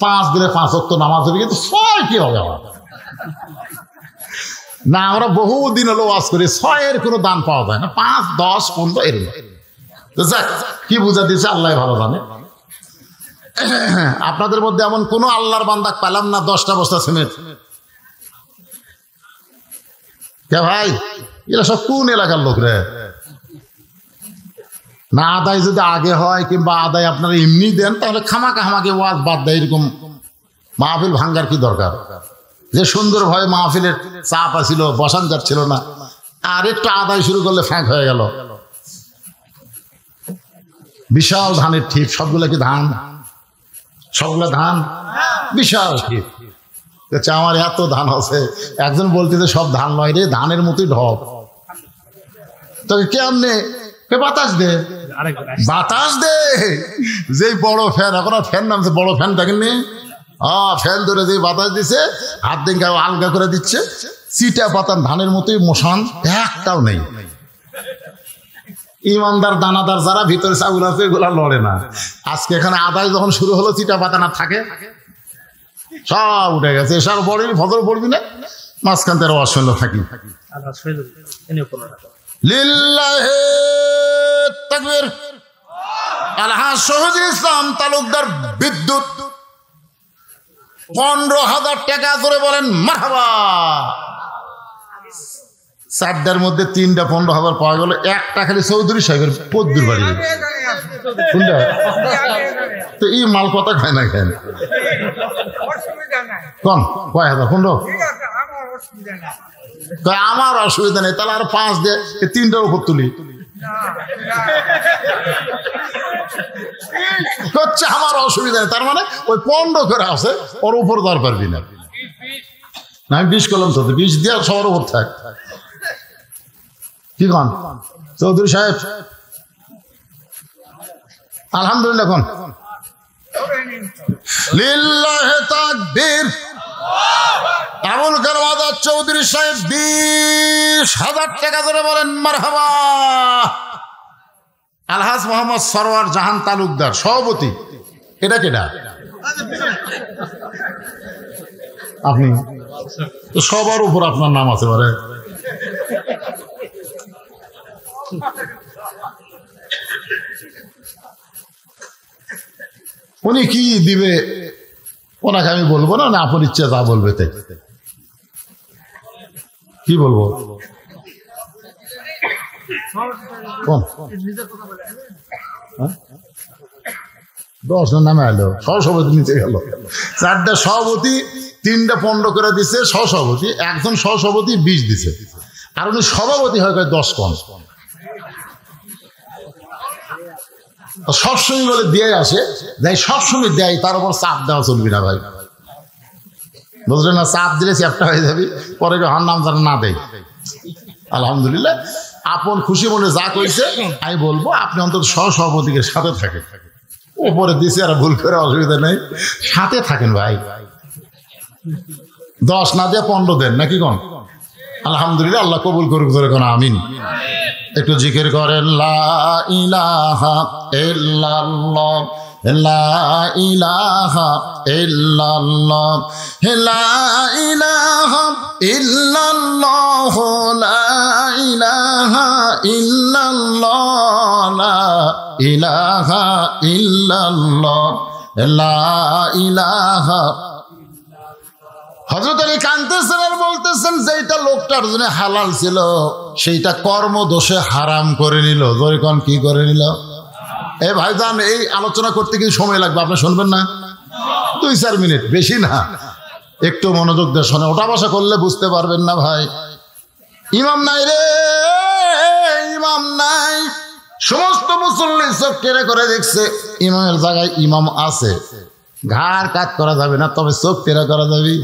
5 দিলে 5 ওয়াক্ত নামাজ হবে, কিন্তু 6 কি হবে আমার? না, আমরা বহুদিন হলো ওয়াজ করি, 6-এর কোনো দান পাওয়া যায় না, 5, 10, 15 এর কি বুঝা দিয়েছে আল্লাহ ভালো জানে। আপনাদের মধ্যে এমন কোন আল্লাহর বান্দা পেলাম না 10টা বস্তা সিমেন্ট। কে ভাই, এরা সব কোন এলাকার লোক রে? না আদায় যদি আগে হয়, কিংবা আদায় আপনারা এমনি দেন, তাহলে খামাকে ওয়াজ বাদ দেয়। এরকম মাহফিল ভাঙ্গার কি দরকার? যে সুন্দর ভাবে মাহফিলের চাপ আসিল, বসান যাচ্ছিল না, আর একটু আদায় শুরু করলে ফাঁক হয়ে গেল। বিশাল ধানের ঠিক, সবগুলা কি ধান? সবগুলা ধান, বিশাল ঠিক। আমার এত ধান আছে, একজন বলতেছে সব ধান নয় রে, ধানের মতোই ঢপ। তবে কেমনে? বাতাস দে, বাতাস দে। যে বড় ফ্যান, এখন আর ফ্যান নামছে, বড় ফ্যান দেখেননি? ফ্যান ধরে যে বাতাস দিচ্ছে, হাত দিন আলগা করে দিচ্ছে, চিটা পাতান ধানের মতোই মশান, একটাও নেই। ইমানদার দানাদার যারা ভিতরে চাউল আছে, এগুলা লড়ে না। আজকে এখানে আদায় যখন শুরু হলো, চিটা পাতা না থাকে, সব উঠে গেছে, এসার পড়বি, ফজর পড়বি না, মাঝখান থেকে আওয়াজ শুনলো থাকি। লিল্লাহে তাকবীর। আলহাজ শহীদুল ইসলাম তালুকদার বিদ্যুৎ 15,000 টাকা ধরে বলেন মারহাবা। 4টার মধ্যে 3টা 15,000 পাওয়া গেল, একটা খালি চৌধুরী সাহেবের পদ্মুর বাড়ি। তো এই মাল কথা খায় না, খায় না কম কয় হাজার 15? আমার অসুবিধা নেই, তাহলে আর 5 দিয়ে 3টার উপর তুলি হচ্ছে আমার অসুবিধা নেই। তার মানে ওই 15 করে আছে, ওর উপর দর পারবি না। আমি 20 করলাম, তো 20 দিয়ে সবার উপর থাক। কি কন চৌধুরী সাহেব? আলহামদুলিল্লাহ কোন লিল্লাহে তাকবীর। আবুল কালাম আজাদ চৌধুরী সাহেব 20,000 টাকা ধরে বলেন মারহাবা। আলহাজ মোহাম্মদ সরওয়ার জাহান তালুকদার সভাপতি। এটা কেডা? আপনি সবার উপর আপনার নাম আছে বারে। উনি কি দিবে ওনাকে আমি বলবো না, না আপনার ইচ্ছা যা বলবে তাই। কি বলবো? 10 নামে এলো, সহসভাপতি নিচে গেল। 4টা সভাপতি 3টা 15 করে দিছে, সহসভাপতি একজন সহসভাপতি 20 দিছে, আর উনি সভাপতি হয় 10 কম। সবসময় বলে দিয়ে আসে, যাই সবসময় দেয়, তার উপর চাপ দেওয়া চলবি না ভাই, বুঝলেন না? চাপ দিলে চ্যাপটা হয়ে যাবি, পরে হার নাম যেন না দেয়। আলহামদুলিল্লাহ, আপন খুশি মনে যা কইছে আমি বলবো, আপনি অন্তত সহসভাপতিকে সাথে থাকেন। উপরে দিছে আর ভুল করে অসুবিধা নেই, সাথে থাকেন ভাই। 10 না দিয়ে 15 দেন নাকি কোন? আলহামদুলিল্লাহ, আল্লাহ কবুল করুক, ধরে কোন আমিন। একটু জিকির করেন লা ইলাহা ইল্লাল্লাহ, লা ইলাহা ইল্লাল্লাহ, লা ইলাহা ইল্লাল্লাহ, লা ইলাহা ইল্লাল্লাহ, লা ইলাহা ইল্লাল্লাহ, লা ইলাহা। হযরত আলী কাঁদতেছেন আর বলতেছেন, যেটা লোকটার জন্য হালাল ছিল সেইটা কর্মদোষে হারাম করে নিল। জোরে কোন কি করে নিল? এ ভাইজান, এই আলোচনা করতে কি সময় লাগবে? আপনি শুনবেন না? 2-4 মিনিট, বেশি না। একটু মনোযোগ দিয়ে শোনে, ওটা বসা করলে বুঝতে পারবেন না ভাই। ইমাম নাই রে, ইমাম নাই। সমস্ত মুসল্লি চোখ টেনে করে দেখছে, ইমামের জায়গায় ইমাম আছে। ঘাড় কাত করা যাবে না, তবে চোখ টেরা করা যাবে।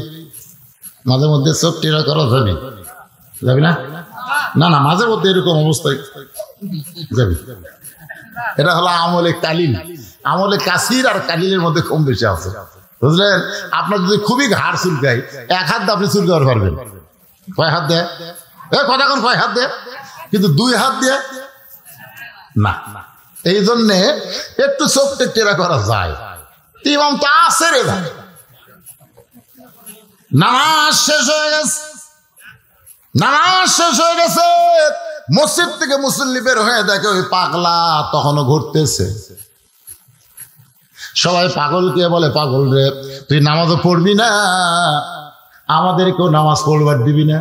মাঝে মধ্যে চোখ টেরা করা যাবে, যাবি না? না না, মাঝে মধ্যে এরকম অবস্থায় যাবি। এটা হলো আমলে কালিল। আমলে কাসির আর কালিলের মধ্যে কম বেশি আছে, বুঝলেন? আপনার যদি খুবই ঘাড় চুলকায়, 1 হাত দিয়ে আপনি চুলকাতে পারবেন। কয় হাত দেয়? কথা কোন কয় হাত দেয়? কিন্তু 2 হাত দিয়ে না। এই জন্যে একটু চোখ টেরা করা যায়। ইমাম তো আছে রে ভাই, নামাজ শেষ হয়ে গেছে, নামাজ শেষ হয়ে গেছে। মসজিদ থেকে মুসল্লি বের হয়ে দেখে ওই পাগলা তখনও ঘুরতেছে। সবাই পাগলকে বলে, পাগল রে, তুই নামাজও পড়বি না, আমাদেরকেও নামাজ পড়বার দিবি না।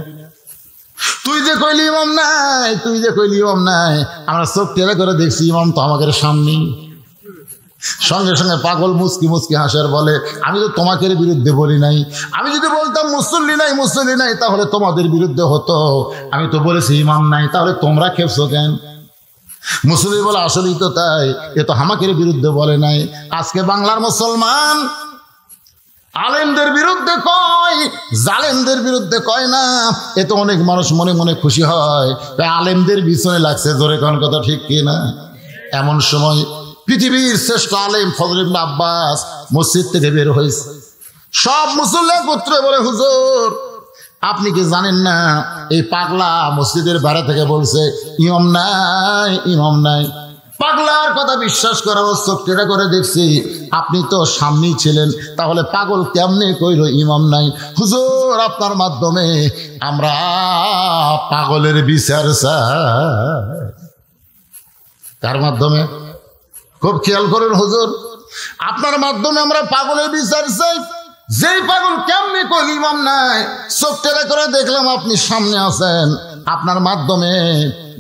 তুই যে কইলি ইমাম নাই, তুই যে কইলি ইমাম নাই, আমরা চোখ টেরা করে দেখছি ইমাম তো আমাদের সামনে। সঙ্গে সঙ্গে পাগল মুচকি মুচকি হাসার বলে, আমি তো তোমাদের বিরুদ্ধে বলি নাই। আমি যদি বলতাম মুসল্লি নাই, মুসল্লি নাই, তাহলে তোমাদের বিরুদ্ধে হতো। আমি তো বলেছি ইমাম নাই, তাহলে তোমরা খেপছো কেন? মুসল্লি বলে, আসলেই তো তাই, এ তো আমাদের বিরুদ্ধে বলে নাই। আজকে বাংলার মুসলমান আলেমদের বিরুদ্ধে কয়, জালেমদের বিরুদ্ধে কয় না। এ তো অনেক মানুষ মনে মনে খুশি হয়, আলেমদের পিছনে লাগছে। জোরে কোন কথা ঠিক কি না? এমন সময় পৃথিবীর শ্রেষ্ঠ আলেম ফজল ইবনে আব্বাস মসজিদ থেকে বের হয়েছে। সব মুসল্লি পুত্র বলে, হুজুর আপনি কি জানেন না এই পাগলা মসজিদের বাইরে থেকে বলছে ইমাম নাই, ইমাম নাই। পাগলার কথা বিশ্বাস করা চোখ টেরা করে দেখছি আপনি তো সামনেই ছিলেন, তাহলে পাগল কেমনে কইল ইমাম নাই? হুজুর আপনার মাধ্যমে আমরা পাগলের বিচার চাই। কার মাধ্যমে? খুব খেয়াল করেন হুজুর, আপনার মাধ্যমে আমরা পাগলের বিচার চাই। যেই পাগল কেমনে কইল ইমাম নাই, চোখ টেরা করে দেখলাম আপনি সামনে আছেন, আপনার মাধ্যমে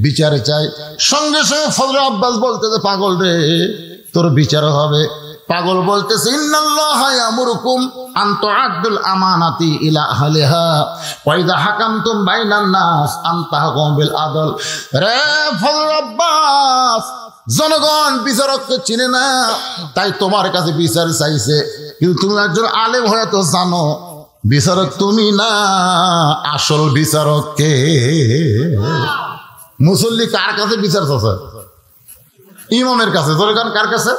বিচার চাই। সঙ্গে সঙ্গে ফজল আব্বাস বলতেছে পাগল রে তোর বিচার হবে। পাগল বলতেছে ইন্নাল্লাহা ইয়ামুরুকুম আন তুআদ্দুল আমানাতি ইলা আহলিহা ওয়া ইযা হাকামতুম বাইনান নাস আন তাহকুমু বিল আদল। রে ফজল আব্বাস, জনগণ বিচারককে চিনে না, তাই তোমার কাছে বিচার চাইছে। কিন্তু তুমি একজন আলেম হয়ে তো জানো বিচারক তুমি না, আসল বিচারক কে? মুসল্লি কার কাছে বিচার চাচ্ছে? ইমামের কাছে। ধরে কারণ কার কাছে?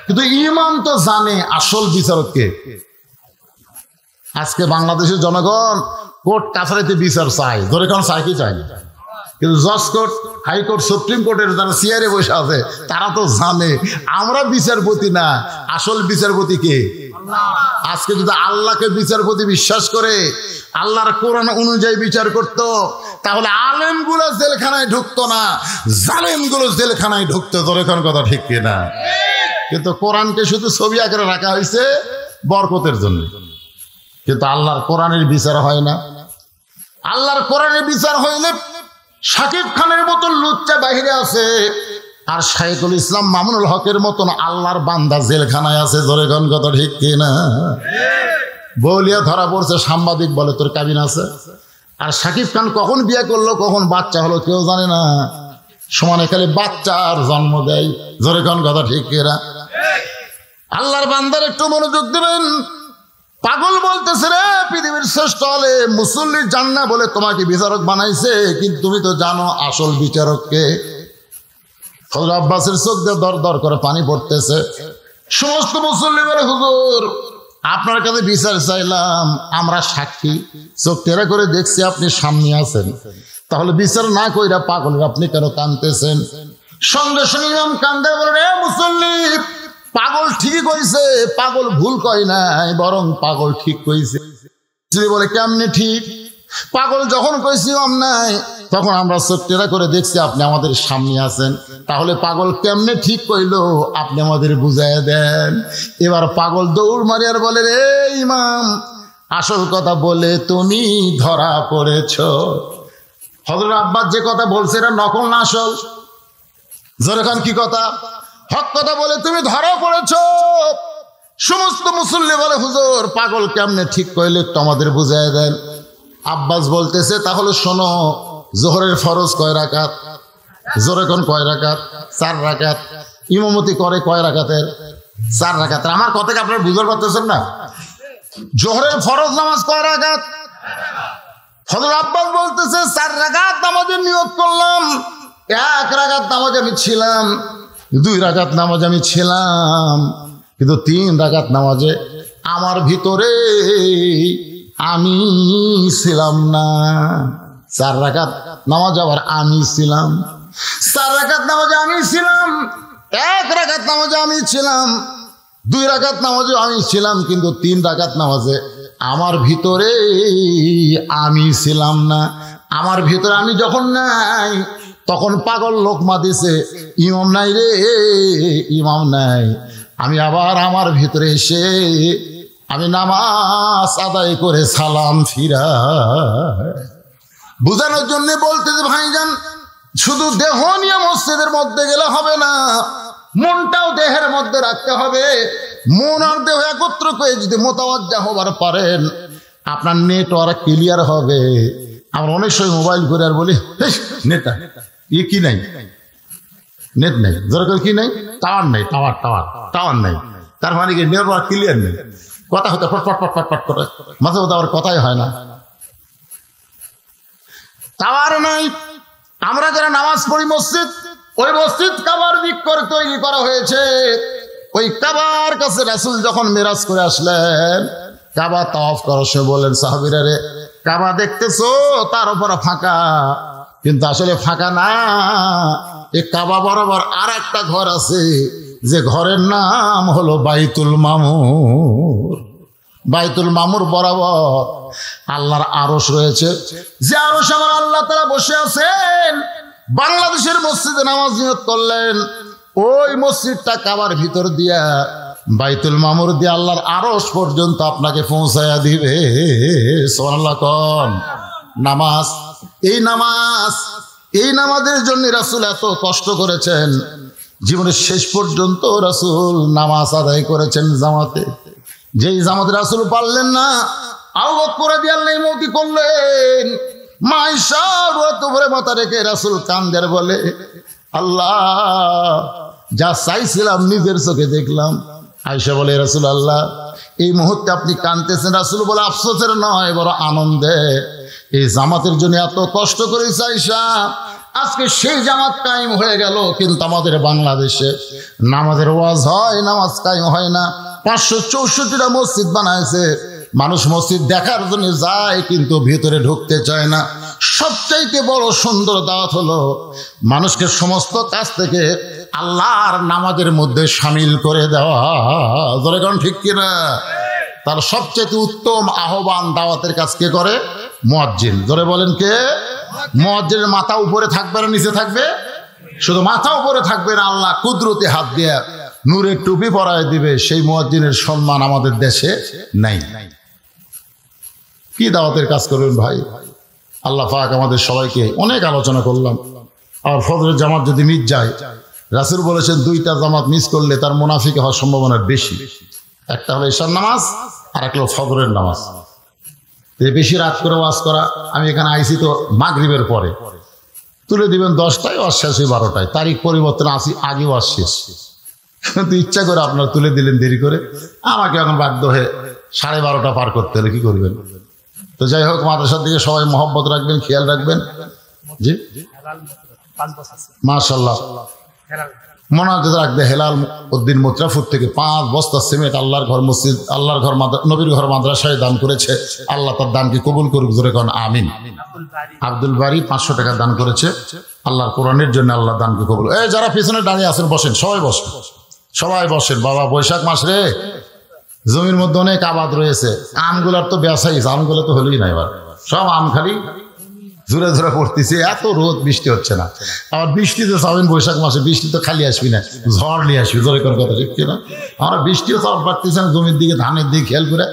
কিন্তু ইমাম তো জানে আসল বিচারক কে। আজকে বাংলাদেশের জনগণ কোর্ট কাছারিতে বিচার চায়, ধরে কারণ চায় কি চায় না, কিন্তু জজ কোর্ট, হাইকোর্ট, সুপ্রিম কোর্টের যারা চেয়ারে বসে আছে তারা তো জানে আমরা বিচারপতি না, আসল বিচারপতি কে? আজকে যদি আল্লাহকে বিচারপতি বিশ্বাস করে আল্লাহর কোরআন অনুযায়ী বিচার করত, তাহলে আলেমগুলো জেলখানায় ঢুকতো না, জালেমগুলো জেলখানায় ঢুকতো। তোর এখন কথা ঠিক কিনা? কিন্তু কোরআনকে শুধু ছবি আকারে রাখা হয়েছে বরকতের জন্য, কিন্তু আল্লাহর কোরআনের বিচার হয় না। আল্লাহর কোরআনের বিচার হইলে শাকিব খানের মতন লুচ্চা বাহিরে আছে, আর শাইখুল ইসলাম মামুনুল হকের মতন আল্লাহর বান্দা জেলখানায় আছে। ধরে কোন কথা ঠিক কিনা? বলিয়া ধরা পড়ছে, সাংবাদিক বলে তোর কাবিন আছে। আর শাকিব খান কখন বিয়ে করলো, কখন বাচ্চা হলো কেউ জানে না, সমানে খালি বাচ্চার জন্ম দেয়। ধরে কোন কথা ঠিক কিনা? আল্লাহর বান্দার একটু মনোযোগ দিবেন। পাগল বলতেছে রে পৃথিবীর শ্রেষ্ঠ হলে মুসল্লি জান্না বলে তোমাকে বিচারক বানাইছে, কিন্তু তুমি তো জানো আসল বিচারককে। ফজল আব্বাসের চোখ দিয়ে দর দর করে পানি পড়তেছে। সমস্ত মুসল্লি বলে হুজুর আপনার কাছে বিচার চাইলাম, আমরা সাক্ষী, চোখ টেরা করে দেখছি আপনি সামনে আছেন, তাহলে বিচার না কইরা পাগলের আপনি কেন কাঁদতেছেন? সঙ্গে সঙ্গে ইমাম কান্দে বলে রে মুসল্লি, পাগল ঠিক কইছে, পাগল ভুল কয় নাই, বরং পাগল ঠিক কইছে। বলে কেমনে ঠিক? পাগল যখন কইছি ইমাম নাই, তখন আমরা চোখ টেরা করে দেখছি আপনি আমাদের সামনে আছেন, তাহলে পাগল কেমনে ঠিক কইলো আপনি আমাদের বুঝাইয়া দেন। এবার পাগল দৌড় মারিয়ার বলে রে ইমাম, আসল কথা বলে তুমি ধরা পড়েছ। হযরত আব্বাস যে কথা বলছে এটা নকল না আসল? জোরে খান কি কথা? হক কথা বলে তুমি ধরা পড়েছ। সমস্ত মুসল্লি বলে হুজুর পাগল কেমনে ঠিক কইলে একটু আমাদের বুঝাইয়া দেন। আব্বাস বলতেছে তাহলে শোনো, জোহরের ফরজ কয় রাকাত? জোরে কোন কয় রাকাত? 4 রাকাত। ইমামতি করে কয় রাকাতের? 4 রাকাতের। আমার কথাকে আপনারা বুঝতে পারতেছেন না? জোহরের ফরজ নামাজ কয় রাকাত? হযরত আব্বাস বলতেছে 4 রাকাত নামাজের নিয়ত করলাম, 1 রাকাত নামাজে আমি ছিলাম, 2 রাকাত নামাজে আমি ছিলাম, কিন্তু 3 রাকাত নামাজে আমার ভিতরে আমি ছিলাম না। 4 রাকাত নামাজ আবার আমি ছিলাম, 4 রাকাত নামাজে আমি ছিলাম, 1 রাকাত নামাজে আমি ছিলাম, 2 রাকাত নামাজে আমি ছিলাম, কিন্তু 3 রাকাত নামাজে আমার ভিতরে আমি ছিলাম না। আমার ভিতরে আমি যখন নাই, তখন পাগল লোকমা দিছে ইমাম নাই রে, ইমাম নাই। আমি আবার আমার ভিতরে এসে আমি নামাজ আদায় করে সালাম ফিরা। বুঝানোর জন্য বলতে যে ভাইজান, শুধু দেহ নিয়ে মসজিদের মধ্যে গেলে হবে না, মনটাও দেহের মধ্যে রাখতে হবে। মন আর দেহ একত্র করে যদি মোতাওয়াজ্জা হবার পারেন, আপনার নেটওয়ার্ক ক্লিয়ার হবে। আমরা অনেক সময় মোবাইল করে আর বলি নেটটা কি নাই, নেট নাই, যেরকম কি নাই, টাওয়ার নাই, টাওয়ার নাই। তার মানে কি নেটওয়ার্ক ক্লিয়ার নেই, কথা হতে ফটফট করে, মাঝে মধ্যে আবার কথাই হয় না। টাওয়ার নাই। আমরা যারা নামাজ পড়ি মসজিদ, ওই মসজিদ কাবার দিক করে তৈরি করা হয়েছে। ওই কাবার কাছে রাসূল যখন মেরাজ করে আসলেন, কাবা তাওয়াফ করার সময় বলেন সাহাবীরা রে, কাবা দেখতেছো তার উপর ফাঁকা, কিন্তু আসলে ফাঁকা না, এ কাবা বরাবর আর একটা ঘর আছে, যে ঘরের নাম হলো বাইতুল মামুর। বাইতুল মামুর বরাবর আল্লাহর আরশ রয়েছে, যে আরশ আমার আল্লাহ তাআলা বসে আছেন। বাংলাদেশের মসজিদে নামাজ নিয়ত করলেন, ওই মসজিদটা কাবার ভিতর দিয়া বাইতুল মামুর দিয়ে আল্লাহর আরশ পর্যন্ত আপনাকে পৌঁছায়া দিবে। সুবহানাল্লাহ কোন নামাজ, এই নামাজের জন্য রাসূল এত কষ্ট করেছেন। জীবনের শেষ পর্যন্ত রাসূল নামাজ আদায় করেছেন জামাতে। যেই জামাতে রাসূল পারলেন না, আবু বকর রাদিয়াল্লাহু আনহু ইমামতি করলেন। মা আয়েশা রাত ভরে মাথা রেখে রাসূল কান্দের বলে, আল্লাহ যা চাইছিলাম নিজের চোখে দেখলাম। আয়েশা বলে, রাসূলুল্লাহ এই মুহূর্তে আপনি কাঁদতেছেন। রাসূল বলে, আফসোসের নয়, বড় আনন্দে। এই জামাতের জন্য এত কষ্ট করেছে আয়েশা, আজকে সেই জামাত কায়েম হয়ে গেল। কিন্তু আমাদের বাংলাদেশে নামাজের ওয়াজ হয়, নামাজ কায়েম হয় না। 564টা মসজিদ বানাইছে, মানুষ মসজিদ দেখার জন্য যায় কিন্তু ভিতরে ঢুকতে চায় না। সবচাইতে বড় সুন্দর দাওয়াত হলো মানুষকে সমস্ত কাজ থেকে আল্লাহর নামাজের মধ্যে শামিল করে দেওয়া। ধরে কারণ ঠিক কিনা? তার সবচেয়ে উত্তম আহ্বান দাওয়াতের কাজ কে করে? মুয়াজ্জিন। ধরে বলেন কে? মুয়াজ্জিনের মাথা উপরে থাকবে না নিচে থাকবে? শুধু মাথা উপরে থাকবে না, আল্লাহ কুদরতি হাত দিয়ে নূরের টুপি পরায় দিবে। সেই মুয়াজ্জিনের সম্মান আমাদের দেশে নাই। কি দাওয়াতের কাজ করবেন ভাই? আল্লাহ পাক আমাদের সবাইকে, অনেক আলোচনা করলাম। আর ফজরের জামাত যদি মিস যায়, রাসূল বলেছেন 2টা জামাত মিস করলে তার মুনাফিক হওয়ার সম্ভাবনা বেশি। একটা হলো ঈশার নামাজ, আর একটা হলো ফজরের নামাজ। বেশি রাত করে ওয়াজ করা, আমি এখানে আইসি তো মাগরিবের পরে, তুলে দিবেন 10টায়, ওয়াজ শেষ হয় 12টায়। তারিখ পরিবর্তন আসি, আগে ওয়াজ শেষ। কিন্তু ইচ্ছা করে আপনারা তুলে দিলেন দেরি করে, আমাকে এখন বাধ্য হয়ে 12:30 পার করতে হলে কি করবেন? তো যাই হোক, মাদ্রাসার দিকে সবাই মহব্বত রাখবেন, খেয়াল রাখবেন। জি মাশাআল্লাহ, মোনাজাত রাখবে হেলাল উদ্দিন মুত্রাফুর থেকে 5 বস্তা সিমেন্ট আল্লাহর ঘর মসজিদ, আল্লাহর ঘর নবীর ঘর মাদ্রাসায় দান করেছে। আল্লাহ তার দানকে কবুল করুক, জোরে কোন আমিন। আব্দুল বাড়ি 500 টাকা দান করেছে আল্লাহর কোরআনের জন্য, আল্লাহ দানকে কবুল। এই যারা পিছনে দাঁড়িয়ে আছেন বসেন, সবাই বসেন, সবাই বসেন। বাবা বৈশাখ মাস রে, জমির মধ্যে অনেক আবাদ রয়েছে। আমগুলার তো ব্যবসায়ী, আমগুলো তো হলেই না, এবার সব আম খালি জোরে জোরে পড়তেছে। এত রোদ, বৃষ্টি হচ্ছে না। আবার বৃষ্টিতে চাবেন বৈশাখ মাসে, বৃষ্টি তো খালি আসবি না, ঝড় নিয়ে আসবি। জোরে করে কথা ঠিক কিনা? আমরা বৃষ্টিও চাপ পারতেছে না, জমির দিকে ধানের দিকে খেয়াল করে।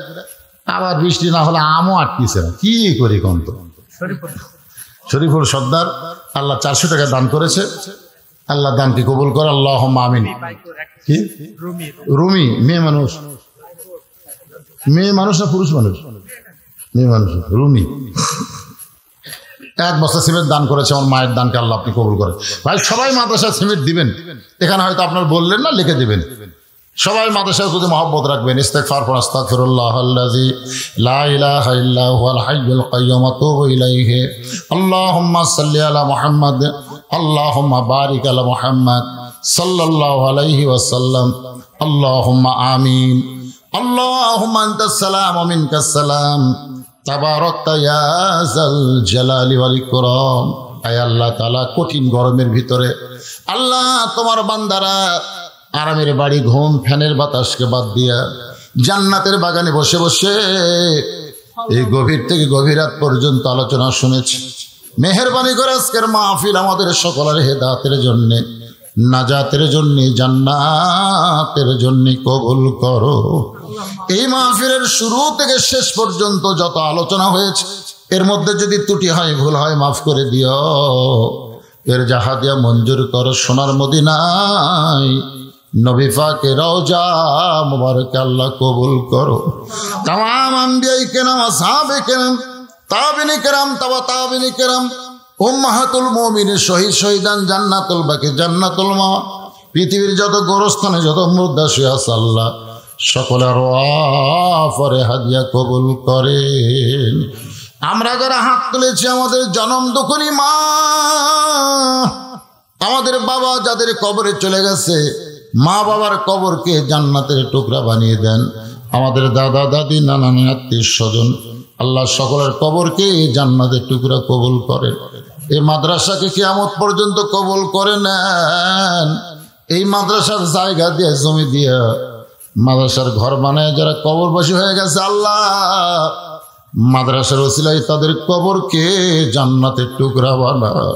আবার বৃষ্টি না হলে আমও আটকেছে না, কি করি কোন? তো শরীফুল সর্দার আল্লাহ 400 টাকা দান করেছে, আল্লাহ দানকে কবুল করে, আল্লাহুম্মা আমিন। কি রুমি? মেয়ে মানুষ? মেয়ে মানুষ না পুরুষ মানুষ? মেয়ে মানুষ। রুমি 1 বস্তা সিমেন্ট দান করেছে। আমার মায়ের দানকে আল্লাহ আপনি কবুল করেন। ভাই সবাই মাদ্রাসায় সিমেন্ট দিবেন, এখানে হয়তো আপনার বললেন না, লিখে দিবেন। সবাই মাদ্রাসার প্রতি মহব্বত রাখবেন। ইস্তেগফার পড়ুন, আস্তাগফিরুল্লাহাল্লাযী লা ইলাহা ইল্লা হুয়াল হাইয়ুল কাইয়্যুম ওয়া তুবু ইলাইহি। আল্লাহুম্মা সাল্লি আলা মুহাম্মাদ, আল্লাহুম্মা বারিক আলা মুহাম্মাদ সাল্লাল্লাহু আলাইহি ওয়াসাল্লাম। আল্লাহুম্মা আমিন। আল্লাহুম্মা আনতাস সালাম ওয়া মিনকাস সালাম, তাবারাকতা ইয়া যাল জালালি ওয়াল ইকরাম। আয় আল্লাহ তাআলা, কঠিন গরমের ভিতরে আল্লাহ তোমার বান্দারা আরামের বাড়ি, ঘুম, ফ্যানের বাতাসকে বাদ দিয়া জান্নাতের বাগানে বসে বসে এই গভীর থেকে গভীর রাত পর্যন্ত আলোচনা শুনেছি। মেহেরবানি করে আজকের মাহফিল আমাদের সকলের হেদায়েতের জন্য, নাজাতের জন্য, জান্নাতের জন্য কবুল করো। এই মাহফিলের শুরু থেকে শেষ পর্যন্ত যত আলোচনা হয়েছে, এর মধ্যে যদি ত্রুটি হয়, ভুল হয়, মাফ করে দিও। এর জাহাদিয়া মঞ্জুর করো সোনার মদিনায়, নবী পাকের রওজা মুবারকে আল্লাহ কবুল করো। তামাম আম্বিয়ায়ে কেরাম, আসহাবে কেরাম, তাবিঈনে কেরাম, তাবা তাবিঈনে কেরাম, উম্মাহাতুল মুমিনিন, শহীদ শহীদান, জান্নাতুল বাকি, জান্নাতুল মাওয়া, পৃথিবীর যত গোরস্থানে যত মুর্দা শুয়ে আছে আল্লাহ সকলের ওয়াফরে হাদিয়া কবুল করেন। আমরা যারা হাত তুলেছি, আমাদের জনম দুঃখী মা, আমাদের বাবা যাদের কবরে চলে গেছে, মা বাবার কবরকে জান্নাতের টুকরা বানিয়ে দেন। আমাদের দাদা দাদি, নানা নানি, আত্মীয় স্বজন, আল্লাহ সকলের কবরকে জান্নাতের টুকরা কবুল করেন। এই মাদ্রাসাকে কিয়ামত পর্যন্ত কবুল করে নেন। এই মাদ্রাসার জায়গা দিয়ে, জমি দিয়ে মাদ্রাসার ঘর বানায় যারা কবরবাসী হয়ে গেছে, আল্লাহ মাদ্রাসার ওসিলায় তাদের কবরকে জান্নাতের টুকরা বানাও।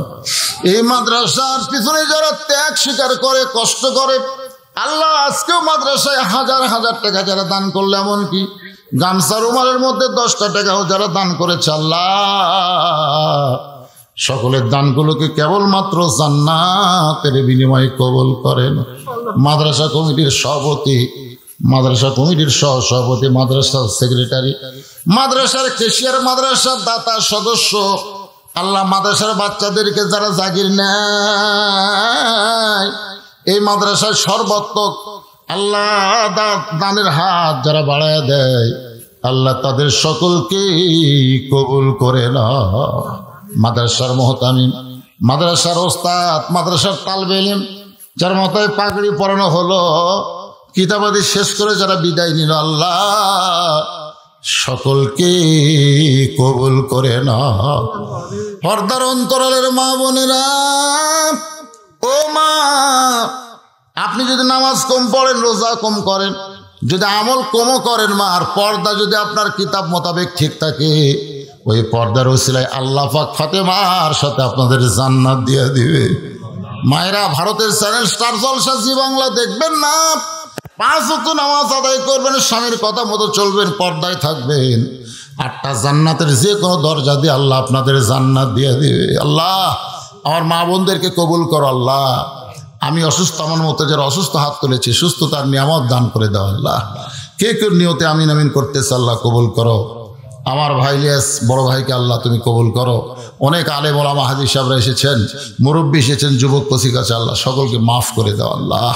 এই মাদ্রাসার পিছনে যারা ত্যাগ স্বীকার করে, কষ্ট করে, আল্লাহ আজকেও মাদ্রাসায় হাজার হাজার টাকা যারা দান করলে, এমনকি গামছা রুমালের মধ্যে 10টা টাকাও যারা দান করেছে, আল্লাহ সকলের দানগুলোকে কেবলমাত্র জান্নাতের বিনিময়ে কবুল করেন। মাদ্রাসা কমিটির সভাপতি, মাদ্রাসা কমিটির সহসভাপতি, মাদ্রাসার সেক্রেটারি, মাদ্রাসার কেশিয়ার, মাদ্রাসার দাতা সদস্য, আল্লাহ মাদ্রাসার বাচ্চাদেরকে যারা জাগির নেয়, এই মাদ্রাসার সর্বাত্মক আল্লাহ দানের হাত যারা বাড়ায় দেয়, আল্লাহ তাদের সকলকে কবুল করে না। মাদ্রাসার মুহতামিম, মাদ্রাসার ওস্তাদ, মাদ্রাসার তালবে ইলম, যার মাথায় পাগড়ি পরানো হলো, কিতাবাদি শেষ করে যারা বিদায় নিল, আল্লাহ সকলকে কবুল করে না। পর্দার অন্তরালের মা বোনেরা, ও মা, আপনি যদি নামাজ কম পড়েন, রোজা কম করেন, যদি আমল কমও করেন মা, আর পর্দা যদি আপনার কিতাব মোতাবেক ঠিক থাকে, ওই পর্দার ওসিলায় আল্লাহ পাক ফাতেমার সাথে আপনাদের জান্নাত দিয়ে দিবে। মায়েরা, ভারতের চ্যানেল স্টার জলসা জি বাংলা দেখবেন না, 5 ওয়াক্ত নামাজ আদায় করবেন, স্বামীর কথা মতো চলবেন, পর্দায় থাকবেন, 8টা জান্নাতের যে কোনো দরজা দিয়ে আল্লাহ আপনাদের জান্নাত দিয়ে দিবে। আল্লাহ আমার মা বোনদেরকে কবুল করো। আল্লাহ আমি অসুস্থ, আমার মতো যারা অসুস্থ হাত তুলেছি, সুস্থতার নিয়ামত দান করে দাও। আল্লাহ কে কেউ নিয়তে আমিন আমিন করতেছে, আল্লাহ কবুল করো। আমার ভাই লিয়াস বড় ভাইকে আল্লাহ তুমি কবুল করো। অনেক আলেম ওলামা হাদিস সাহেবরা এসেছেন, মুরব্বী এসেছেন, যুবক কচি কাছে, আল্লাহ সকলকে মাফ করে দাও। আল্লাহ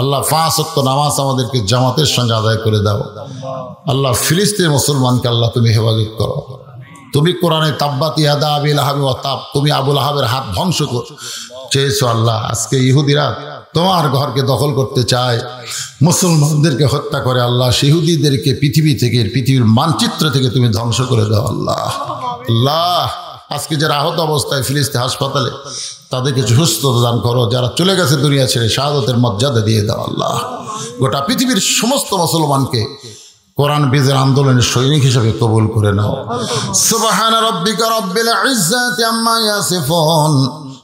আল্লাহ 5 ওয়াক্ত নামাজ আমাদেরকে জামাতের সঙ্গে আদায় করে দাও। আল্লাহ ফিলিস্তিন মুসলমানকে আল্লাহ তুমি হেফাজত করো। তুমি কোরআনে তাব্বাত ইয়াদা আবি লাহাবি ওয়া তাব, তুমি আবু লাহাবের হাত ধ্বংস চেয়েছো। আল্লাহ আজকে ইহুদিরা তোমার ঘরকে দখল করতে চায়, মুসলমানদেরকে হত্যা করে। আল্লাহ ইহুদিদেরকে পৃথিবী থেকে, পৃথিবীর মানচিত্র থেকে তুমি ধ্বংস করে দাও। আল্লাহ আল্লাহ আজকে যারা আহত অবস্থায় ফিলিস্তিন হাসপাতালে, তাদেরকে সুস্থতা দান করো। যারা চলে গেছে দুনিয়া ছেড়ে, শাহাদতের মর্যাদা দিয়ে দাও। আল্লাহ গোটা পৃথিবীর সমস্ত মুসলমানকে কোরআন বিজয়ের আন্দোলনের সৈনিক হিসেবে কবুল করে নাও। সুবহান রাব্বিকা রাব্বিল ইজ্জাতি আম্মা ইয়াসিফুন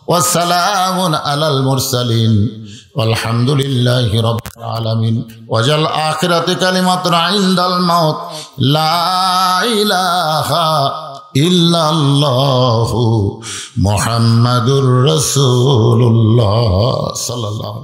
ওয়া সালামুন আলাল মুরসালিন আলহামদুলিল্লাহি রাব্বিল আলামিন। ওয়াজাল আখিরাতি কালিমাতুন ইনদাল মাউত লা ইলাহা ইল্লাল্লাহু মুহাম্মাদুর রাসূলুল্লাহ সাল্লাল্লাহু